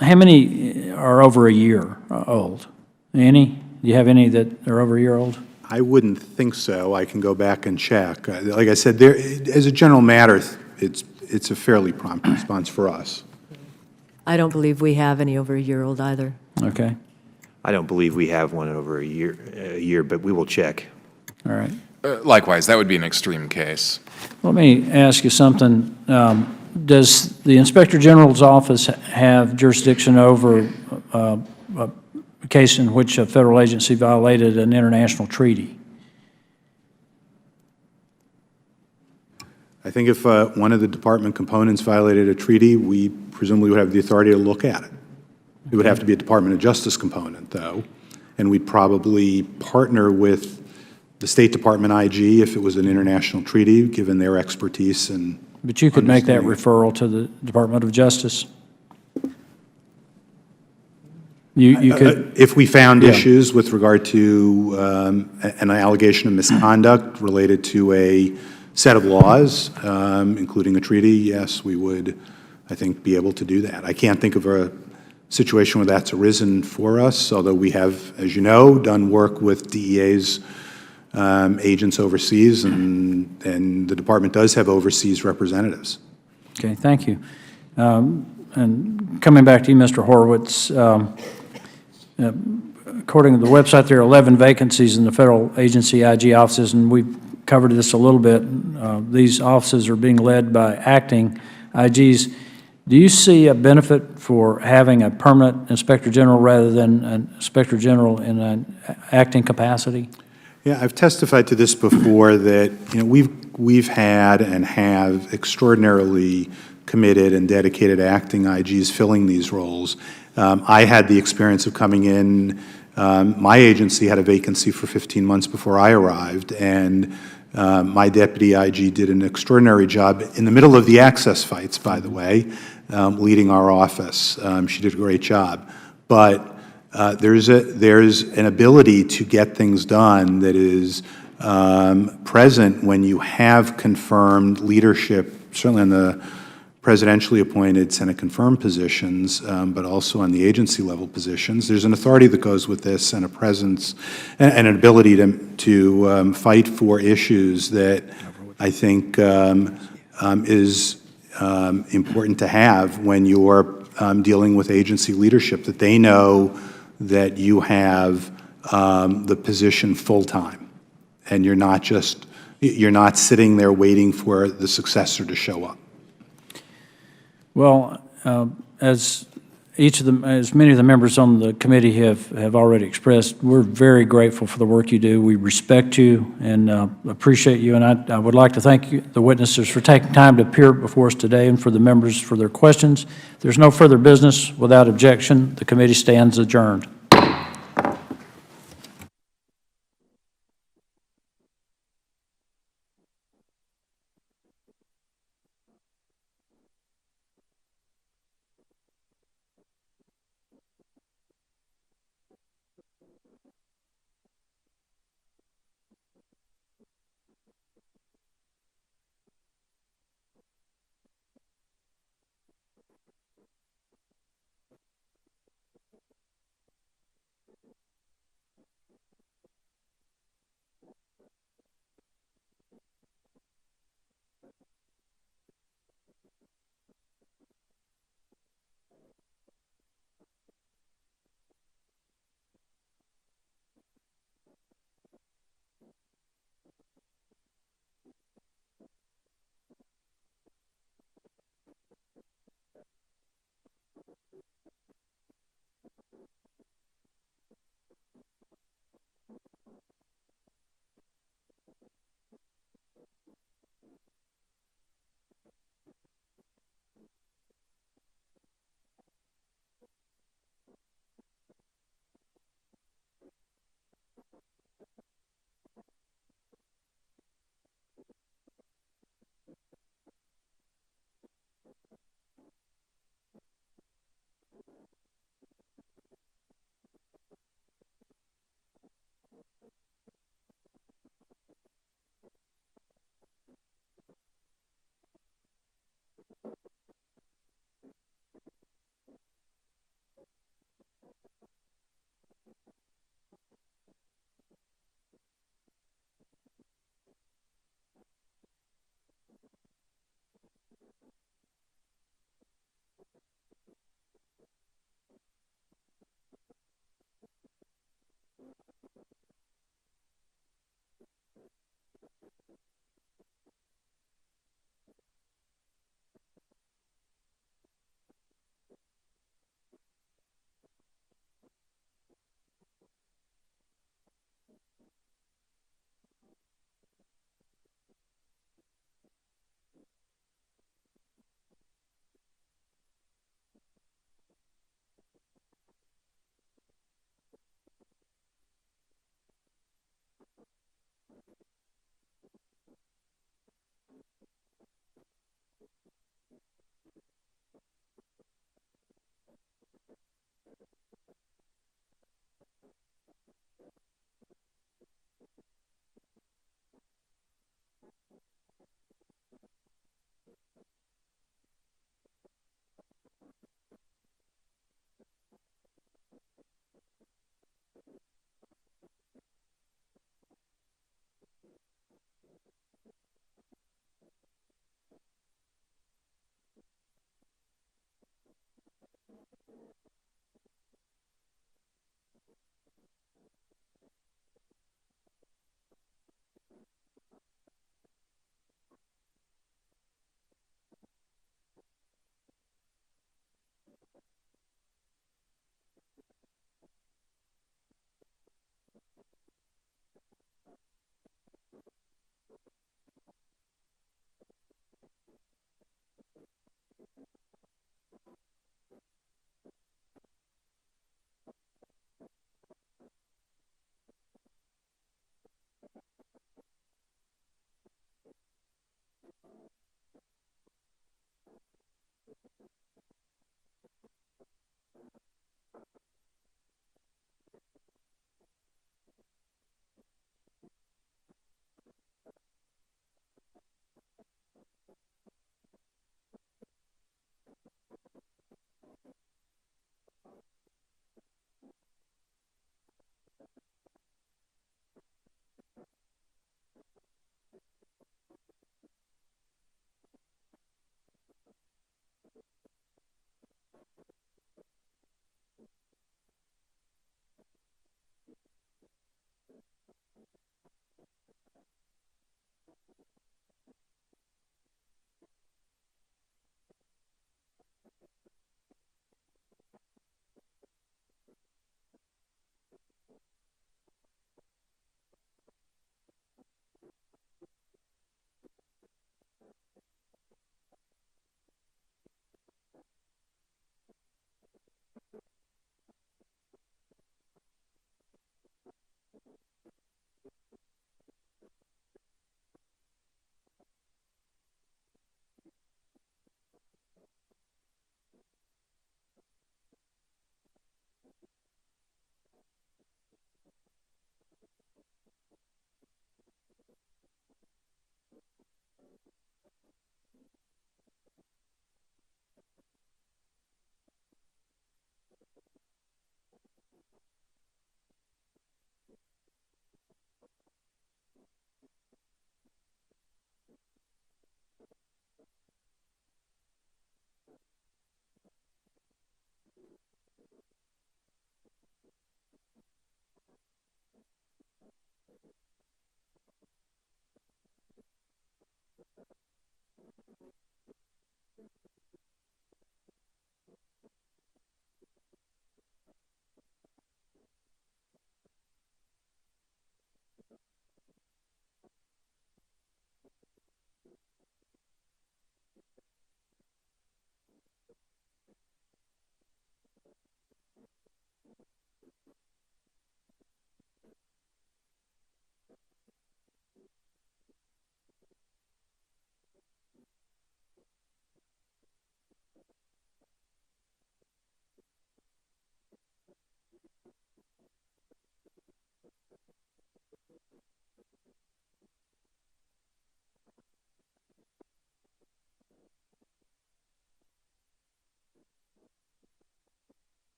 many are over a year old? Any? Do you have any that are over a year old? I wouldn't think so. I can go back and check. Like I said, as a general matter, it's a fairly prompt response for us. I don't believe we have any over a year old either. Okay. I don't believe we have one over a year, but we will check. All right. Likewise, that would be an extreme case. Let me ask you something. Does the Inspector General's office have jurisdiction over a case in which a federal agency violated an international treaty? I think if one of the department components violated a treaty, we presumably would have the authority to look at it. It would have to be a Department of Justice component, though, and we'd probably partner with the State Department IG if it was an international treaty, given their expertise and But you could make that referral to the Department of Justice? You could, if we found issues with regard to an allegation of misconduct related to a set of laws, including a treaty, yes, we would, I think, be able to do that. I can't think of a situation where that's arisen for us, although we have, as you know, done work with DEA's agents overseas, and the department does have overseas representatives. okay, thank you. And coming back to you, Mr. Horowitz, according to the website, there are 11 vacancies in the federal agency IG offices, and we've covered this a little bit. These offices are being led by acting IGs. Do you see a benefit for having a permanent Inspector General rather than an Inspector General in an acting capacity? Yeah, I've testified to this before that we've had and have extraordinarily committed and dedicated acting IGs filling these roles. I had the experience of coming in. My agency had a vacancy for 15 months before I arrived, and my deputy IG did an extraordinary job in the middle of the access fights, by the way, leading our office. She did a great job. But there's an ability to get things done that is present when you have confirmed leadership, certainly on the presidentially appointed Senate-confirmed positions, but also on the agency-level positions. There's an authority that goes with this and a presence and an ability to fight for issues that I think is important to have when you're dealing with agency leadership, that they know that you have the position full-time, and you're not sitting there waiting for the successor to show up. Well, as as many of the members on the committee have already expressed, we're very grateful for the work you do. We respect you and appreciate you, and I would like to thank you, the witnesses, for taking time to appear before us today, and for the members for their questions. If there's no further business, without objection, the committee stands adjourned.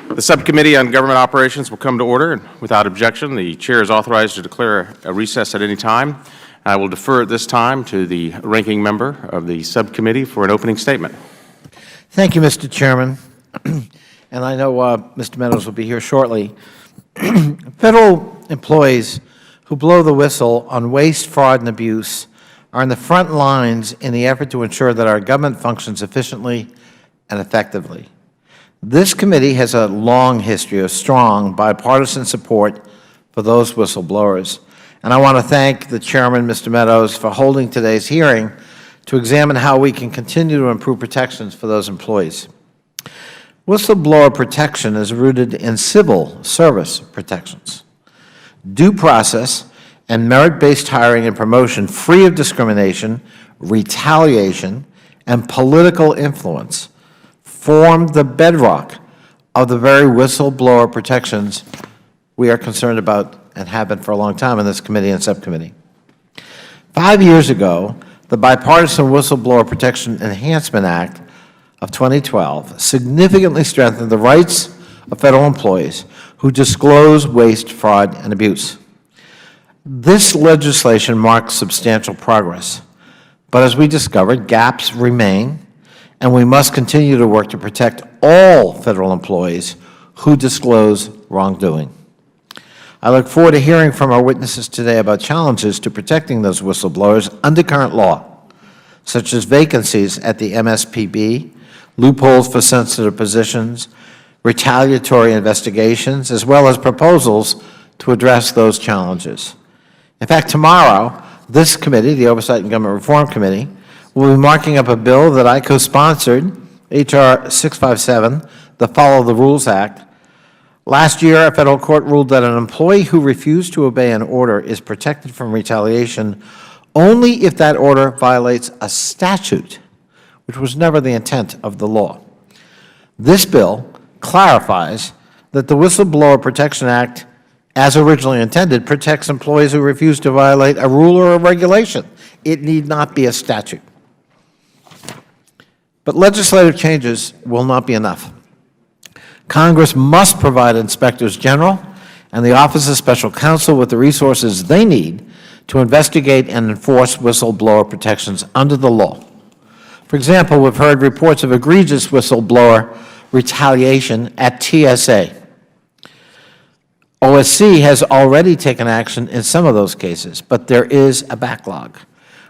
The Subcommittee on Government Operations will come to order, and without objection, the Chair is authorized to declare a recess at any time. I will defer at this time to the ranking member of the Subcommittee for an opening statement. Thank you, Mr. Chairman. And I know Mr. Meadows will be here shortly. Federal employees who blow the whistle on waste, fraud, and abuse are in the front lines in the effort to ensure that our government functions efficiently and effectively. This committee has a long history of strong bipartisan support for those whistleblowers. And I want to thank the Chairman, Mr. Meadows, for holding today's hearing to examine how we can continue to improve protections for those employees. Whistleblower protection is rooted in civil service protections. Due process and merit-based hiring and promotion free of discrimination, retaliation, and political influence form the bedrock of the very whistleblower protections we are concerned about and have been for a long time in this committee and subcommittee. 5 years ago, the Bipartisan Whistleblower Protection Enhancement Act of 2012 significantly strengthened the rights of federal employees who disclose waste, fraud, and abuse. This legislation marks substantial progress, but as we discovered, gaps remain, and we must continue to work to protect all federal employees who disclose wrongdoing. I look forward to hearing from our witnesses today about challenges to protecting those whistleblowers under current law, such as vacancies at the MSPB, loopholes for sensitive positions, retaliatory investigations, as well as proposals to address those challenges. In fact, tomorrow, this committee, the Oversight and Government Reform Committee, will be marking up a bill that I co-sponsored, H.R. 657, the Follow the Rules Act. Last year, a federal court ruled that an employee who refused to obey an order is protected from retaliation only if that order violates a statute, which was never the intent of the law. This bill clarifies that the Whistleblower Protection Act, as originally intended, protects employees who refuse to violate a rule or a regulation. It need not be a statute. But legislative changes will not be enough. Congress must provide inspectors general and the Office of Special Counsel with the resources they need to investigate and enforce whistleblower protections under the law. For example, we've heard reports of egregious whistleblower retaliation at TSA. OSC has already taken action in some of those cases, but there is a backlog.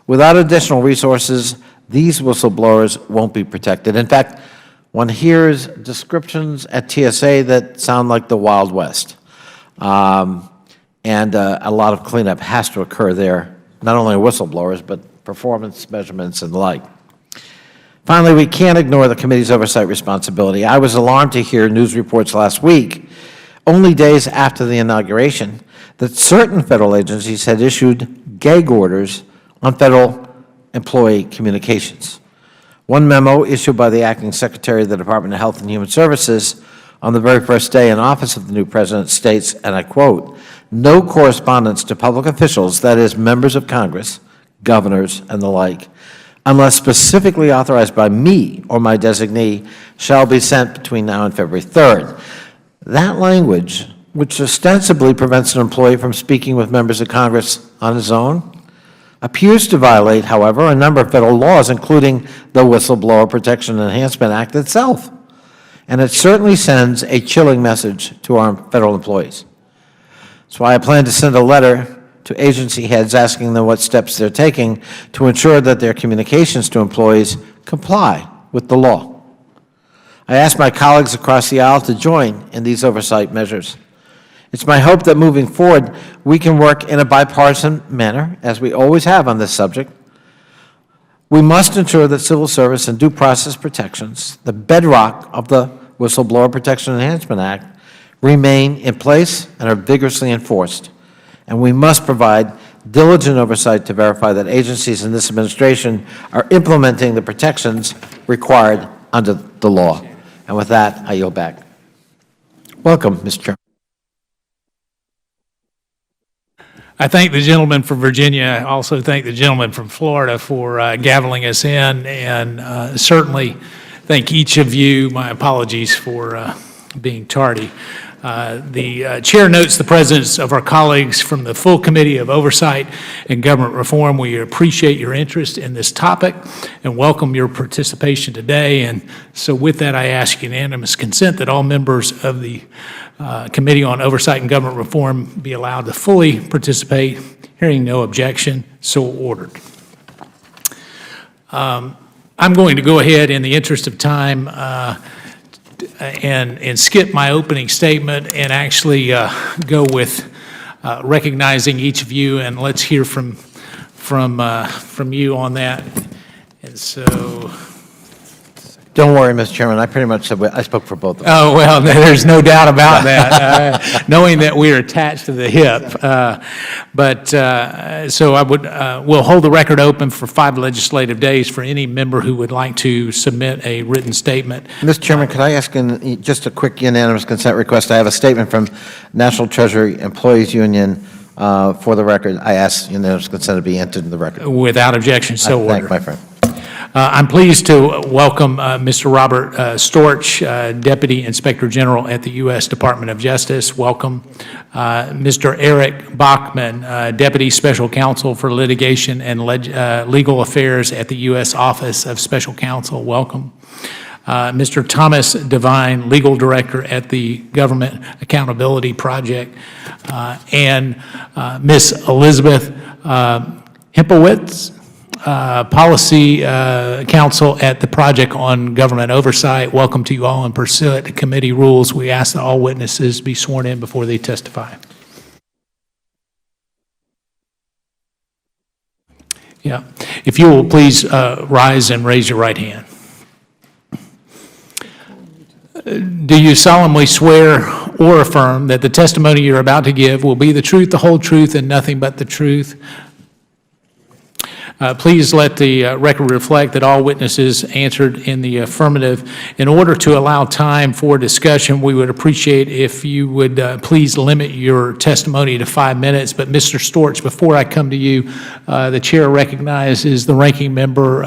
Without additional resources, these whistleblowers won't be protected. In fact, one hears descriptions at TSA that sound like the Wild West. And a lot of cleanup has to occur there, not only whistleblowers, but performance measurements and the like. Finally, we can't ignore the committee's oversight responsibility. I was alarmed to hear news reports last week, only days after the inauguration, that certain federal agencies had issued gag orders on federal employee communications. One memo issued by the acting secretary of the Department of Health and Human Services on the very first day in office of the new president states, and I quote, "No correspondence to public officials, that is, members of Congress, governors, and the like, unless specifically authorized by me or my designee, shall be sent between now and February 3rd. That language, which ostensibly prevents an employee from speaking with members of Congress on his own, appears to violate, however, a number of federal laws, including the Whistleblower Protection and Enhancement Act itself. And it certainly sends a chilling message to our federal employees. That's why I plan to send a letter to agency heads asking them what steps they're taking to ensure that their communications to employees comply with the law. I ask my colleagues across the aisle to join in these oversight measures. It's my hope that moving forward, we can work in a bipartisan manner, as we always have on this subject. We must ensure that civil service and due process protections, the bedrock of the Whistleblower Protection and Enhancement Act, remain in place and are vigorously enforced. And we must provide diligent oversight to verify that agencies in this administration are implementing the protections required under the law. And with that, I yield back. Welcome, Mr. Chairman. I thank the gentleman from Virginia. I also thank the gentleman from Florida for gaveling us in, and certainly thank each of you. My apologies for being tardy. The chair notes the presence of our colleagues from the full Committee of Oversight and Government Reform. We appreciate your interest in this topic and welcome your participation today. And so with that, I ask unanimous consent that all members of the Committee on Oversight and Government Reform be allowed to fully participate. Hearing no objection, so ordered. I'm going to go ahead in the interest of time and skip my opening statement and actually go with recognizing each of you, and let's hear from you on that. And so, don't worry, Mr. Chairman. I pretty much said I spoke for both of us. Oh, well, there's no doubt about that, knowing that we are attached to the hip. So I would, we'll hold the record open for 5 legislative days for any member who would like to submit a written statement. Mr. Chairman, could I ask in just a quick unanimous consent request? I have a statement from National Treasury Employees Union. For the record, I ask unanimous consent to be entered in the record. Without objection, so ordered. Thank you, my friend. I'm pleased to welcome Mr. Robert Storch, Deputy Inspector General at the U.S. Department of Justice. Welcome. Mr. Eric Bachman, Deputy Special Counsel for Litigation and Legal Affairs at the U.S. Office of Special Counsel. Welcome. Mr. Thomas Devine, Legal Director at the Government Accountability Project, and Ms. Elizabeth Himpowitz, Policy Counsel at the Project on Government Oversight. Welcome to you all. And pursuant to committee rules, we ask that all witnesses be sworn in before they testify. Yeah. If you will please rise and raise your right hand. Do you solemnly swear or affirm that the testimony you're about to give will be the truth, the whole truth, and nothing but the truth? Please let the record reflect that all witnesses answered in the affirmative. In order to allow time for discussion, we would appreciate if you would please limit your testimony to 5 minutes. But Mr. Storch, before I come to you, the chair recognizes the ranking member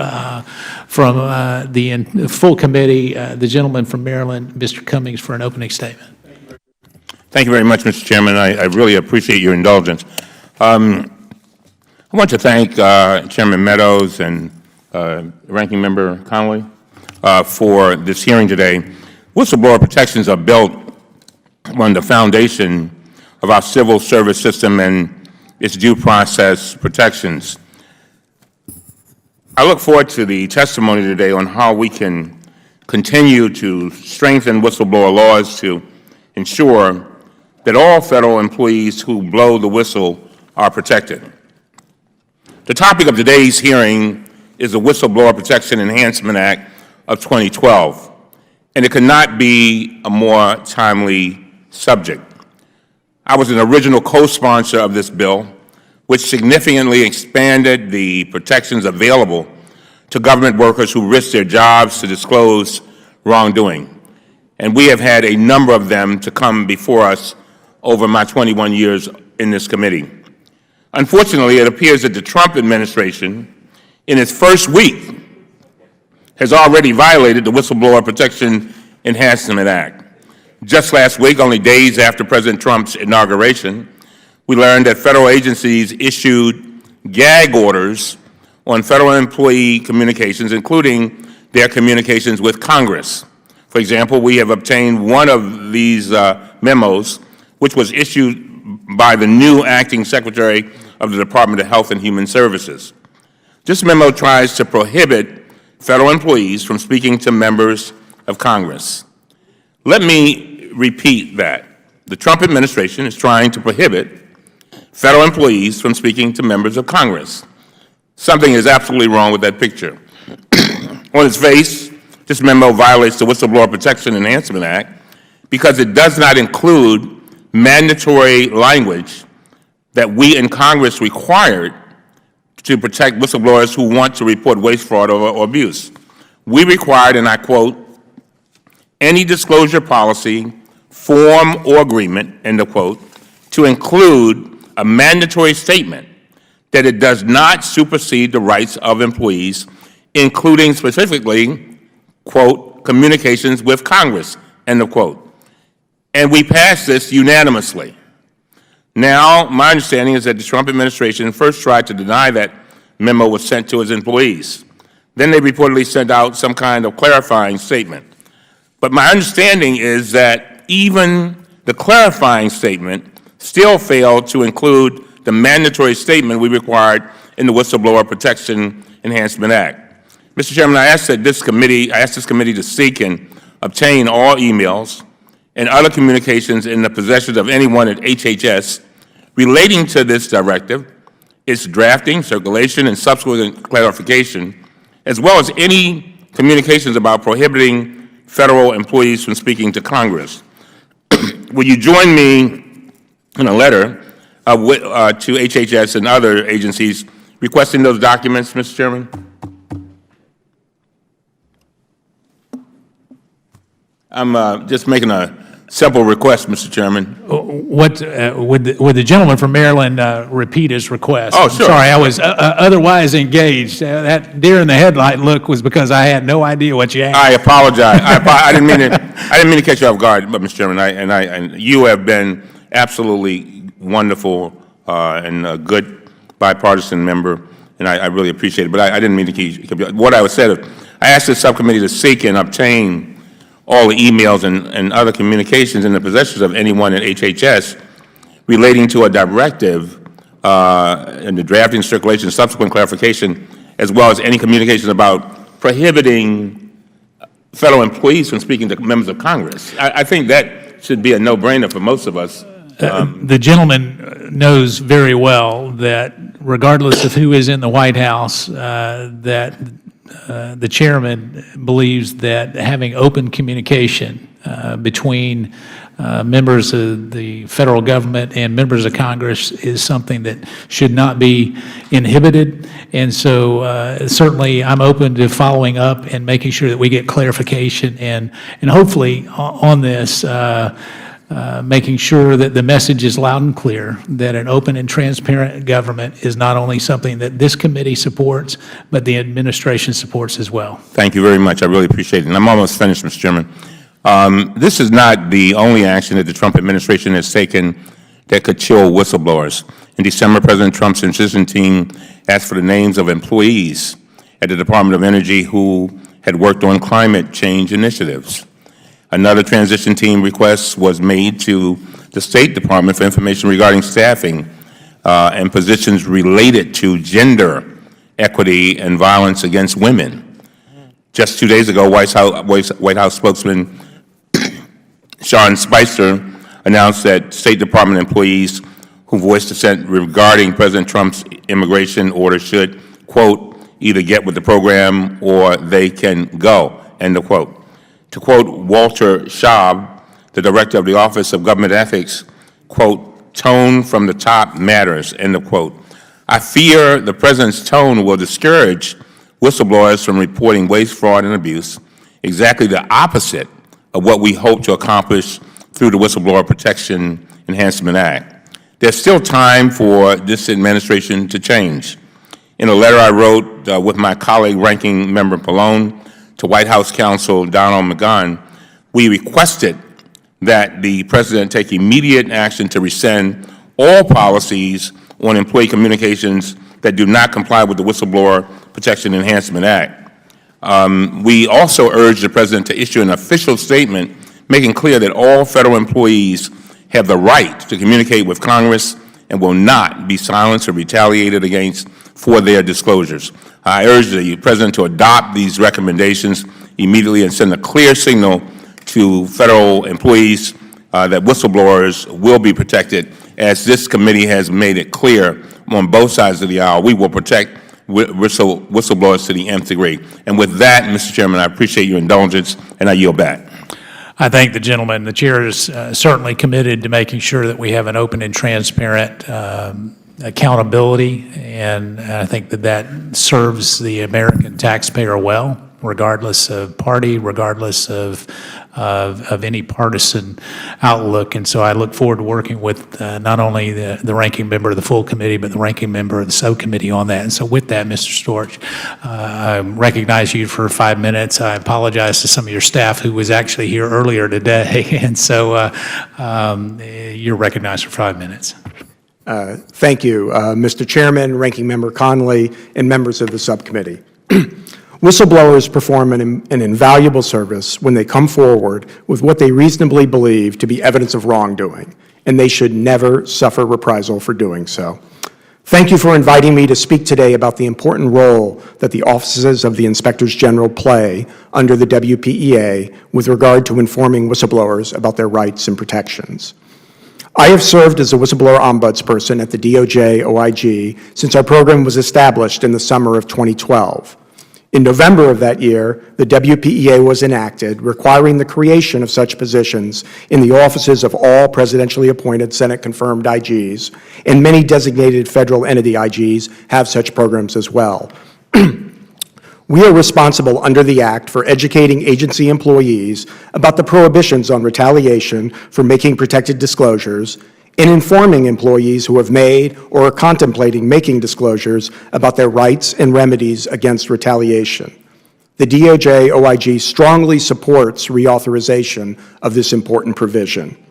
from the full committee, the gentleman from Maryland, Mr. Cummings, for an opening statement. Thank you very much, Mr. Chairman. I really appreciate your indulgence. I want to thank Chairman Meadows and Ranking Member Connolly for this hearing today. Whistleblower protections are built on the foundation of our civil service system and its due process protections. I look forward to the testimony today on how we can continue to strengthen whistleblower laws to ensure that all federal employees who blow the whistle are protected. The topic of today's hearing is the Whistleblower Protection Enhancement Act of 2012, and it could not be a more timely subject. I was an original co-sponsor of this bill, which significantly expanded the protections available to government workers who risk their jobs to disclose wrongdoing. And we have had a number of them to come before us over my 21 years in this committee. Unfortunately, it appears that the Trump administration, in its first week, has already violated the Whistleblower Protection Enhancement Act. Just last week, only days after President Trump's inauguration, we learned that federal agencies issued gag orders on federal employee communications, including their communications with Congress. For example, we have obtained one of these memos, which was issued by the new acting Secretary of the Department of Health and Human Services. This memo tries to prohibit federal employees from speaking to members of Congress. Let me repeat that. The Trump administration is trying to prohibit federal employees from speaking to members of Congress. Something is absolutely wrong with that picture. On its face, this memo violates the Whistleblower Protection Enhancement Act because it does not include mandatory language that we in Congress required to protect whistleblowers who want to report waste, fraud, or abuse. We required, and I quote, any disclosure policy, form, or agreement, end of quote, to include a mandatory statement that it does not supersede the rights of employees, including specifically, quote, communications with Congress, end of quote. And we passed this unanimously. Now, my understanding is that the Trump administration first tried to deny that memo was sent to its employees. Then they reportedly sent out some kind of clarifying statement. But my understanding is that even the clarifying statement still failed to include the mandatory statement we required in the Whistleblower Protection Enhancement Act. Mr. Chairman, I asked this committee to seek and obtain all emails and other communications in the possession of anyone at HHS relating to this directive, its drafting, circulation, and subsequent clarification, as well as any communications about prohibiting federal employees from speaking to Congress. Will you join me in a letter to HHS and other agencies requesting those documents, Mr. Chairman? I'm just making a simple request, Mr. Chairman. What, would the gentleman from Maryland repeat his request? Oh, sure. I'm sorry, I was otherwise engaged. That deer in the headlight look was because I had no idea what you asked. I apologize. I didn't mean to catch you off guard, but Mr. Chairman, and you have been absolutely wonderful and a good bipartisan member, and I really appreciate it. But I didn't mean to keep you. What I said, I asked the subcommittee to seek and obtain all the emails and other communications in the possession of anyone at HHS relating to a directive and the drafting, circulation, subsequent clarification, as well as any communications about prohibiting federal employees from speaking to members of Congress. I think that should be a no-brainer for most of us. The gentleman knows very well that regardless of who is in the White House, that the chairman believes that having open communication between members of the federal government and members of Congress is something that should not be inhibited. And so certainly I'm open to following up and making sure that we get clarification and hopefully on this, making sure that the message is loud and clear that an open and transparent government is not only something that this committee supports, but the administration supports as well. Thank you very much. I really appreciate it. And I'm almost finished, Mr. Chairman. This is not the only action that the Trump administration has taken that could chill whistleblowers. In December, President Trump's transition team asked for the names of employees at the Department of Energy who had worked on climate change initiatives. Another transition team request was made to the State Department for information regarding staffing and positions related to gender equity and violence against women. Just 2 days ago, White House spokesman Sean Spicer announced that State Department employees who voiced dissent regarding President Trump's immigration order should, quote, either get with the program or they can go, end of quote. To quote Walter Schaub, the director of the Office of Government Ethics, quote, tone from the top matters, end of quote. I fear the President's tone will discourage whistleblowers from reporting waste, fraud, and abuse, exactly the opposite of what we hope to accomplish through the Whistleblower Protection Enhancement Act. There's still time for this administration to change. In a letter I wrote with my colleague, Ranking Member Pallone, to White House counsel Donald McGahn, we requested that the President take immediate action to rescind all policies on employee communications that do not comply with the Whistleblower Protection Enhancement Act. We also urged the President to issue an official statement making clear that all federal employees have the right to communicate with Congress and will not be silenced or retaliated against for their disclosures. I urge the President to adopt these recommendations immediately and send a clear signal to federal employees that whistleblowers will be protected. As this committee has made it clear on both sides of the aisle, we will protect whistleblowers to the nth degree. And with that, Mr. Chairman, I appreciate your indulgence, and I yield back. I thank the gentleman. The chair is certainly committed to making sure that we have an open and transparent accountability, and I think that that serves the American taxpayer well, regardless of party, regardless of any partisan outlook. And so I look forward to working with not only the ranking member of the full committee, but the ranking member of the subcommittee on that. And so with that, Mr. Storch, I recognize you for 5 minutes. I apologize to some of your staff who was actually here earlier today. And so you're recognized for 5 minutes. Thank you, Mr. Chairman, Ranking Member Conley, and members of the subcommittee. Whistleblowers perform an invaluable service when they come forward with what they reasonably believe to be evidence of wrongdoing, and they should never suffer reprisal for doing so. Thank you for inviting me to speak today about the important role that the offices of the Inspectors General play under the WPEA with regard to informing whistleblowers about their rights and protections. I have served as a whistleblower ombudsperson at the DOJ OIG since our program was established in the summer of 2012. In November of that year, the WPEA was enacted, requiring the creation of such positions in the offices of all presidentially appointed Senate-confirmed IGs, and many designated federal entity IGs have such programs as well. We are responsible under the Act for educating agency employees about the prohibitions on retaliation for making protected disclosures and informing employees who have made or are contemplating making disclosures about their rights and remedies against retaliation. The DOJ OIG strongly supports reauthorization of this important provision.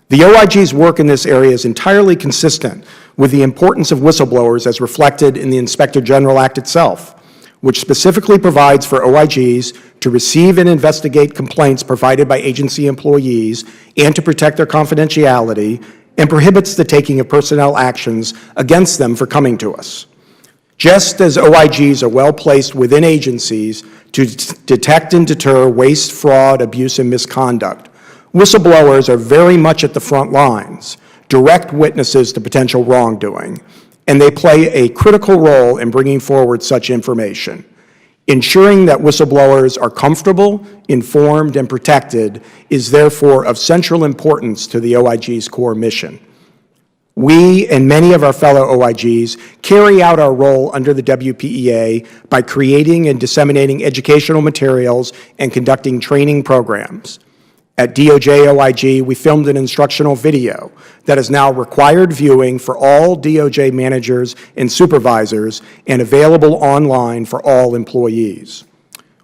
The OIG's work in this area is entirely consistent with the importance of whistleblowers as reflected in the Inspector General Act itself, which specifically provides for OIGs to receive and investigate complaints provided by agency employees and to protect their confidentiality, and prohibits the taking of personnel actions against them for coming to us. Just as OIGs are well placed within agencies to detect and deter waste, fraud, abuse, and misconduct, whistleblowers are very much at the front lines, direct witnesses to potential wrongdoing, and they play a critical role in bringing forward such information. Ensuring that whistleblowers are comfortable, informed, and protected is therefore of central importance to the OIG's core mission. We and many of our fellow OIGs carry out our role under the WPEA by creating and disseminating educational materials and conducting training programs. At DOJ OIG, we filmed an instructional video that is now required viewing for all DOJ managers and supervisors and available online for all employees.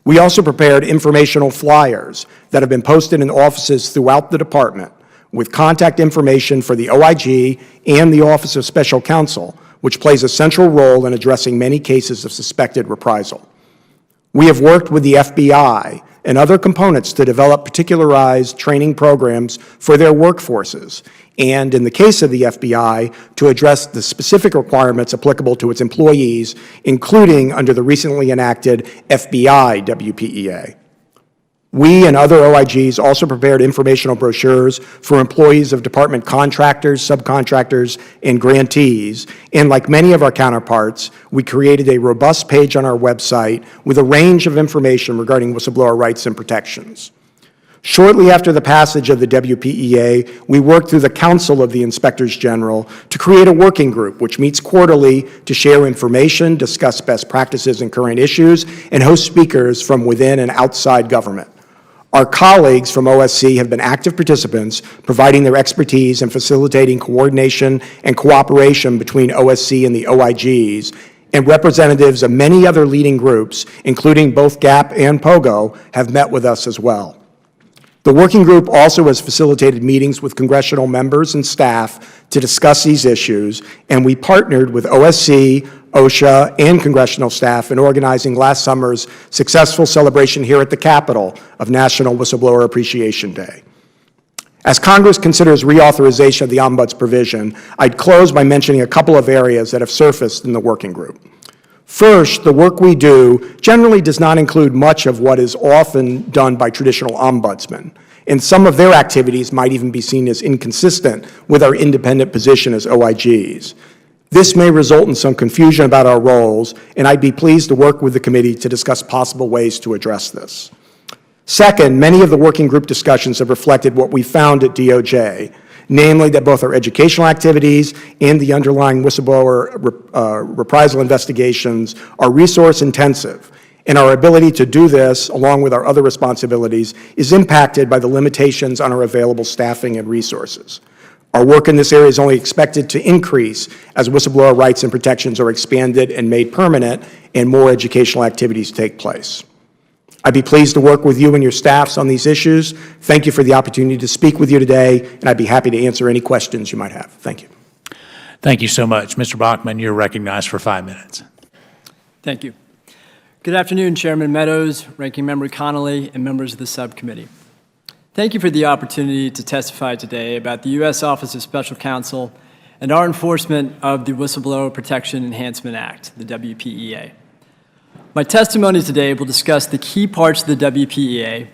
We also prepared informational flyers that have been posted in offices throughout the department with contact information for the OIG and the Office of Special Counsel, which plays a central role in addressing many cases of suspected reprisal. We have worked with the FBI and other components to develop particularized training programs for their workforces, and in the case of the FBI, to address the specific requirements applicable to its employees, including under the recently enacted FBI WPEA. We and other OIGs also prepared informational brochures for employees of department contractors, subcontractors, and grantees, and like many of our counterparts, we created a robust page on our website with a range of information regarding whistleblower rights and protections. Shortly after the passage of the WPEA, we worked through the Council of the Inspectors General to create a working group which meets quarterly to share information, discuss best practices and current issues, and host speakers from within and outside government. Our colleagues from OSC have been active participants, providing their expertise and facilitating coordination and cooperation between OSC and the OIGs, and representatives of many other leading groups, including both GAP and POGO, have met with us as well. The working group also has facilitated meetings with congressional members and staff to discuss these issues, and we partnered with OSC, OSHA, and congressional staff in organizing last summer's successful celebration here at the Capitol of National Whistleblower Appreciation Day. As Congress considers reauthorization of the Ombuds provision, I'd close by mentioning a couple of areas that have surfaced in the working group. First, the work we do generally does not include much of what is often done by traditional ombudsmen, and some of their activities might even be seen as inconsistent with our independent position as OIGs. This may result in some confusion about our roles, and I'd be pleased to work with the committee to discuss possible ways to address this. Second, many of the working group discussions have reflected what we found at DOJ, namely that both our educational activities and the underlying whistleblower reprisal investigations are resource intensive, and our ability to do this, along with our other responsibilities, is impacted by the limitations on our available staffing and resources. Our work in this area is only expected to increase as whistleblower rights and protections are expanded and made permanent and more educational activities take place. I'd be pleased to work with you and your staffs on these issues. Thank you for the opportunity to speak with you today, and I'd be happy to answer any questions you might have. Thank you. Thank you so much. Mr. Bachman, you're recognized for 5 minutes. Thank you. Good afternoon, Chairman Meadows, Ranking Member Connolly, and members of the subcommittee. Thank you for the opportunity to testify today about the U.S. Office of Special Counsel and our enforcement of the Whistleblower Protection Enhancement Act, the WPEA. My testimony today will discuss the key parts of the WPEA,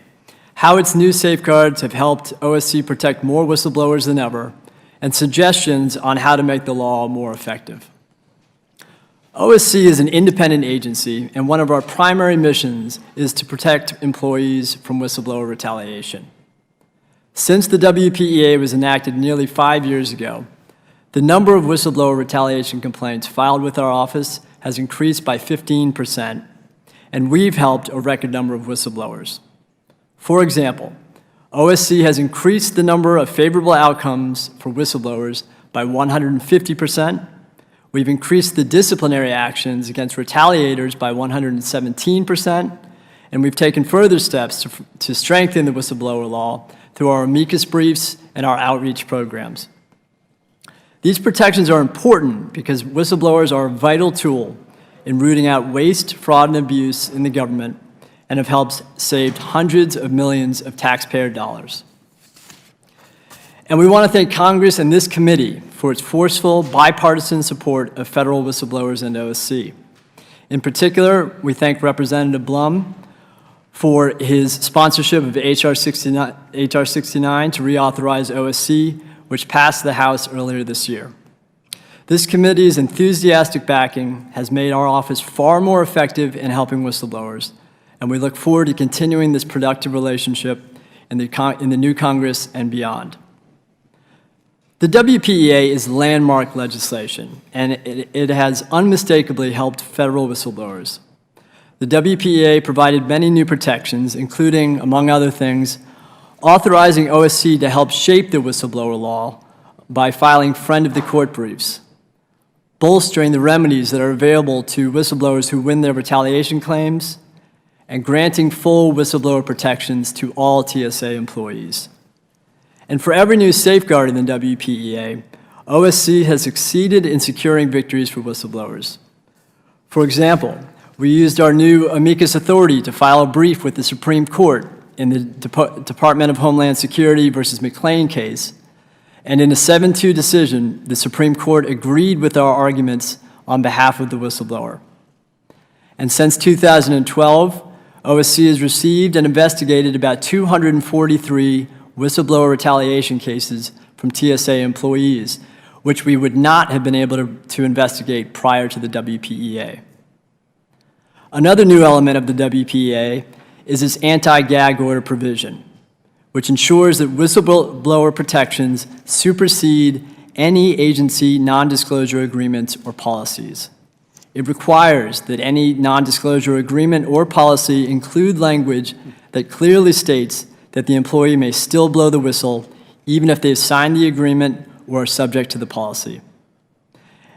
how its new safeguards have helped OSC protect more whistleblowers than ever, and suggestions on how to make the law more effective. OSC is an independent agency, and one of our primary missions is to protect employees from whistleblower retaliation. Since the WPEA was enacted nearly 5 years ago, the number of whistleblower retaliation complaints filed with our office has increased by 15%, and we've helped a record number of whistleblowers. For example, OSC has increased the number of favorable outcomes for whistleblowers by 150%. We've increased the disciplinary actions against retaliators by 117%, and we've taken further steps to strengthen the whistleblower law through our amicus briefs and our outreach programs. These protections are important because whistleblowers are a vital tool in rooting out waste, fraud, and abuse in the government and have helped save hundreds of millions of taxpayer dollars. And we want to thank Congress and this committee for its forceful, bipartisan support of federal whistleblowers and OSC. In particular, we thank Representative Blum for his sponsorship of H.R. 69 to reauthorize OSC, which passed the House earlier this year. This committee's enthusiastic backing has made our office far more effective in helping whistleblowers, and we look forward to continuing this productive relationship in the new Congress and beyond. The WPEA is landmark legislation, and it has unmistakably helped federal whistleblowers. The WPEA provided many new protections, including, among other things, authorizing OSC to help shape the whistleblower law by filing friend of the court briefs, bolstering the remedies that are available to whistleblowers who win their retaliation claims, and granting full whistleblower protections to all TSA employees. And for every new safeguard in the WPEA, OSC has succeeded in securing victories for whistleblowers. For example, we used our new amicus authority to file a brief with the Supreme Court in the Department of Homeland Security versus McLean case, and in a 7-2 decision, the Supreme Court agreed with our arguments on behalf of the whistleblower. And since 2012, OSC has received and investigated about 243 whistleblower retaliation cases from TSA employees, which we would not have been able to investigate prior to the WPEA. Another new element of the WPEA is its anti-gag order provision, which ensures that whistleblower protections supersede any agency non-disclosure agreements or policies. It requires that any non-disclosure agreement or policy include language that clearly states that the employee may still blow the whistle even if they've signed the agreement or are subject to the policy.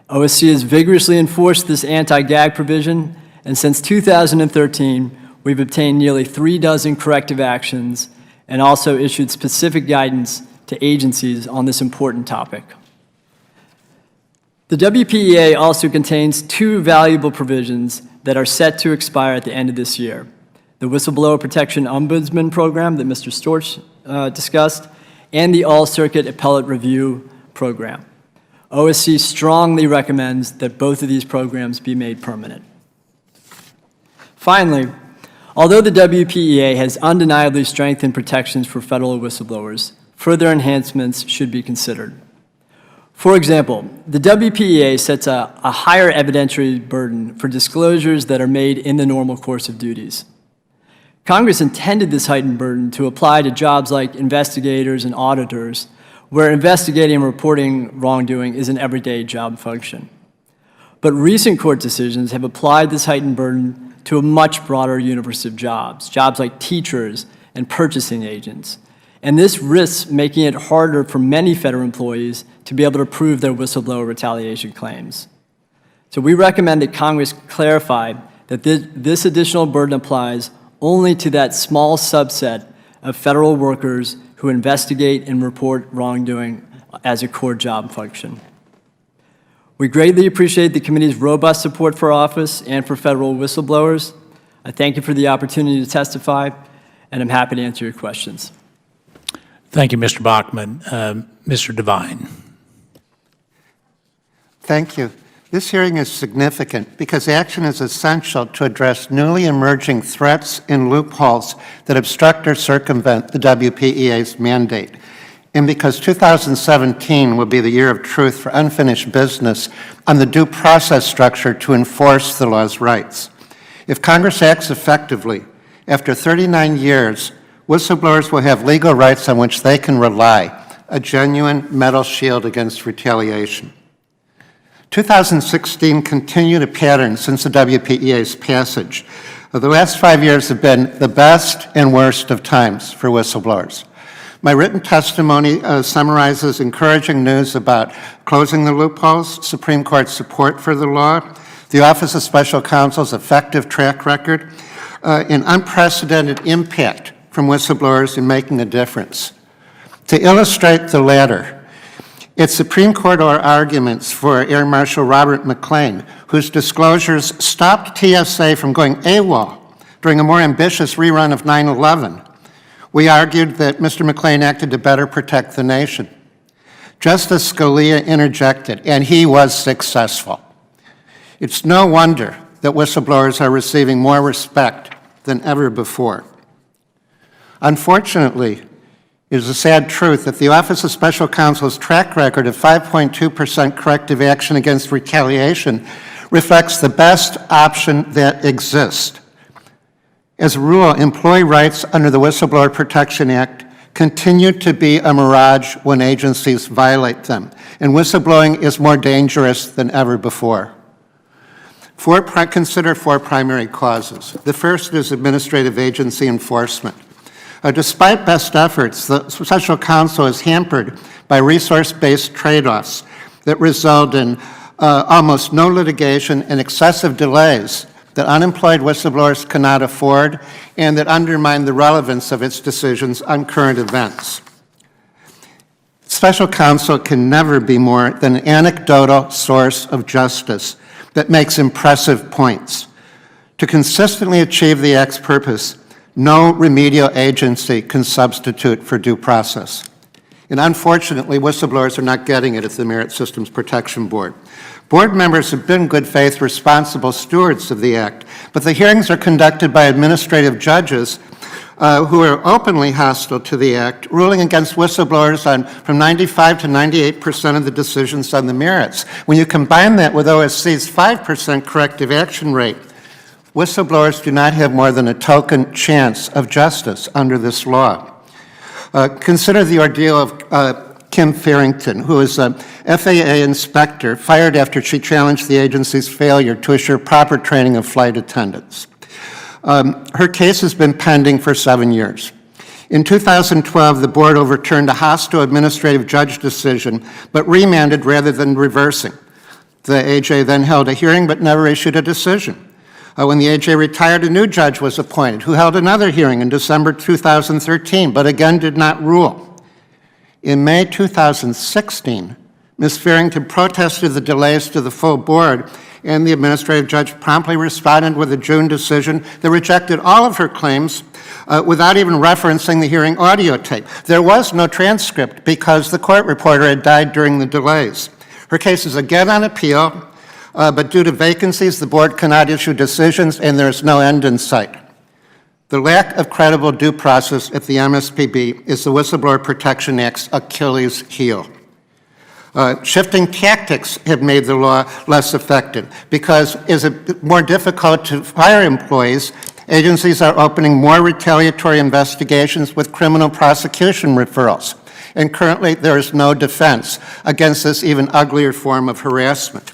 OSC has vigorously enforced this anti-gag provision, and since 2013, we've obtained nearly 36 corrective actions and also issued specific guidance to agencies on this important topic. The WPEA also contains 2 valuable provisions that are set to expire at the end of this year: the Whistleblower Protection Ombudsman Program that Mr. Storch discussed, and the All-Circuit Appellate Review Program. OSC strongly recommends that both of these programs be made permanent. Finally, although the WPEA has undeniably strengthened protections for federal whistleblowers, further enhancements should be considered. For example, the WPEA sets a higher evidentiary burden for disclosures that are made in the normal course of duties. Congress intended this heightened burden to apply to jobs like investigators and auditors, where investigating and reporting wrongdoing is an everyday job function. But recent court decisions have applied this heightened burden to a much broader universe of jobs like teachers and purchasing agents. And this risks making it harder for many federal employees to be able to prove their whistleblower retaliation claims. So we recommend that Congress clarify that this additional burden applies only to that small subset of federal workers who investigate and report wrongdoing as a core job function. We greatly appreciate the committee's robust support for our office and for federal whistleblowers. I thank you for the opportunity to testify, and I'm happy to answer your questions. Thank you, Mr. Bachman. Mr. Devine. Thank you. This hearing is significant because action is essential to address newly emerging threats and loopholes that obstruct or circumvent the WPEA's mandate, and because 2017 will be the year of truth for unfinished business on the due process structure to enforce the law's rights. If Congress acts effectively, after 39 years, whistleblowers will have legal rights on which they can rely, a genuine metal shield against retaliation. 2016 continued a pattern since the WPEA's passage. The last 5 years have been the best and worst of times for whistleblowers. My written testimony summarizes encouraging news about closing the loopholes, Supreme Court support for the law, the Office of Special Counsel's effective track record, and unprecedented impact from whistleblowers in making a difference. To illustrate the latter, it's Supreme Court arguments for Air Marshal Robert McLean, whose disclosures stopped TSA from going AWOL during a more ambitious rerun of 9/11. We argued that Mr. McLean acted to better protect the nation. Justice Scalia interjected, and he was successful. It's no wonder that whistleblowers are receiving more respect than ever before. Unfortunately, It is a sad truth that the Office of Special Counsel's track record of 5.2% corrective action against retaliation reflects the best option that exists. As a rule, employee rights under the Whistleblower Protection Act continue to be a mirage when agencies violate them, and whistleblowing is more dangerous than ever before. Consider four primary causes. The first is administrative agency enforcement. Despite best efforts, the Special Counsel is hampered by resource-based trade-offs that result in almost no litigation and excessive delays that unemployed whistleblowers cannot afford and that undermine the relevance of its decisions on current events. Special Counsel can never be more than an anecdotal source of justice that makes impressive points. To consistently achieve the Act's purpose, no remedial agency can substitute for due process. And unfortunately, whistleblowers are not getting it at the Merit Systems Protection Board. Board members have been good faith, responsible stewards of the Act, but the hearings are conducted by administrative judges who are openly hostile to the Act, ruling against whistleblowers on from 95 to 98% of the decisions on the merits. When you combine that with OSC's 5% corrective action rate, whistleblowers do not have more than a token chance of justice under this law. Consider the ordeal of Kim Farrington, who is a FAA inspector fired after she challenged the agency's failure to assure proper training of flight attendants. Her case has been pending for 7 years. In 2012, the board overturned a hostile administrative judge decision, but remanded rather than reversing. The AJ then held a hearing but never issued a decision. When the AJ retired, a new judge was appointed, who held another hearing in December 2013, but again did not rule. In May 2016, Ms. Farrington protested the delays to the full board, and the administrative judge promptly responded with a June decision that rejected all of her claims without even referencing the hearing audio tape. There was no transcript because the court reporter had died during the delays. Her case is again on appeal, but due to vacancies, the board cannot issue decisions, and there is no end in sight. The lack of credible due process at the MSPB is the Whistleblower Protection Act's Achilles heel. Shifting tactics have made the law less effective because it is more difficult to fire employees. Agencies are opening more retaliatory investigations with criminal prosecution referrals, and currently there is no defense against this even uglier form of harassment.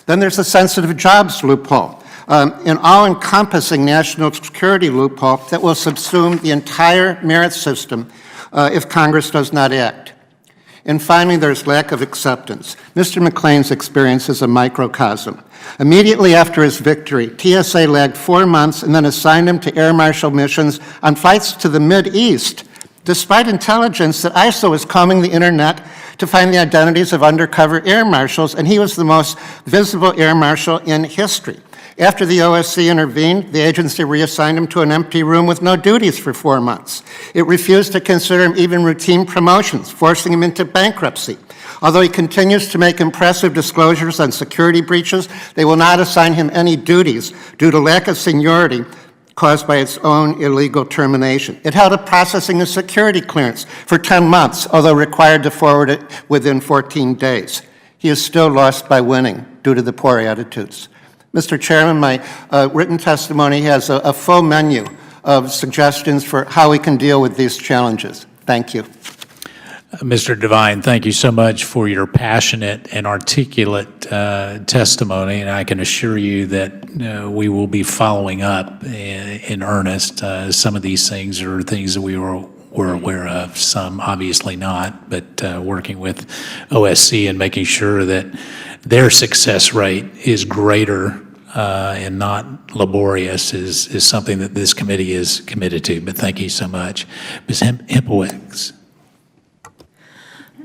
Then there's the sensitive jobs loophole, an all-encompassing national security loophole that will subsume the entire merit system if Congress does not act. And finally, there's lack of acceptance. Mr. McLean's experience is a microcosm. Immediately after his victory, TSA lagged 4 months and then assigned him to air marshal missions on flights to the Mideast, despite intelligence that ISO was combing the internet to find the identities of undercover air marshals, and he was the most visible air marshal in history. After the OSC intervened, the agency reassigned him to an empty room with no duties for 4 months. It refused to consider him even routine promotions, forcing him into bankruptcy. Although he continues to make impressive disclosures on security breaches, they will not assign him any duties due to lack of seniority caused by its own illegal termination. It held a processing of security clearance for 10 months, although required to forward it within 14 days. He is still lost by winning due to the poor attitudes. Mr. Chairman, my written testimony has a full menu of suggestions for how we can deal with these challenges. Thank you. Mr. Devine, thank you so much for your passionate and articulate testimony, and I can assure you that we will be following up in earnest. Some of these things are things that we were aware of, some obviously not, but working with OSC and making sure that their success rate is greater and not laborious is something that this committee is committed to. But thank you so much. Ms. Hempowicz.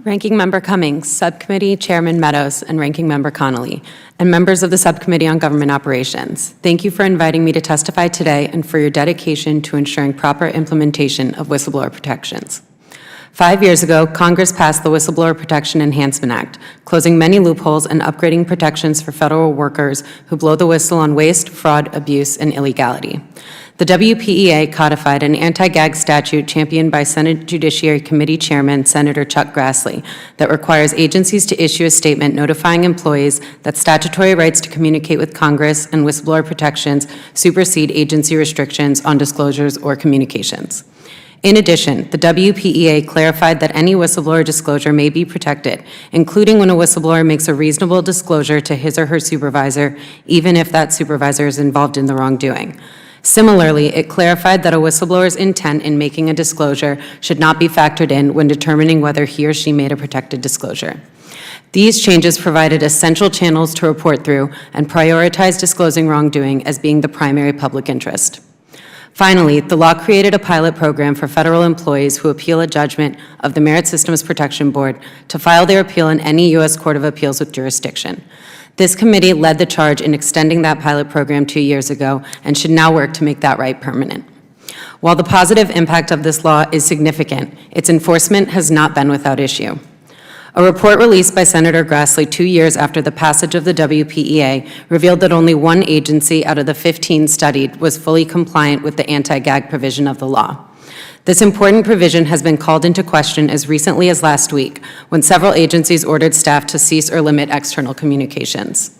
Ranking Member Cummings, Subcommittee Chairman Meadows, and Ranking Member Connolly, and members of the Subcommittee on Government Operations. Thank you for inviting me to testify today and for your dedication to ensuring proper implementation of whistleblower protections. 5 years ago, Congress passed the Whistleblower Protection Enhancement Act, closing many loopholes and upgrading protections for federal workers who blow the whistle on waste, fraud, abuse, and illegality. The WPEA codified an anti-gag statute championed by Senate Judiciary Committee Chairman Senator Chuck Grassley that requires agencies to issue a statement notifying employees that statutory rights to communicate with Congress and whistleblower protections supersede agency restrictions on disclosures or communications. In addition, the WPEA clarified that any whistleblower disclosure may be protected, including when a whistleblower makes a reasonable disclosure to his or her supervisor, even if that supervisor is involved in the wrongdoing. Similarly, it clarified that a whistleblower's intent in making a disclosure should not be factored in when determining whether he or she made a protected disclosure. These changes provided essential channels to report through and prioritized disclosing wrongdoing as being the primary public interest. Finally, the law created a pilot program for federal employees who appeal a judgment of the Merit Systems Protection Board to file their appeal in any U.S. Court of Appeals with jurisdiction. This committee led the charge in extending that pilot program 2 years ago and should now work to make that right permanent. While the positive impact of this law is significant, its enforcement has not been without issue. A report released by Senator Grassley 2 years after the passage of the WPEA revealed that only one agency out of the 15 studied was fully compliant with the anti-gag provision of the law. This important provision has been called into question as recently as last week, when several agencies ordered staff to cease or limit external communications.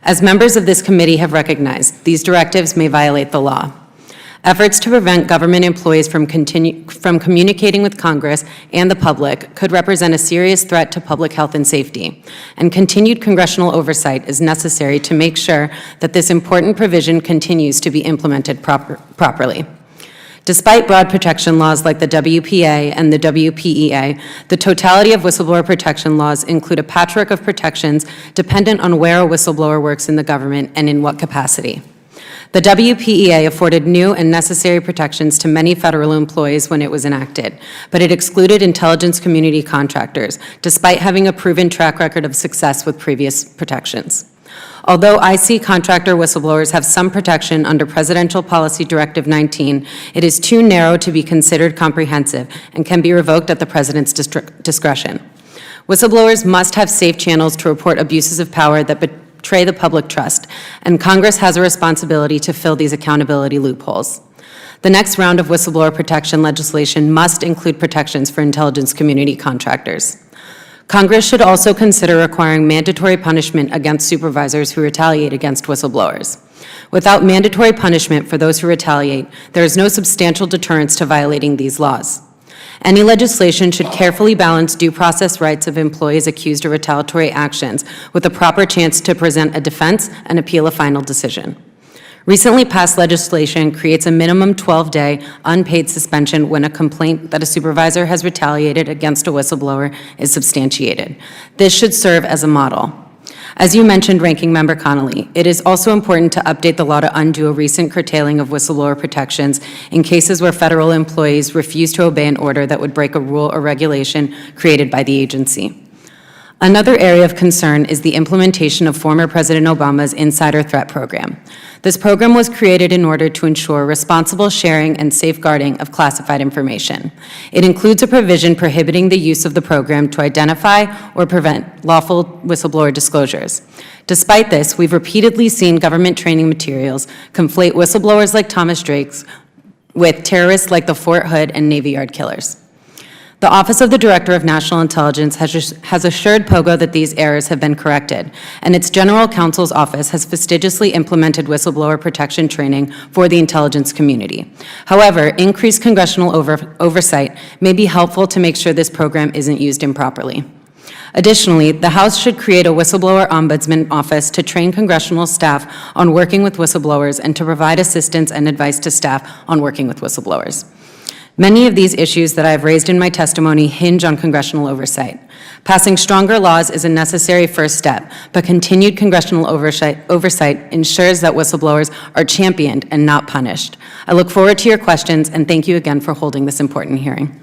As members of this committee have recognized, these directives may violate the law. Efforts to prevent government employees from communicating with Congress and the public could represent a serious threat to public health and safety, and continued congressional oversight is necessary to make sure that this important provision continues to be implemented properly. Despite broad protection laws like the WPA and the WPEA, the totality of whistleblower protection laws include a patchwork of protections dependent on where a whistleblower works in the government and in what capacity. The WPEA afforded new and necessary protections to many federal employees when it was enacted, but it excluded intelligence community contractors, despite having a proven track record of success with previous protections. Although IC contractor whistleblowers have some protection under Presidential Policy Directive 19, it is too narrow to be considered comprehensive and can be revoked at the President's discretion. Whistleblowers must have safe channels to report abuses of power that betray the public trust, and Congress has a responsibility to fill these accountability loopholes. The next round of whistleblower protection legislation must include protections for intelligence community contractors. Congress should also consider requiring mandatory punishment against supervisors who retaliate against whistleblowers. Without mandatory punishment for those who retaliate, there is no substantial deterrence to violating these laws. Any legislation should carefully balance due process rights of employees accused of retaliatory actions with a proper chance to present a defense and appeal a final decision. Recently passed legislation creates a minimum 12-day unpaid suspension when a complaint that a supervisor has retaliated against a whistleblower is substantiated. This should serve as a model. As you mentioned, Ranking Member Connolly, it is also important to update the law to undo a recent curtailing of whistleblower protections in cases where federal employees refuse to obey an order that would break a rule or regulation created by the agency. Another area of concern is the implementation of former President Obama's Insider Threat Program. This program was created in order to ensure responsible sharing and safeguarding of classified information. It includes a provision prohibiting the use of the program to identify or prevent lawful whistleblower disclosures. Despite this, we've repeatedly seen government training materials conflate whistleblowers like Thomas Drake's with terrorists like the Fort Hood and Navy Yard killers. The Office of the Director of National Intelligence has assured POGO that these errors have been corrected, and its General Counsel's Office has fastidiously implemented whistleblower protection training for the intelligence community. However, increased congressional oversight may be helpful to make sure this program isn't used improperly. Additionally, the House should create a whistleblower ombudsman office to train congressional staff on working with whistleblowers and to provide assistance and advice to staff on working with whistleblowers. Many of these issues that I have raised in my testimony hinge on congressional oversight. Passing stronger laws is a necessary first step, but continued congressional oversight ensures that whistleblowers are championed and not punished. I look forward to your questions, and thank you again for holding this important hearing.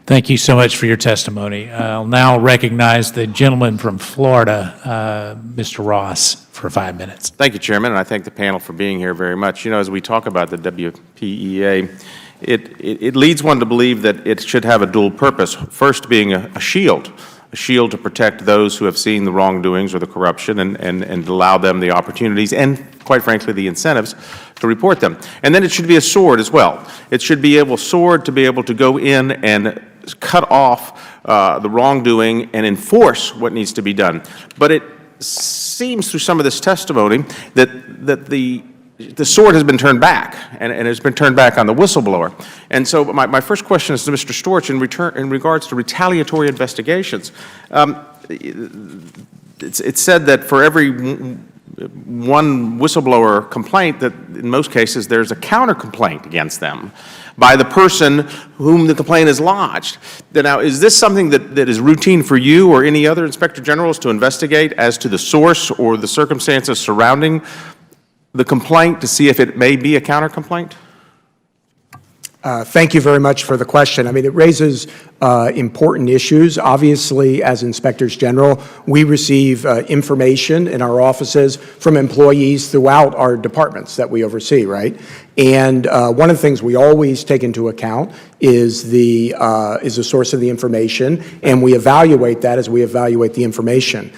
Thank you so much for your testimony. I'll now recognize the gentleman from Florida, Mr. Ross, for 5 minutes. Thank you, Chairman, and I thank the panel for being here very much. You know, as we talk about the WPEA, it leads one to believe that it should have a dual purpose, first being a shield a shield to protect those who have seen the wrongdoings or the corruption and allow them the opportunities and, quite frankly, the incentives to report them. And then it should be a sword as well. It should be a sword to be able to go in and cut off the wrongdoing and enforce what needs to be done. But it seems through some of this testimony that the sword has been turned back, and it has been turned back on the whistleblower. And so my first question is to Mr. Storch in regards to retaliatory investigations. It's said that for every one whistleblower complaint, that in most cases there's a counter-complaint against them by the person whom the complaint is lodged. Now, is this something that is routine for you or any other Inspector Generals to investigate as to the source or the circumstances surrounding the complaint to see if it may be a counter-complaint? Thank you very much for the question. I mean, it raises important issues. Obviously, as Inspectors General, we receive information in our offices from employees throughout our departments that we oversee, right? And one of the things we always take into account is the source of the information, and we evaluate that as we evaluate the information.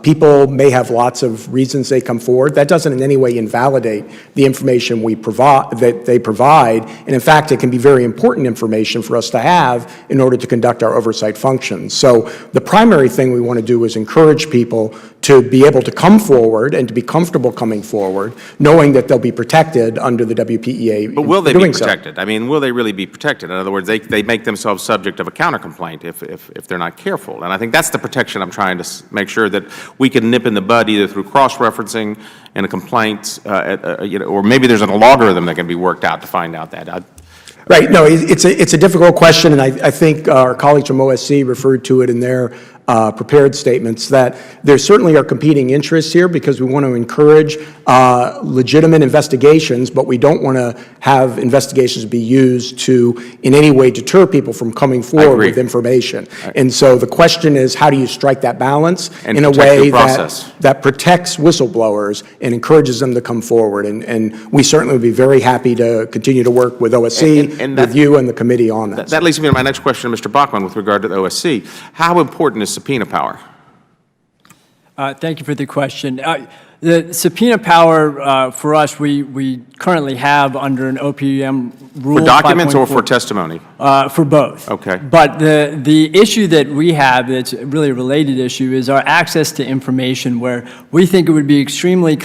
People may have lots of reasons they come forward. That doesn't in any way invalidate the information that they provide, and in fact, it can be very important information for us to have in order to conduct our oversight functions. So the primary thing we want to do is encourage people to be able to come forward and to be comfortable coming forward, knowing that they'll be protected under the WPEA. But will they be protected? I mean, will they really be protected? In other words, they make themselves subject of a counter-complaint if they're not careful. And I think that's the protection I'm trying to make sure that we can nip in the bud, either through cross-referencing in a complaint, or maybe there's an logarithm that can be worked out to find out that. Right. No, it's a difficult question, and I think our colleagues from OSC referred to it in their prepared statements, that there certainly are competing interests here because we want to encourage legitimate investigations, but we don't want to have investigations be used to in any way deter people from coming forward with information. And so the question is, how do you strike that balance in a way that protects whistleblowers and encourages them to come forward? And we certainly would be very happy to continue to work with OSC, with you and the committee on that. That leads me to my next question to Mr. Bachman with regard to the OSC. How important is subpoena power? Thank you for the question. The subpoena power for us, we currently have under an OPM rule. For documents or for testimony? For both. Okay. But the issue that we have that's really a related issue is our access to information, where we think it would be extremely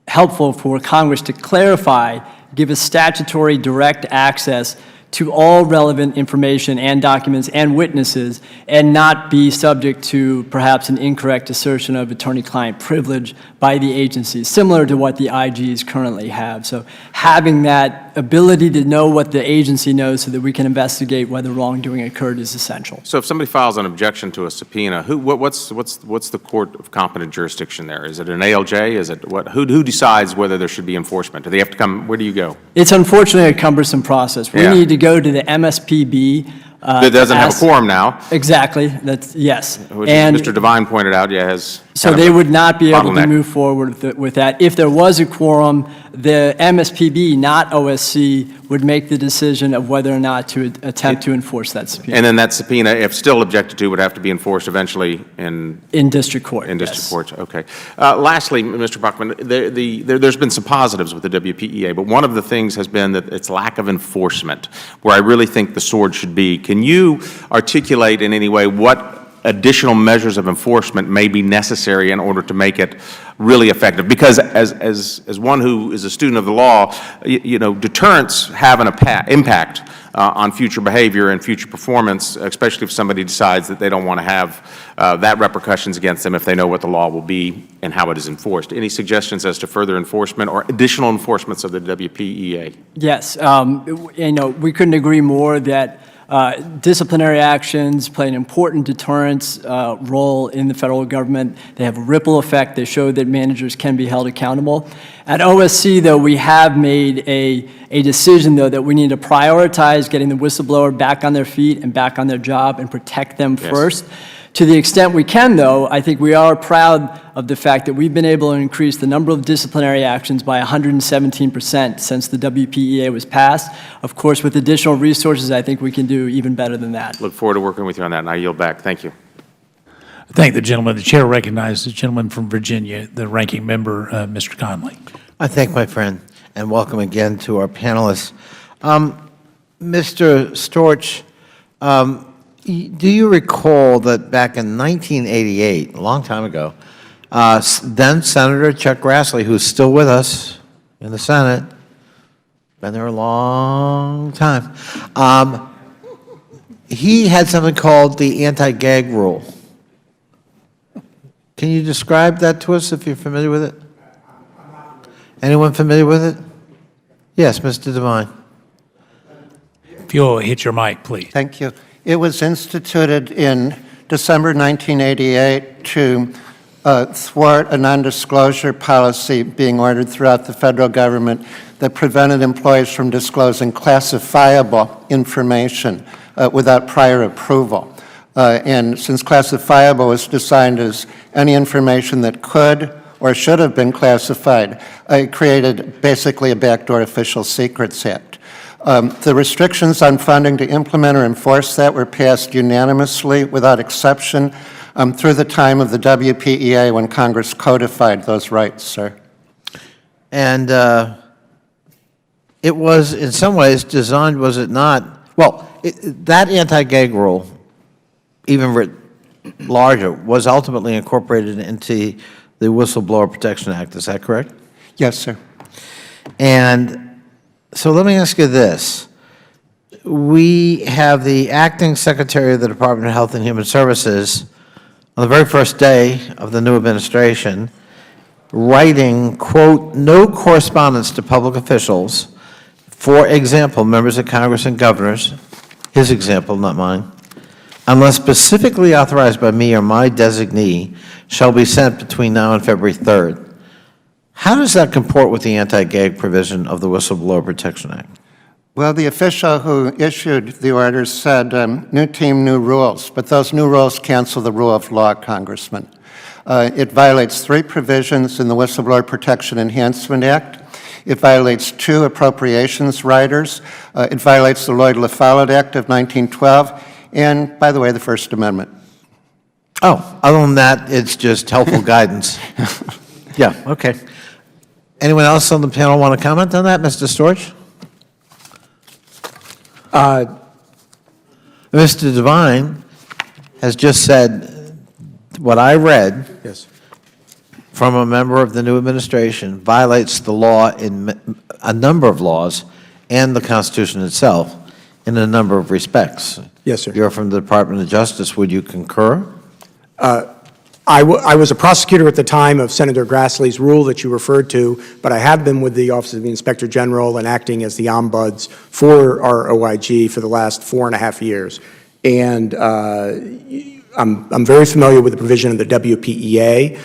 helpful for Congress to clarify, give us statutory direct access to all relevant information and documents and witnesses, and not be subject to perhaps an incorrect assertion of attorney-client privilege by the agency, similar to what the IGs currently have. So having that ability to know what the agency knows so that we can investigate whether wrongdoing occurred is essential. So if somebody files an objection to a subpoena, what's the court of competent jurisdiction there? Is it an ALJ? Is it what? Who decides whether there should be enforcement? Do they have to come? Where do you go? It's unfortunately a cumbersome process. We need to go to the MSPB. That doesn't have a quorum now. Exactly. That's yes. Which, and Mr. Devine pointed out, has. So they would not be able to move forward with that. If there was a quorum, the MSPB, not OSC, would make the decision of whether or not to attempt to enforce that subpoena. And then that subpoena, if still objected to, would have to be enforced eventually in district court. In district court. Okay. Lastly, Mr. Bachman, there's been some positives with the WPEA, but one of the things has been that its lack of enforcement, where I really think the sword should be. Can you articulate in any way what additional measures of enforcement may be necessary in order to make it really effective? Because as one who is a student of the law, deterrents have an impact on future behavior and future performance, especially if somebody decides that they don't want to have that repercussions against them if they know what the law will be and how it is enforced. Any suggestions as to further enforcement or additional enforcements of the WPEA? Yes. We couldn't agree more that disciplinary actions play an important deterrence role in the federal government. They have a ripple effect. They show that managers can be held accountable. At OSC, though, we have made a decision, though, that we need to prioritize getting the whistleblower back on their feet and back on their job and protect them first. To the extent we can, though, I think we are proud of the fact that we've been able to increase the number of disciplinary actions by 117% since the WPEA was passed. Of course, with additional resources, I think we can do even better than that. Look forward to working with you on that, and I yield back. Thank you. I thank the gentleman. The chair recognizes the gentleman from Virginia, the ranking member, Mr. Conley. I thank my friend, and welcome again to our panelists. Mr. Storch, do you recall that back in 1988, a long time ago, then Senator Chuck Grassley, who's still with us in the Senate, been there a long time, he had something called the anti-gag rule. Can you describe that to us if you're familiar with it? Anyone familiar with it? Yes, Mr. Devine. If you'll hit your mic, please. Thank you. It was instituted in December 1988 to thwart a non-disclosure policy being ordered throughout the federal government that prevented employees from disclosing classifiable information without prior approval. And since classifiable was defined as any information that could or should have been classified, it created basically a backdoor Official Secrets Act. The restrictions on funding to implement or enforce that were passed unanimously without exception through the time of the WPEA when Congress codified those rights, sir. And it was in some ways designed, was it not? Well, that anti-gag rule, even writ larger, was ultimately incorporated into the Whistleblower Protection Act. Is that correct? Yes, sir. And so let me ask you this. We have the acting Secretary of the Department of Health and Human Services on the very first day of the new administration writing, quote, no correspondence to public officials, for example, members of Congress and governors, his example, not mine, unless specifically authorized by me or my designee, shall be sent between now and February 3rd. How does that comport with the anti-gag provision of the Whistleblower Protection Act? Well, the official who issued the orders said, new team, new rules, but those new rules cancel the rule of law, Congressman. It violates 3 provisions in the Whistleblower Protection Enhancement Act. It violates 2 appropriations riders. It violates the Lloyd-LaFollette Act of 1912, and, by the way, the First Amendment. Oh, other than that, it's just helpful guidance. Yeah, okay. Anyone else on the panel want to comment on that? Mr. Storch? Mr. Devine has just said what I read from a member of the new administration violates the law in a number of laws and the Constitution itself in a number of respects. Yes, sir. You're from the Department of Justice. Would you concur? I was a prosecutor at the time of Senator Grassley's rule that you referred to, but I have been with the Office of the Inspector General and acting as the ombuds for our OIG for the last 4.5 years. And I'm very familiar with the provision of the WPEA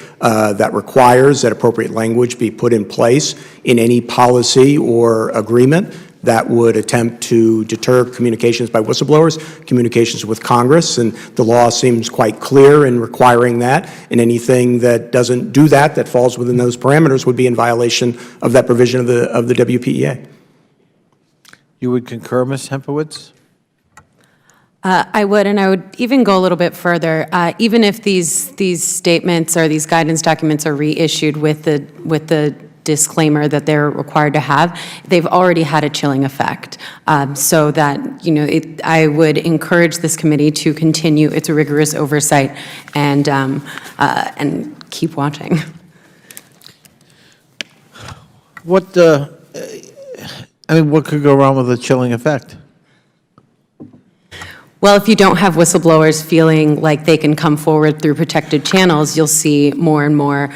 that requires that appropriate language be put in place in any policy or agreement that would attempt to deter communications by whistleblowers, communications with Congress, and the law seems quite clear in requiring that, and anything that doesn't do that, that falls within those parameters, would be in violation of that provision of the WPEA. You would concur, Ms. Hempowitz? I would, and I would even go a little bit further. Even if these statements or these guidance documents are reissued with the disclaimer that they're required to have, they've already had a chilling effect. So that, you know, I would encourage this committee to continue its rigorous oversight and keep watching. What, I mean, what could go wrong with a chilling effect? Well, if you don't have whistleblowers feeling like they can come forward through protected channels, you'll see more and more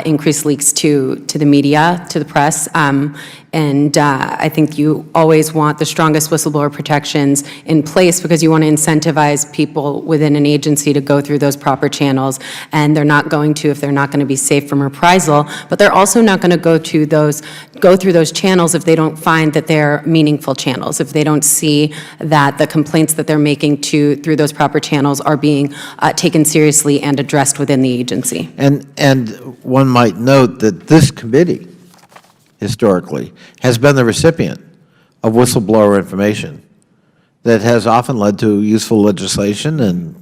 increased leaks to the media, to the press, and And I think you always want the strongest whistleblower protections in place because you want to incentivize people within an agency to go through those proper channels. And they're not going to if they're not going to be safe from reprisal, but they're also not going to go through those channels if they don't find that they're meaningful channels, if they don't see that the complaints that they're making through those proper channels are being taken seriously and addressed within the agency. And one might note that this committee, historically, has been the recipient of whistleblower information that has often led to useful legislation and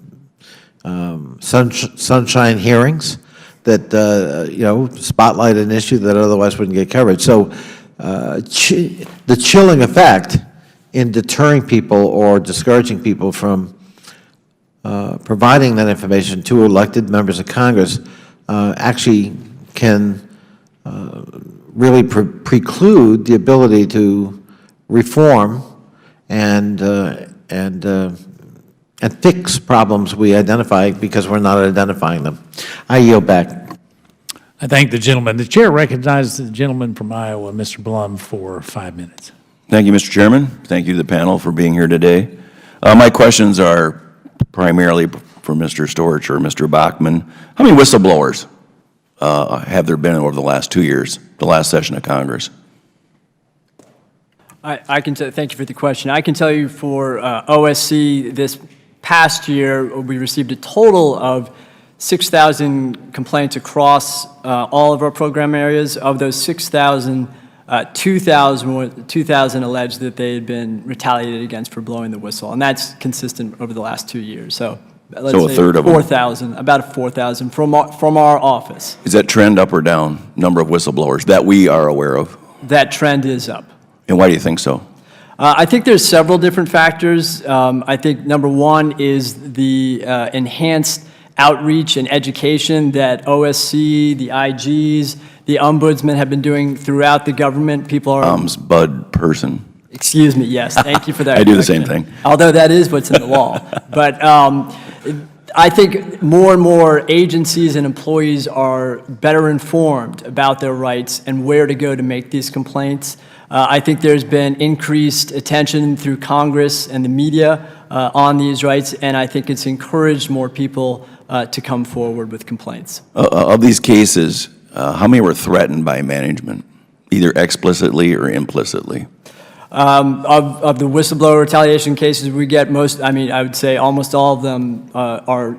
sunshine hearings that, spotlight an issue that otherwise wouldn't get covered. So the chilling effect in deterring people or discouraging people from providing that information to elected members of Congress actually can really preclude the ability to reform and fix problems we identify because we're not identifying them. I yield back. I thank the gentleman. The chair recognizes the gentleman from Iowa, Mr. Blum, for 5 minutes. Thank you, Mr. Chairman. Thank you to the panel for being here today. My questions are primarily for Mr. Storch or Mr. Bachman. How many whistleblowers have there been over the last 2 years, the last session of Congress? I can thank you for the question. I can tell you for OSC this past year, we received a total of 6,000 complaints across all of our program areas. Of those 6,000, 2,000 alleged that they had been retaliated against for blowing the whistle, and that's consistent over the last 2 years. So let's So a say third of them. 4,000, about 4,000 from our office. Is that trend up or down, number of whistleblowers that we are aware of? That trend is up. And why do you think so? I think there's several different factors. I think number one is the enhanced outreach and education that OSC, the IGs, the ombudsman have been doing throughout the government. People are... Bud person. Excuse me, yes. Thank you for that. I do the same correction. thing. Although that is what's in the law. But I think more and more agencies and employees are better informed about their rights and where to go to make these complaints. I think there's been increased attention through Congress and the media on these rights, and I think it's encouraged more people to come forward with complaints. Of these cases, how many were threatened by management, either explicitly or implicitly? Of the whistleblower retaliation cases we get, I would say almost all of them are...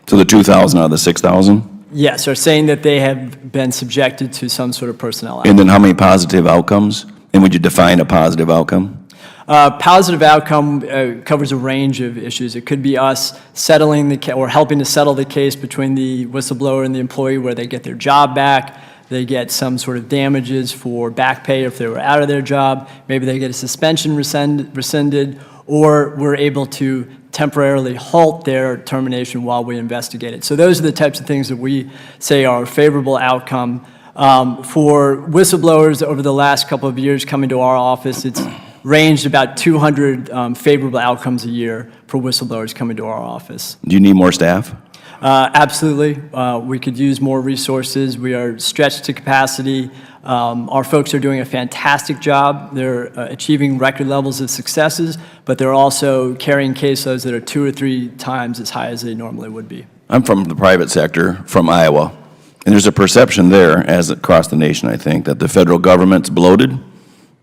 So the 2,000 out of the 6,000? Yes, are saying that they have been subjected to some sort of personnel action. And then how many positive outcomes? And would you define a positive outcome? Positive outcome covers a range of issues. It could be us settling the or helping to settle the case between the whistleblower and the employee where they get their job back. They get some sort of damages for back pay if they were out of their job. Maybe they get a suspension rescinded, or we're able to temporarily halt their termination while we investigate it. So those are the types of things that we say are a favorable outcome. For whistleblowers over the last couple of years coming to our office, it's ranged about 200 favorable outcomes a year for whistleblowers coming to our office. Do you need more staff? Absolutely. We could use more resources. We are stretched to capacity. Our folks are doing a fantastic job. They're achieving record levels of successes, but they're also carrying caseloads that are 2 or 3 times as high as they normally would be. I'm from the private sector, from Iowa, and there's a perception there, as across the nation, I think, that the federal government's bloated,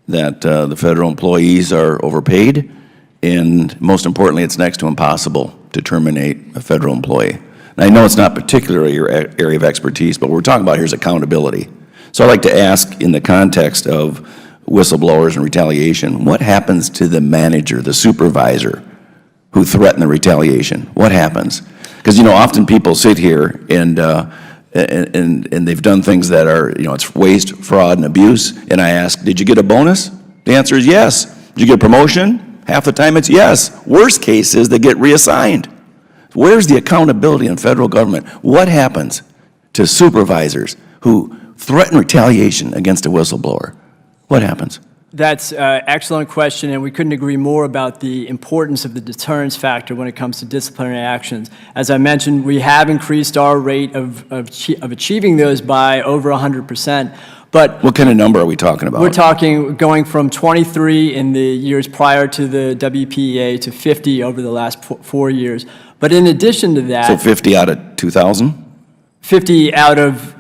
that the federal employees are overpaid, and most importantly, it's next to impossible to terminate a federal employee. And I know it's not particularly your area of expertise, but what we're talking about here is accountability. So I'd like to ask, in the context of whistleblowers and retaliation, what happens to the manager, the supervisor, who threatened the retaliation? What happens? Because, often people sit here and they've done things that are, it's waste, fraud, and abuse, and I ask, did you get a bonus? The answer is yes. Did you get a promotion? Half the time it's yes. Worst case is they get reassigned. Where's the accountability in federal government? What happens to supervisors who threaten retaliation against a whistleblower? What happens? That's an excellent question, and we couldn't agree more about the importance of the deterrence factor when it comes to disciplinary actions. As I mentioned, we have increased our rate of achieving those by over 100%. But what kind of number are we talking about? We're talking going from 23 in the years prior to the WPEA to 50 over the last 4 years. But in addition to that... So 50 out of 2,000? 50 out of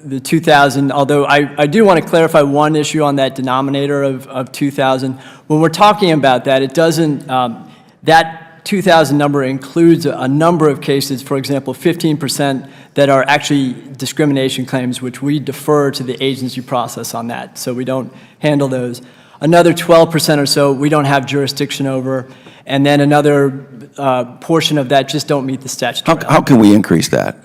the 2,000, although I do want to clarify one issue on that denominator of 2,000. When we're talking about that, it doesn't, that 2,000 number includes a number of cases, for example, 15% that are actually discrimination claims, which we defer to the agency process on that, so we don't handle those. Another 12% or so we don't have jurisdiction over, and then another portion of that just don't meet the statutory. How can we increase that?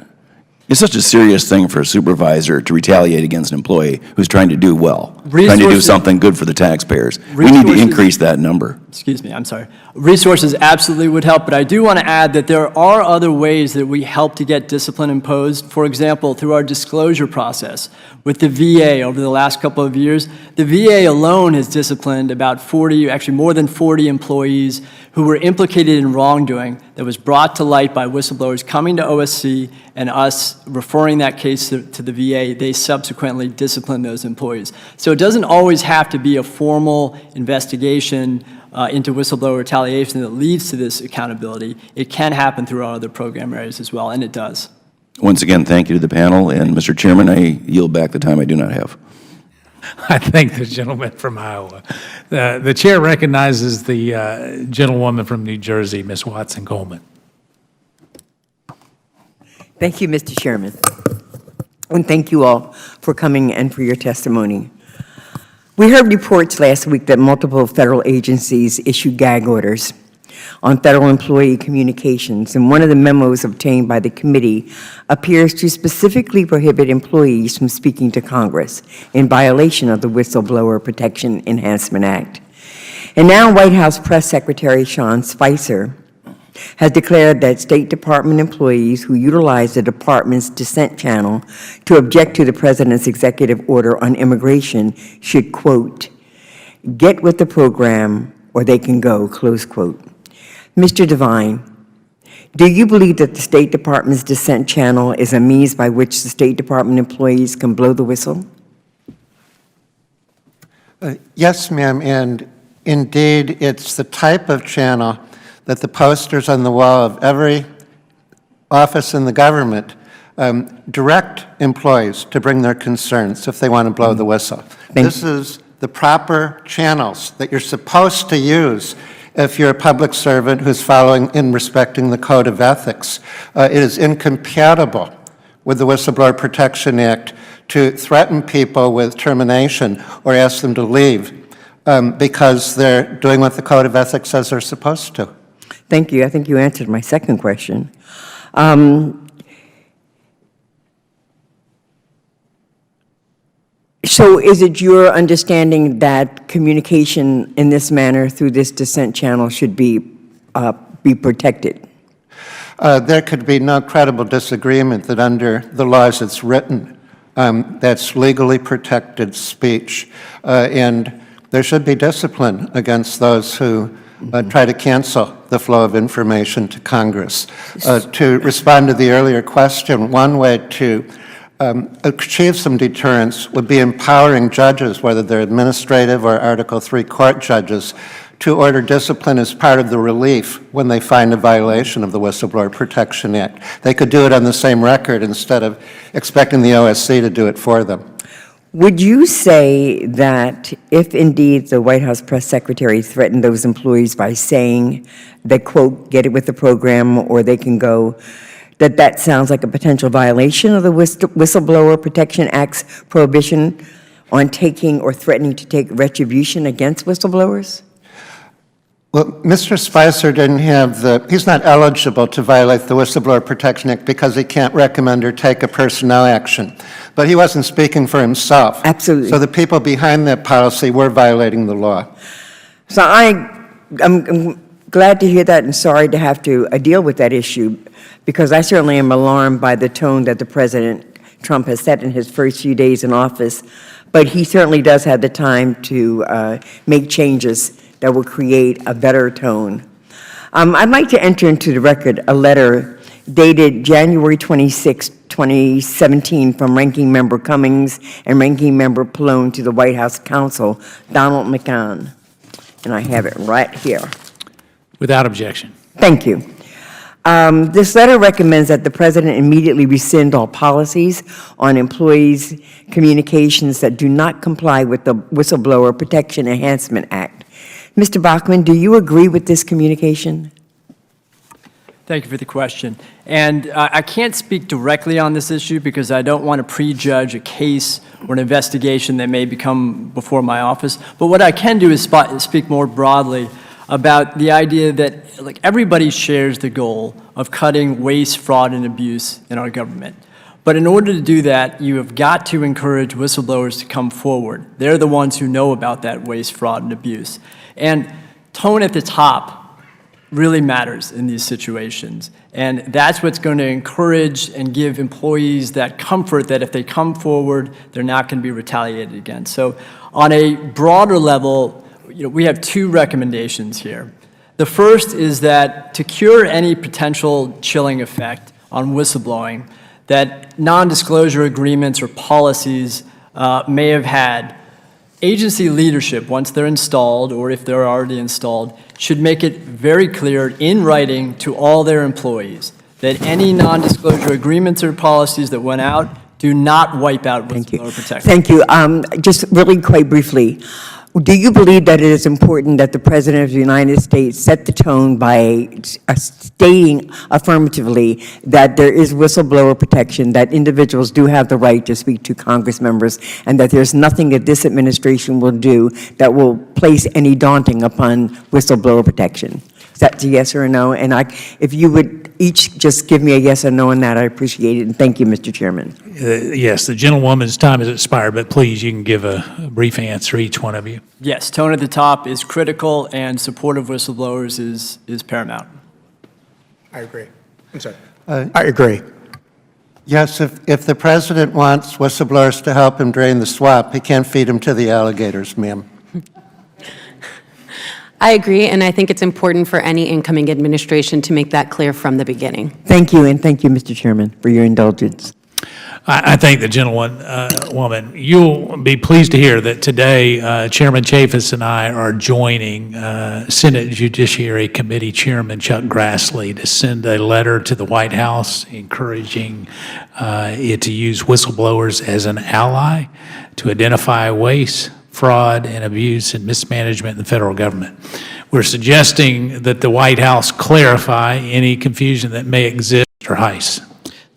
It's such a serious thing for a supervisor to retaliate against an employee who's trying to do well, trying to do something good for the taxpayers. We need to increase that number. Excuse me, I'm sorry. Resources absolutely would help, but I do want to add that there are other ways that we help to get discipline imposed. For example, through our disclosure process with the VA over the last couple of years. The VA alone has disciplined about 40, actually more than 40 employees who were implicated in wrongdoing that was brought to light by whistleblowers coming to OSC and us referring that case to the VA. They subsequently disciplined those employees. So it doesn't always have to be a formal investigation into whistleblower retaliation that leads to this accountability. It can happen through our other program areas as well, and it does. Once again, thank you to the panel, and Mr. Chairman, I yield back the time I do not have. I thank the gentleman from Iowa. The chair recognizes the gentlewoman from New Jersey, Ms. Watson-Coleman. Thank you, Mr. Chairman. And thank you all for coming and for your testimony. We heard reports last week that multiple federal agencies issued gag orders on federal employee communications, and one of the memos obtained by the committee appears to specifically prohibit employees from speaking to Congress in violation of the Whistleblower Protection Enhancement Act. And now White House Press Secretary Sean Spicer has declared that State Department employees who utilize the department's dissent channel to object to the President's executive order on immigration should, quote, get with the program or they can go, close quote. Mr. Devine, do you believe that the State Department's dissent channel is a means by which the State Department employees can blow the whistle? Yes, ma'am, and indeed, it's the type of channel that the posters on the wall of every office in the government direct employees to bring their concerns if they want to blow the whistle. This is the proper channels that you're supposed to use if you're a public servant who's following and respecting the Code of Ethics. It is incompatible with the Whistleblower Protection Act to threaten people with termination or ask them to leave because they're doing what the Code of Ethics says they're supposed to. Thank you. I think you answered my second question. So is it your understanding that communication in this manner through this dissent channel should be protected? There could be no credible disagreement that under the laws it's written, that's legally protected speech, and there should be discipline against those who try to cancel the flow of information to Congress. To respond to the earlier question, one way to achieve some deterrence would be empowering judges, whether they're administrative or Article III court judges, to order discipline as part of the relief when they find a violation of the Whistleblower Protection Act. They could do it on the same record instead of expecting the OSC to do it for them. Would you say that if indeed the White House press secretary threatened those employees by saying that, quote, get it with the program or they can go, that sounds like a potential violation of the Whistleblower Protection Act's prohibition on taking or threatening to take retribution against whistleblowers? Well, Mr. Spicer didn't have he's not eligible to violate the Whistleblower Protection Act because he can't recommend or take a personnel action. But he wasn't speaking for himself. Absolutely. So the people behind that policy were violating the law. So I'm glad to hear that and sorry to have to deal with that issue because I certainly am alarmed by the tone that the President Trump has set in his first few days in office but he certainly does have the time to make changes that will create a better tone. I'd like to enter into the record a letter dated January 26, 2017, from Ranking Member Cummings and Ranking Member Pallone to the White House Counsel, Donald McCann. And I have it right here. Without objection. Thank you. This letter recommends that the President immediately rescind all policies on employees' communications that do not comply with the Whistleblower Protection Enhancement Act. Mr. Bachman, do you agree with this communication? Thank you for the question. And I can't speak directly on this issue because I don't want to prejudge a case or an investigation that may become before my office. But what I can do is speak more broadly about the idea that everybody shares the goal of cutting waste, fraud, and abuse in our government. But in order to do that, you have got to encourage whistleblowers to come forward. They're the ones who know about that waste, fraud, and abuse. And tone at the top really matters in these situations. And that's what's going to encourage and give employees that comfort that if they come forward, they're not going to be retaliated against. So on a broader level, we have two recommendations here. The first is that to cure any potential chilling effect on whistleblowing that non-disclosure agreements or policies may have had, agency leadership, once they're installed or if they're already installed, should make it very clear in writing to all their employees that any non-disclosure agreements or policies that went out do not wipe out whistleblower protection. Thank you. Just really quite briefly, do you believe that it is important that the President of the United States set the tone by stating affirmatively that there is whistleblower protection, that individuals do have the right to speak to Congress members, and that there's nothing that this administration will do that will place any daunting upon whistleblower protection? Is that a yes or a no? And if you would each just give me a yes or no on that, I appreciate it. And thank you, Mr. Chairman. Yes, the gentlewoman's time has expired, but please, you can give a brief answer, each one of you. Yes, tone at the top is critical, and support of whistleblowers is paramount. I agree. I'm sorry. I agree. Yes, if the President wants whistleblowers to help him drain the swamp, he can't feed them to the alligators, ma'am. I agree, and I think it's important for any incoming administration to make that clear from the beginning. Thank you, and thank you, Mr. Chairman, for your indulgence. I thank the gentlewoman. You'll be pleased to hear that today Chairman Chaffetz and I are joining Senate Judiciary Committee Chairman Chuck Grassley to send a letter to the White House encouraging it to use whistleblowers as an ally to identify waste, fraud, and abuse and mismanagement in the federal government. We're suggesting that the White House clarify any confusion that may exist or heist.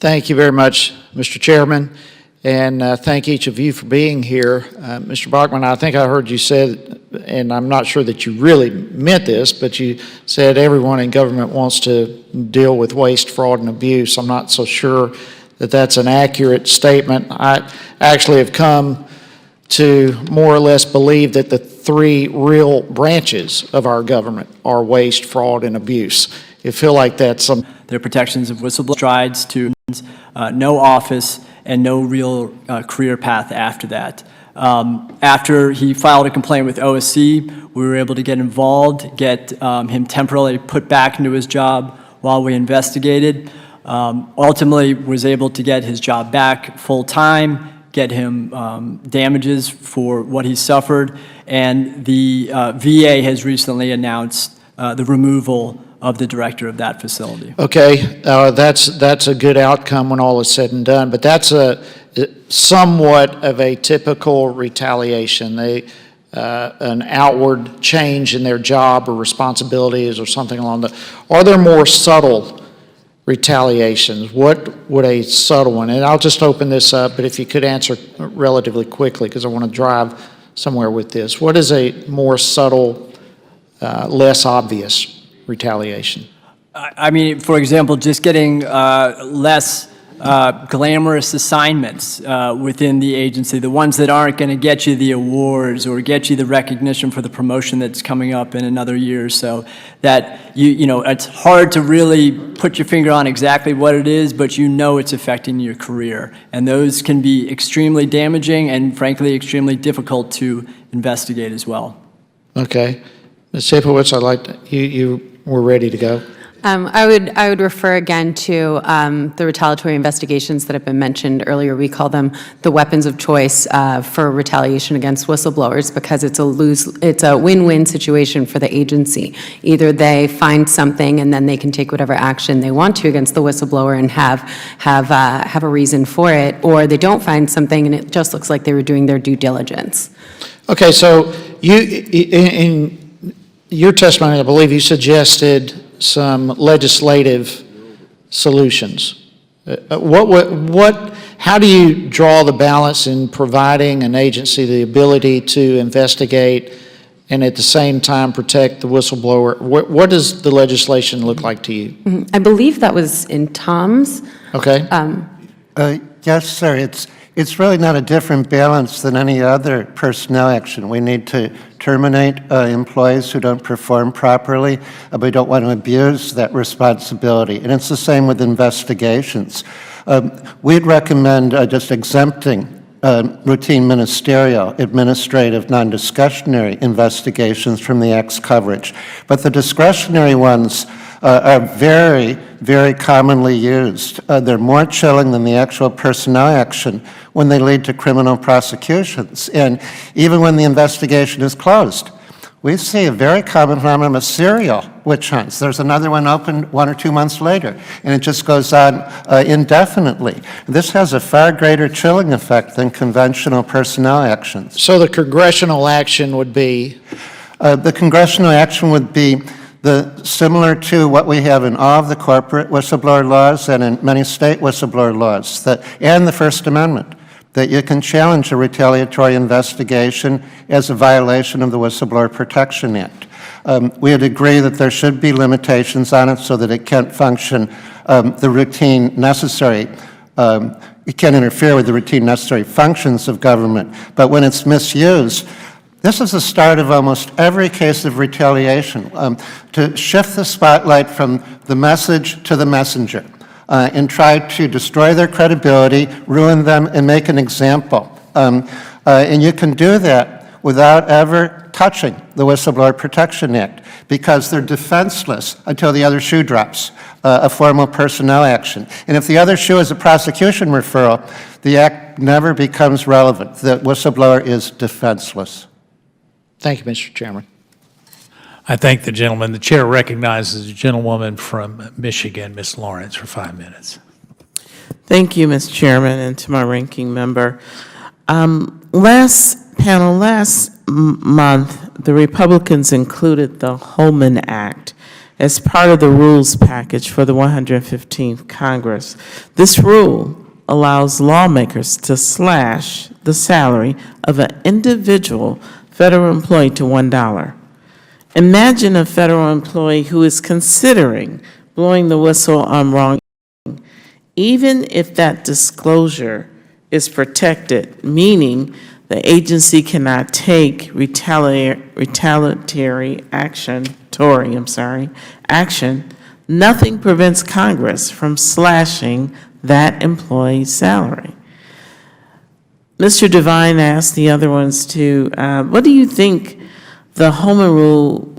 Thank you very much, Mr. Chairman, and thank each of you for being here. Mr. Bachman, I think I heard you said, and I'm not sure that you really meant this, but you said everyone in government wants to deal with waste, fraud, and abuse. I'm not so sure that that's an accurate statement. I actually have come to more or less believe that the three real branches of our government are waste, fraud, and abuse. You feel like that's some... There are protections of whistleblower strides to no office and no real career path after that. After he filed a complaint with OSC, we were able to get involved, get him temporarily put back into his job while we investigated. Ultimately was able to get his job back full-time, get him damages for what he suffered, and the VA has recently announced the removal of the director of that facility. Okay, that's a good outcome when all is said and done, but that's somewhat of a typical retaliation. An outward change in their job or responsibilities or something along that. Are there more subtle retaliations? What would a subtle one, and I'll just open this up, but if you could answer relatively quickly because I want to drive somewhere with this. What is a more subtle, less obvious retaliation? I mean, for example, just getting less glamorous assignments within the agency, the ones that aren't going to get you the awards or get you the recognition for the promotion that's coming up in another year or so, that you know, it's hard to really put your finger on exactly what it is, but you know it's affecting your career. And those can be extremely damaging and frankly extremely difficult to investigate as well. Okay. Ms. Shapowitz, I'd like to, you were ready to go. I would refer again to the retaliatory investigations that have been mentioned earlier. We call them the weapons of choice for retaliation against whistleblowers because it's a win-win situation for the agency. Either they find something and then they can take whatever action they want to against the whistleblower and have a reason for it, or they don't find something and it just looks like they were doing their due diligence. Okay, so in your testimony, I believe you suggested some legislative solutions. How do you draw the balance in providing an agency the ability to investigate and at the same time protect the whistleblower? What does the legislation look like to you? I believe that was in Tom's. Okay. Yes, sir. It's really not a different balance than any other personnel action. We need to terminate employees who don't perform properly, but we don't want to abuse that responsibility. And it's the same with investigations. We'd recommend just exempting routine ministerial, administrative, non-discretionary investigations from the Act's coverage. But the discretionary ones are very, very commonly used. They're more chilling than the actual personnel action when they lead to criminal prosecutions. And even when the investigation is closed, we see a very common phenomenon of serial witch hunts. There's another one open 1 or 2 months later, and it just goes on indefinitely. This has a far greater chilling effect than conventional personnel actions. So the congressional action would be? The congressional action would be similar to what we have in all of the corporate whistleblower laws and in many state whistleblower laws, and the First Amendment, that you can challenge a retaliatory investigation as a violation of the Whistleblower Protection Act. We would agree that there should be limitations on it so that it can't function the routine necessary. It can't interfere with the routine necessary functions of government. But when it's misused, this is the start of almost every case of retaliation, to shift the spotlight from the message to the messenger and try to destroy their credibility, ruin them, and make an example. And you can do that without ever touching the Whistleblower Protection Act because they're defenseless until the other shoe drops, a formal personnel action. And if the other shoe is a prosecution referral, the Act never becomes relevant. The whistleblower is defenseless. Thank you, Mr. Chairman. I thank the gentleman. The chair recognizes a gentlewoman from Michigan, Ms. Lawrence, for 5 minutes. Thank you, Mr. Chairman, and to my ranking member. Last month, the Republicans included the Holman Act as part of the rules package for the 115th Congress. This rule allows lawmakers to slash the salary of an individual federal employee to $1. Imagine a federal employee who is considering blowing the whistle on wrongdoing. Even if that disclosure is protected, meaning the agency cannot take retaliatory action, nothing prevents Congress from slashing that employee's salary. Mr. Devine asked the other ones too, what do you think the Holman rule,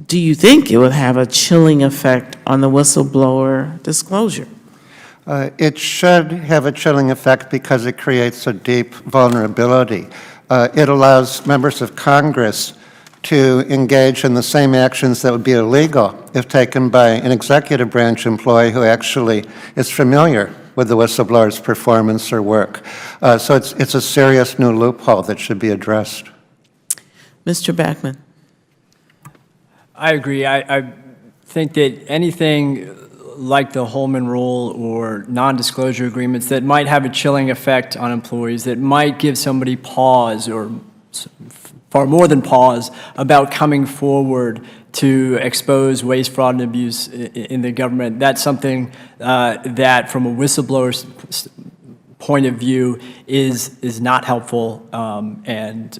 do you think it would have a chilling effect on the whistleblower disclosure? It should have a chilling effect because it creates a deep vulnerability. It allows members of Congress to engage in the same actions that would be illegal if taken by an executive branch employee who actually is familiar with the whistleblower's performance or work. So it's a serious new loophole that should be addressed. Mr. Backman. I agree. I think that anything like the Holman rule or non-disclosure agreements that might have a chilling effect on employees, that might give somebody pause or far more than pause about coming forward to expose waste, fraud, and abuse in the government. That's something that, from a whistleblower's point of view, is not helpful, and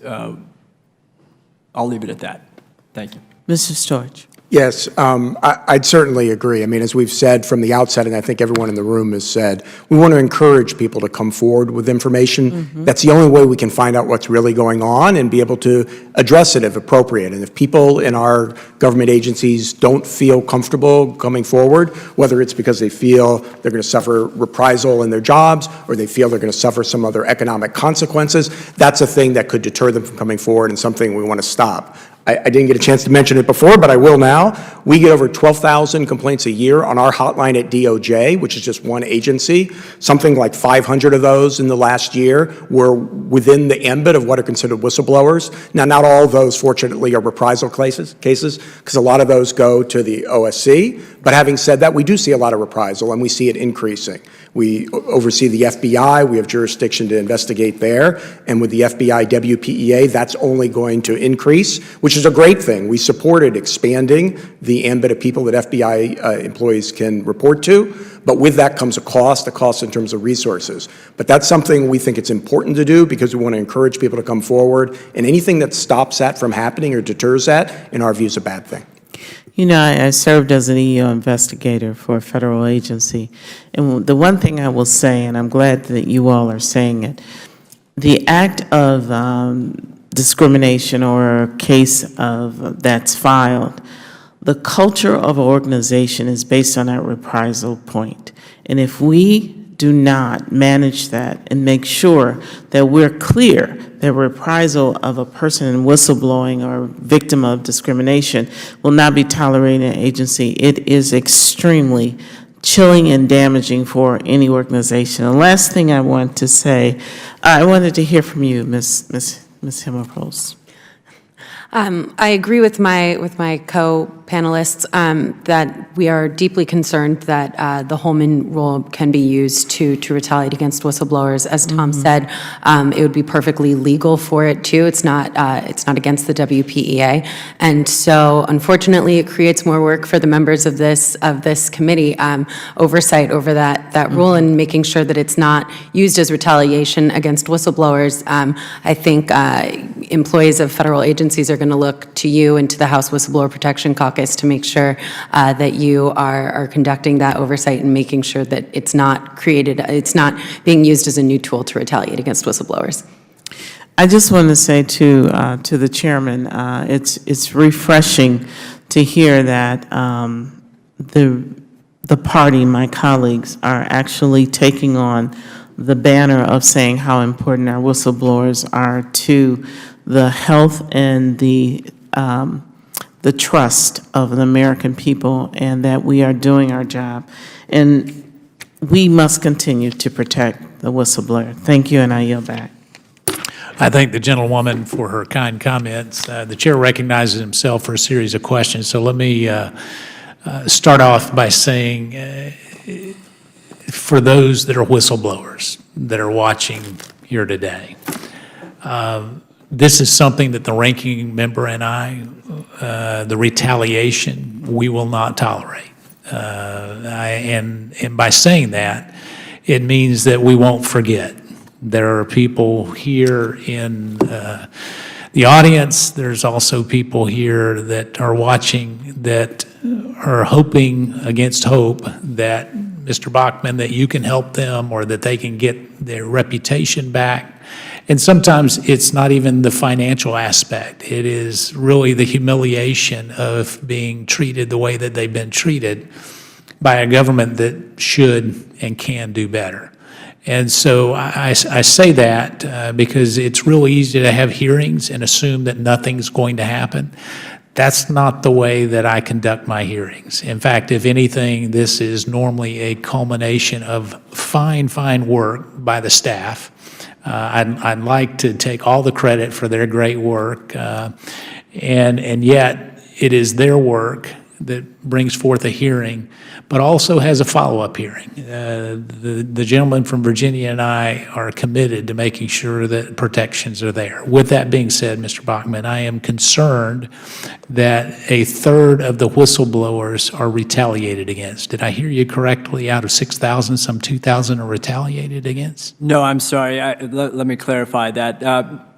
I'll leave it at that. Thank you. Mr. Storch. Yes, I'd certainly agree. I mean, as we've said from the outset, and I think everyone in the room has said, we want to encourage people to come forward with information. That's the only way we can find out what's really going on and be able to address it if appropriate. And if people in our government agencies don't feel comfortable coming forward, whether it's because they feel they're going to suffer reprisal in their jobs or they feel they're going to suffer some other economic consequences, that's a thing that could deter them from coming forward and something we want to stop. I didn't get a chance to mention it before, but I will now. We get over 12,000 complaints a year on our hotline at DOJ, which is just one agency. Something like 500 of those in the last year were within the ambit of what are considered whistleblowers. Now, not all of those, fortunately, are reprisal cases, because a lot of those go to the OSC. But having said that, we do see a lot of reprisal, and we see it increasing. We oversee the FBI. We have jurisdiction to investigate there. And with the FBI WPEA, that's only going to increase, which is a great thing. We supported expanding the ambit of people that FBI employees can report to. But with that comes a cost in terms of resources. But that's something we think it's important to do because we want to encourage people to come forward. And anything that stops that from happening or deters that, in our view, is a bad thing. You know, I served as an EEO investigator for a federal agency, and the one thing I will say, and I'm glad that you all are saying it, the act of discrimination or a case of that's filed, the culture of an organization is based on that reprisal point. And if we do not manage that and make sure that we're clear that reprisal of a person in whistleblowing or victim of discrimination will not be tolerated in an agency, it is extremely chilling and damaging for any organization. The last thing I want to say, I wanted to hear from you, Ms. Himmelholz. I agree with my co-panelists that we are deeply concerned that the Holman rule can be used to retaliate against whistleblowers. As Tom said, it would be perfectly legal for it to. It's not against the WPEA, and so unfortunately, it creates more work for the members of this committee. Oversight over that rule and making sure that it's not used as retaliation against whistleblowers. I think employees of federal agencies are going to look to you and to the House Whistleblower Protection Caucus to make sure that you are conducting that oversight and making sure that it's not being used as a new tool to retaliate against whistleblowers. I just want to say to the chairman, it's refreshing to hear that the party, my colleagues, are actually taking on the banner of saying how important our whistleblowers are to the health and the trust of the American people, and that we are doing our job. And we must continue to protect the whistleblower. Thank you, and I yield back. I thank the gentlewoman for her kind comments. The chair recognizes himself for a series of questions, so let me start off by saying, for those that are whistleblowers that are watching here today, this is something that the ranking member and I, the retaliation, we will not tolerate. And by saying that, it means that we won't forget. There are people here in the audience. There's also people here that are watching that are hoping against hope that, Mr. Bachman, that you can help them or that they can get their reputation back. And sometimes it's not even the financial aspect. It is really the humiliation of being treated the way that they've been treated by a government that should and can do better. And so I say that because it's real easy to have hearings and assume that nothing's going to happen. That's not the way that I conduct my hearings. In fact, if anything, this is normally a culmination of fine work by the staff. I'd like to take all the credit for their great work, and yet it is their work that brings forth a hearing, but also has a follow-up hearing. The gentleman from Virginia and I are committed to making sure that protections are there. With that being said, Mr. Bachman, I am concerned that a third of the whistleblowers are retaliated against. Did I hear you correctly? Out of 6,000, some 2,000 are retaliated against? No, I'm sorry. Let me clarify that.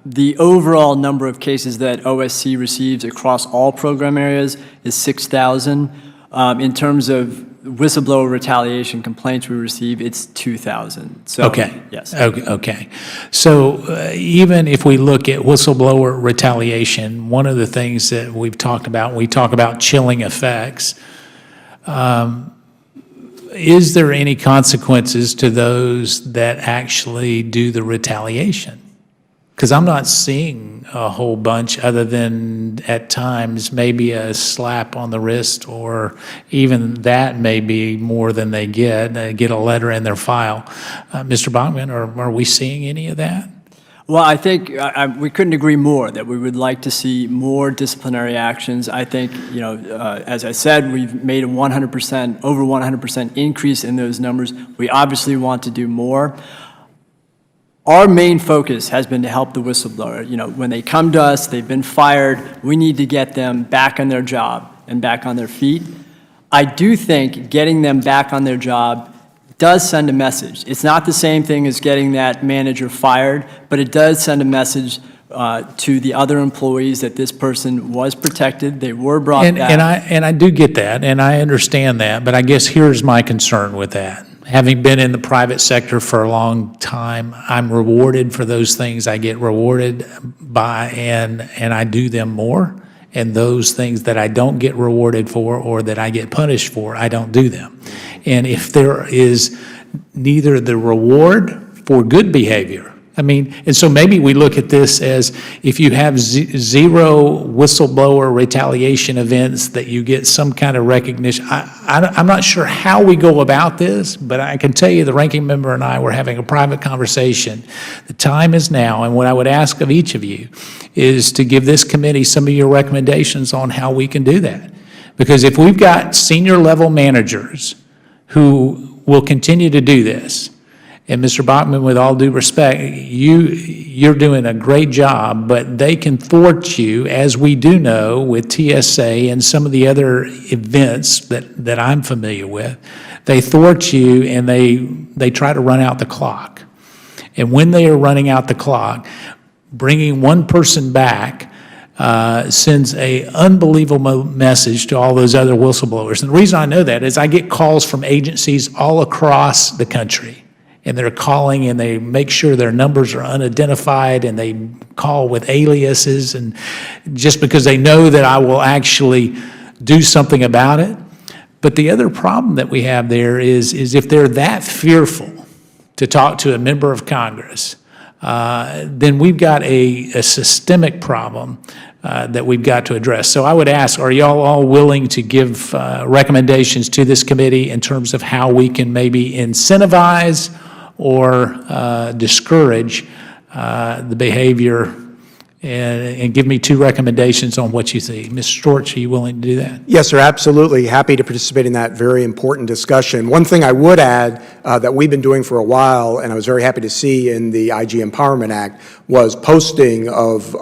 The overall number of cases that OSC receives across all program areas is 6,000. In terms of whistleblower retaliation complaints we receive, it's 2,000. So, okay. Yes. Okay. So even if we look at whistleblower retaliation, one of the things that we've talked about, we talk about chilling effects. Is there any consequences to those that actually do the retaliation? Because I'm not seeing a whole bunch other than at times maybe a slap on the wrist, or even that may be more than they get a letter in their file. Mr. Bachman, are we seeing any of that? Well, I think we couldn't agree more that we would like to see more disciplinary actions. I think, as I said, we've made a 100%, over 100% increase in those numbers. We obviously want to do more. Our main focus has been to help the whistleblower. When they come to us, they've been fired, we need to get them back on their job and back on their feet. I do think getting them back on their job does send a message. It's not the same thing as getting that manager fired, but it does send a message to the other employees that this person was protected, they were brought back. And I do get that, and I understand that, but I guess here's my concern with that. Having been in the private sector for a long time, I'm rewarded for those things I get rewarded by, and I do them more. And those things that I don't get rewarded for or that I get punished for, I don't do them. And if there is neither the reward for good behavior, and so maybe we look at this as if you have zero whistleblower retaliation events, that you get some kind of recognition. I'm not sure how we go about this, but I can tell you the ranking member and I were having a private conversation. The time is now, and what I would ask of each of you is to give this committee some of your recommendations on how we can do that. Because if we've got senior level managers who will continue to do this, and Mr. Bachman, with all due respect, you're doing a great job, but they can thwart you, as we do know with TSA and some of the other events that I'm familiar with. They thwart you and they try to run out the clock. And when they are running out the clock, bringing one person back sends an unbelievable message to all those other whistleblowers. And the reason I know that is I get calls from agencies all across the country. And they're calling and they make sure their numbers are unidentified, and they call with aliases, and just because they know that I will actually do something about it. But the other problem that we have there is if they're that fearful to talk to a member of Congress, then we've got a systemic problem that we've got to address. So I would ask, are y'all all willing to give recommendations to this committee in terms of how we can maybe incentivize or discourage the behavior, and give me two recommendations on what you see. Ms. Storch, are you willing to do that? Yes, sir, absolutely. Happy to participate in that very important discussion. One thing I would add that we've been doing for a while, and I was very happy to see in the IG Empowerment Act, was posting of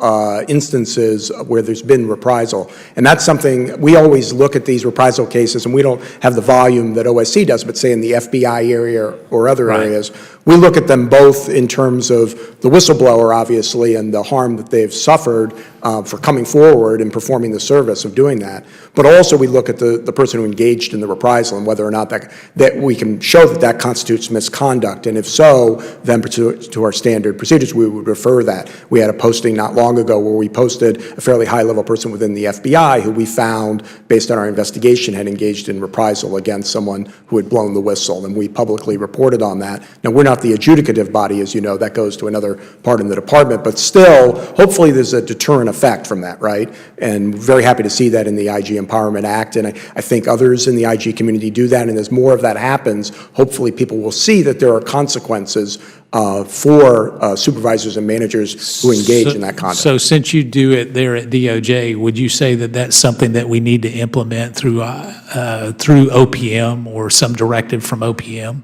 instances where there's been reprisal. And that's something, we always look at these reprisal cases, and we don't have the volume that OSC does, but say in the FBI area or other areas, we look at them both in terms of the whistleblower, obviously, and the harm that they've suffered for coming forward and performing the service of doing that. But also we look at the person who engaged in the reprisal and whether or not that we can show that constitutes misconduct. And if so, then to our standard procedures, we would refer that. We had a posting not long ago where we posted a fairly high-level person within the FBI who we found, based on our investigation, had engaged in reprisal against someone who had blown the whistle, and we publicly reported on that. Now, we're not the adjudicative body, as you know. That goes to another part in the department, but still, hopefully there's a deterrent effect from that, right? And very happy to see that in the IG Empowerment Act, and I think others in the IG community do that, and as more of that happens, hopefully people will see that there are consequences for supervisors and managers who engage in that conduct. So since you do it there at DOJ, would you say that that's something that we need to implement through OPM or some directive from OPM?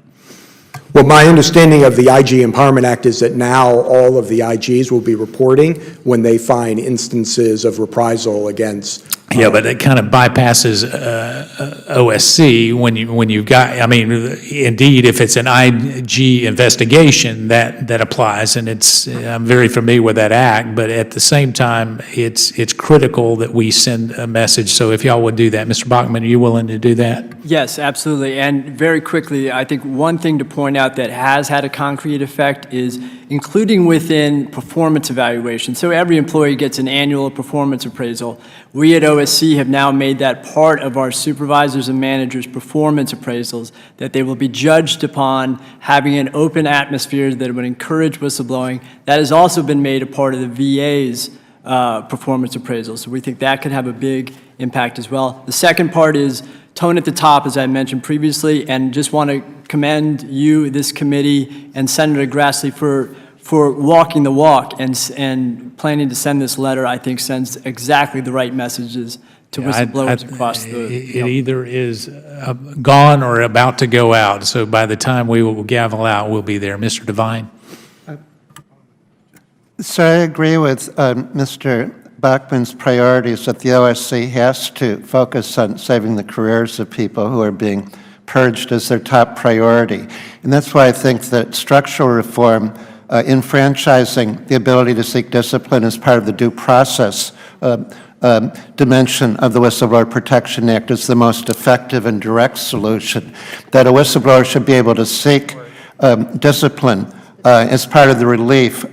Well, my understanding of the IG Empowerment Act is that now all of the IGs will be reporting when they find instances of reprisal against. Yeah, but it kind of bypasses OSC when you've got, I mean, indeed, if it's an IG investigation, that applies, and I'm very familiar with that act, but at the same time, it's critical that we send a message. So if y'all would do that, Mr. Bachman, are you willing to do that? Yes, absolutely. And very quickly, I think one thing to point out that has had a concrete effect is including within performance evaluation. So every employee gets an annual performance appraisal. We at OSC have now made that part of our supervisors and managers' performance appraisals, that they will be judged upon having an open atmosphere that would encourage whistleblowing. That has also been made a part of the VA's performance appraisal. So we think that could have a big impact as well. The second part is tone at the top, as I mentioned previously, and just want to commend you, this committee, and Senator Grassley for walking the walk and planning to send this letter. I think sends exactly the right messages to whistleblowers across the. It either is gone or about to go out. So by the time we will gavel out, we'll be there. Mr. Devine. So I agree with Mr. Bachman's priorities that the OSC has to focus on saving the careers of people who are being purged as their top priority. And that's why I think that structural reform, enfranchising the ability to seek discipline as part of the due process dimension of the Whistleblower Protection Act is the most effective and direct solution, that a whistleblower should be able to seek discipline as part of the relief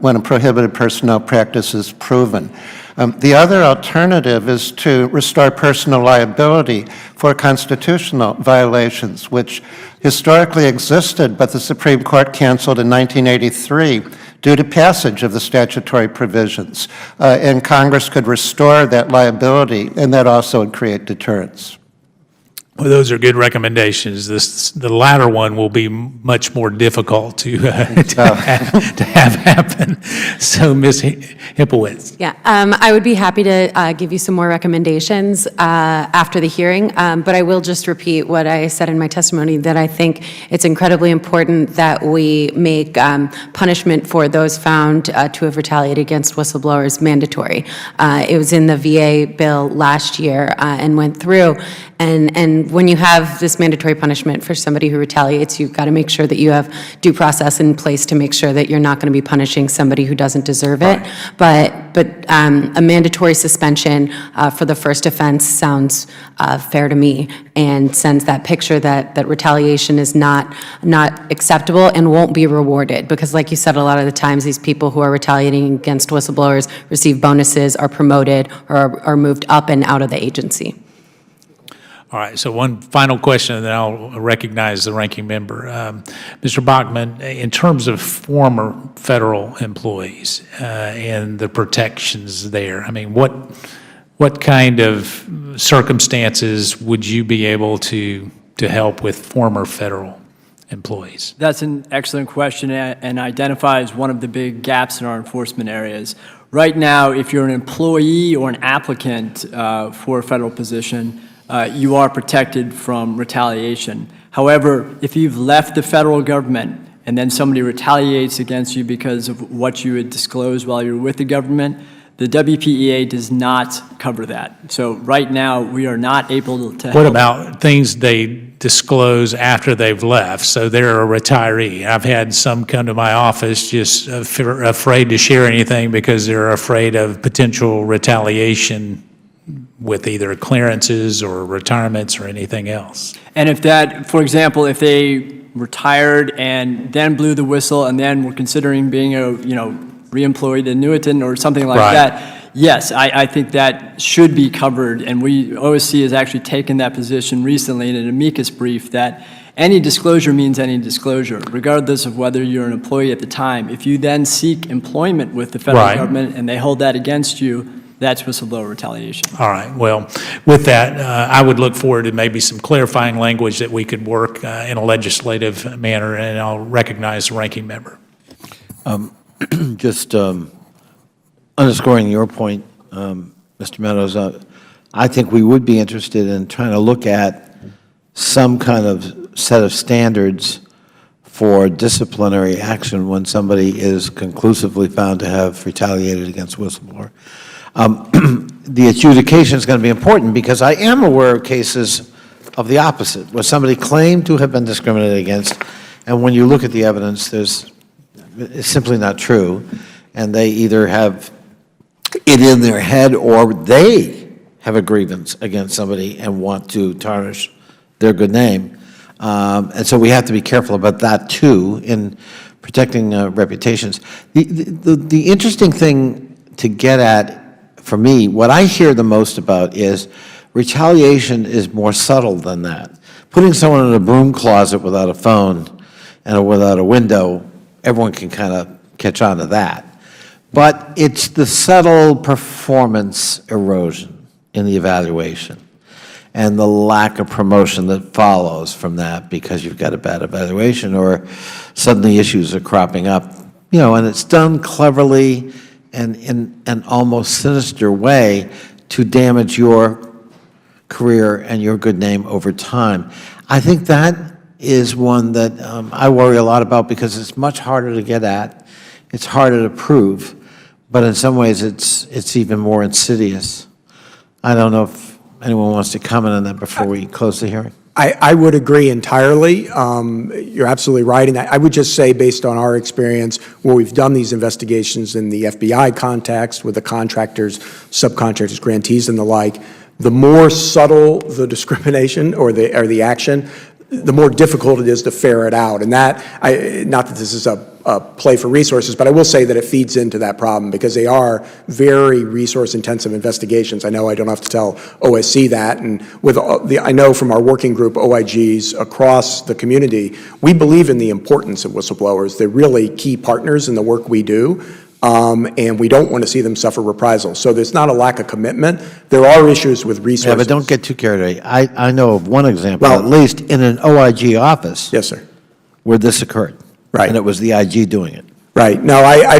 when a prohibited personnel practice is proven. The other alternative is to restore personal liability for constitutional violations, which historically existed, but the Supreme Court canceled in 1983 due to passage of the statutory provisions. And Congress could restore that liability, and that also would create deterrence. Well, those are good recommendations. The latter one will be much more difficult to have happen. So, Ms. Hipowitz. Yeah, I would be happy to give you some more recommendations after the hearing, but I will just repeat what I said in my testimony, that I think it's incredibly important that we make punishment for those found to have retaliated against whistleblowers mandatory. It was in the VA bill last year and went through, and when you have this mandatory punishment for somebody who retaliates, you've got to make sure that you have due process in place to make sure that you're not going to be punishing somebody who doesn't deserve it. But a mandatory suspension for the first offense sounds fair to me, and sends that picture that retaliation is not acceptable and won't be rewarded. Because like you said, a lot of the times these people who are retaliating against whistleblowers receive bonuses, are promoted, or are moved up and out of the agency. All right, so one final question, and then I'll recognize the ranking member. Mr. Bachman, in terms of former federal employees and the protections there, I mean, what kind of circumstances would you be able to help with former federal employees? That's an excellent question and identifies one of the big gaps in our enforcement areas. Right now, if you're an employee or an applicant for a federal position, you are protected from retaliation. However, if you've left the federal government and then somebody retaliates against you because of what you had disclosed while you were with the government, the WPEA does not cover that. So right now, we are not able to help. What about things they disclose after they've left? So they're a retiree. I've had some come to my office just afraid to share anything because they're afraid of potential retaliation with either clearances or retirements or anything else. And if that, for example, if they retired and then blew the whistle and then were considering being a, re-employed annuitant or something like that, yes, I think that should be covered. And OSC has actually taken that position recently in an amicus brief that any disclosure means any disclosure, regardless of whether you're an employee at the time. If you then seek employment with the federal government and they hold that against you, That's whistleblower retaliation. All right. Well, with that, I would look forward to maybe some clarifying language that we could work in a legislative manner, and I'll recognize the ranking member. Just underscoring your point, Mr. Meadows, I think we would be interested in trying to look at some kind of set of standards for disciplinary action when somebody is conclusively found to have retaliated against whistleblower. The adjudication is going to be important because I am aware of cases of the opposite, where somebody claimed to have been discriminated against, and when you look at the evidence, it's simply not true, and they either have it in their head or they have a grievance against somebody and want to tarnish their good name. And so we have to be careful about that, too, in protecting reputations. The interesting thing to get at, for me, what I hear the most about is retaliation is more subtle than that. Putting someone in a broom closet without a phone and without a window, everyone can kind of catch on to that. But it's the subtle performance erosion in the evaluation and the lack of promotion that follows from that because you've got a bad evaluation or suddenly issues are cropping up, and it's done cleverly and in an almost sinister way to damage your career and your good name over time. I think that is one that I worry a lot about because it's much harder to get at, it's harder to prove, but in some ways it's even more insidious. I don't know if anyone wants to comment on that before we close the hearing. I would agree entirely. You're absolutely right. And I would just say, based on our experience, where we've done these investigations in the FBI context with the contractors, subcontractors, grantees, and the like, the more subtle the discrimination or the action, the more difficult it is to ferret out. And that, not that this is a play for resources, but I will say that it feeds into that problem because they are very resource-intensive investigations. I know I don't have to tell OSC that, and I know from our working group, OIGs across the community, we believe in the importance of whistleblowers. They're really key partners in the work we do. And we don't want to see them suffer reprisals. So there's not a lack of commitment. There are issues with resources. Yeah, but don't get too carried away. I know of one example, at least in an OIG office. Yes, sir. Where this occurred. Right. And it was the IG doing it. Right. No, I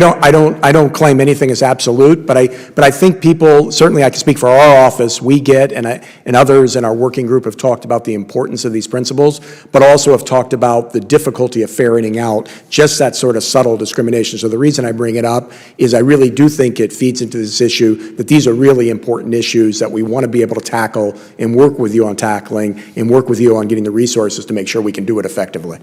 don't claim anything as absolute, but I think people, certainly I can speak for our office, we get, and others in our working group have talked about the importance of these principles, but also have talked about the difficulty of ferreting out just that sort of subtle discrimination. So the reason I bring it up is I really do think it feeds into this issue that these are really important issues that we want to be able to tackle and work with you on tackling and work with you on getting the resources to make sure we can do it effectively.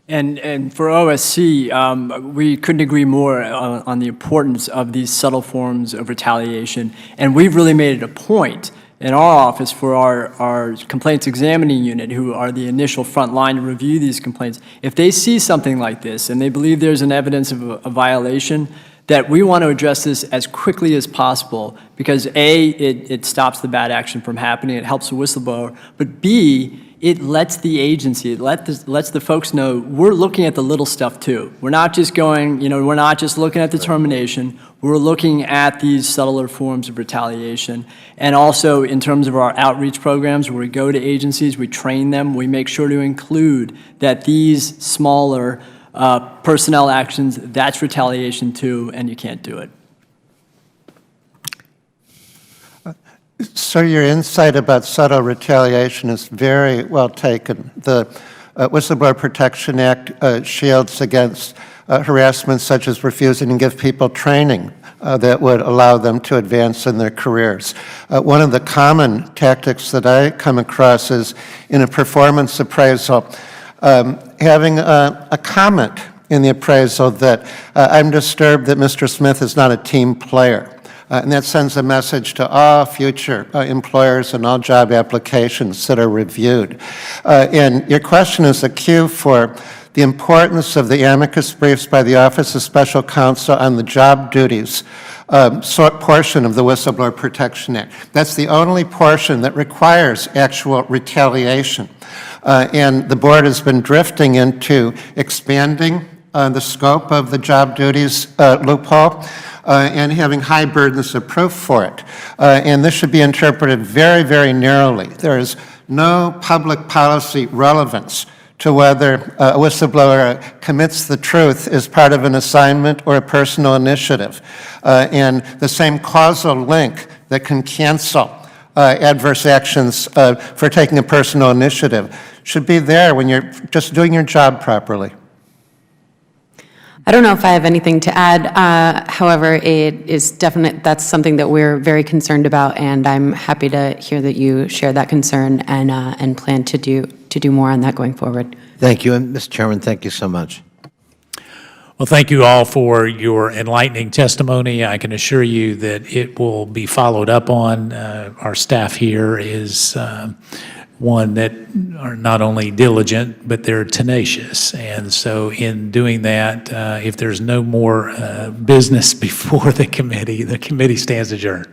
And for OSC, we couldn't agree more on the importance of these subtle forms of retaliation. And we've really made it a point in our office for our complaints examining unit, who are the initial front line to review these complaints. If they see something like this and they believe there's an evidence of a violation, that we want to address this as quickly as possible because A, it stops the bad action from happening, it helps the whistleblower, but B, it lets the agency, it lets the folks know we're looking at the little stuff too. We're not just going, we're not just looking at the termination, we're looking at these subtler forms of retaliation. And also in terms of our outreach programs where we go to agencies, we train them, we make sure to include that these smaller personnel actions, that's retaliation too, and you can't do it. So your insight about subtle retaliation is very well taken. The Whistleblower Protection Act shields against harassment such as refusing to give people training that would allow them to advance in their careers. One of the common tactics that I come across is in a performance appraisal, having a comment in the appraisal that I'm disturbed that Mr. Smith is not a team player. And that sends a message to all future employers and all job applications that are reviewed. And your question is a cue for the importance of the amicus briefs by the Office of Special Counsel on the job duties portion of the Whistleblower Protection Act. That's the only portion that requires actual retaliation. And the board has been drifting into expanding the scope of the job duties loophole and having high burdens of proof for it. And this should be interpreted very, very narrowly. There is no public policy relevance to whether a whistleblower commits the truth as part of an assignment or a personal initiative. And the same causal link that can cancel adverse actions for taking a personal initiative should be there when you're just doing your job properly. I don't know if I have anything to add. However, it is definite, that's something that we're very concerned about, and I'm happy to hear that you share that concern and plan to do more on that going forward. Thank you. And Mr. Chairman, thank you so much. Well, thank you all for your enlightening testimony. I can assure you that it will be followed up on. Our staff here is one that are not only diligent, but they're tenacious. And so in doing that, if there's no more business before the committee stands adjourned.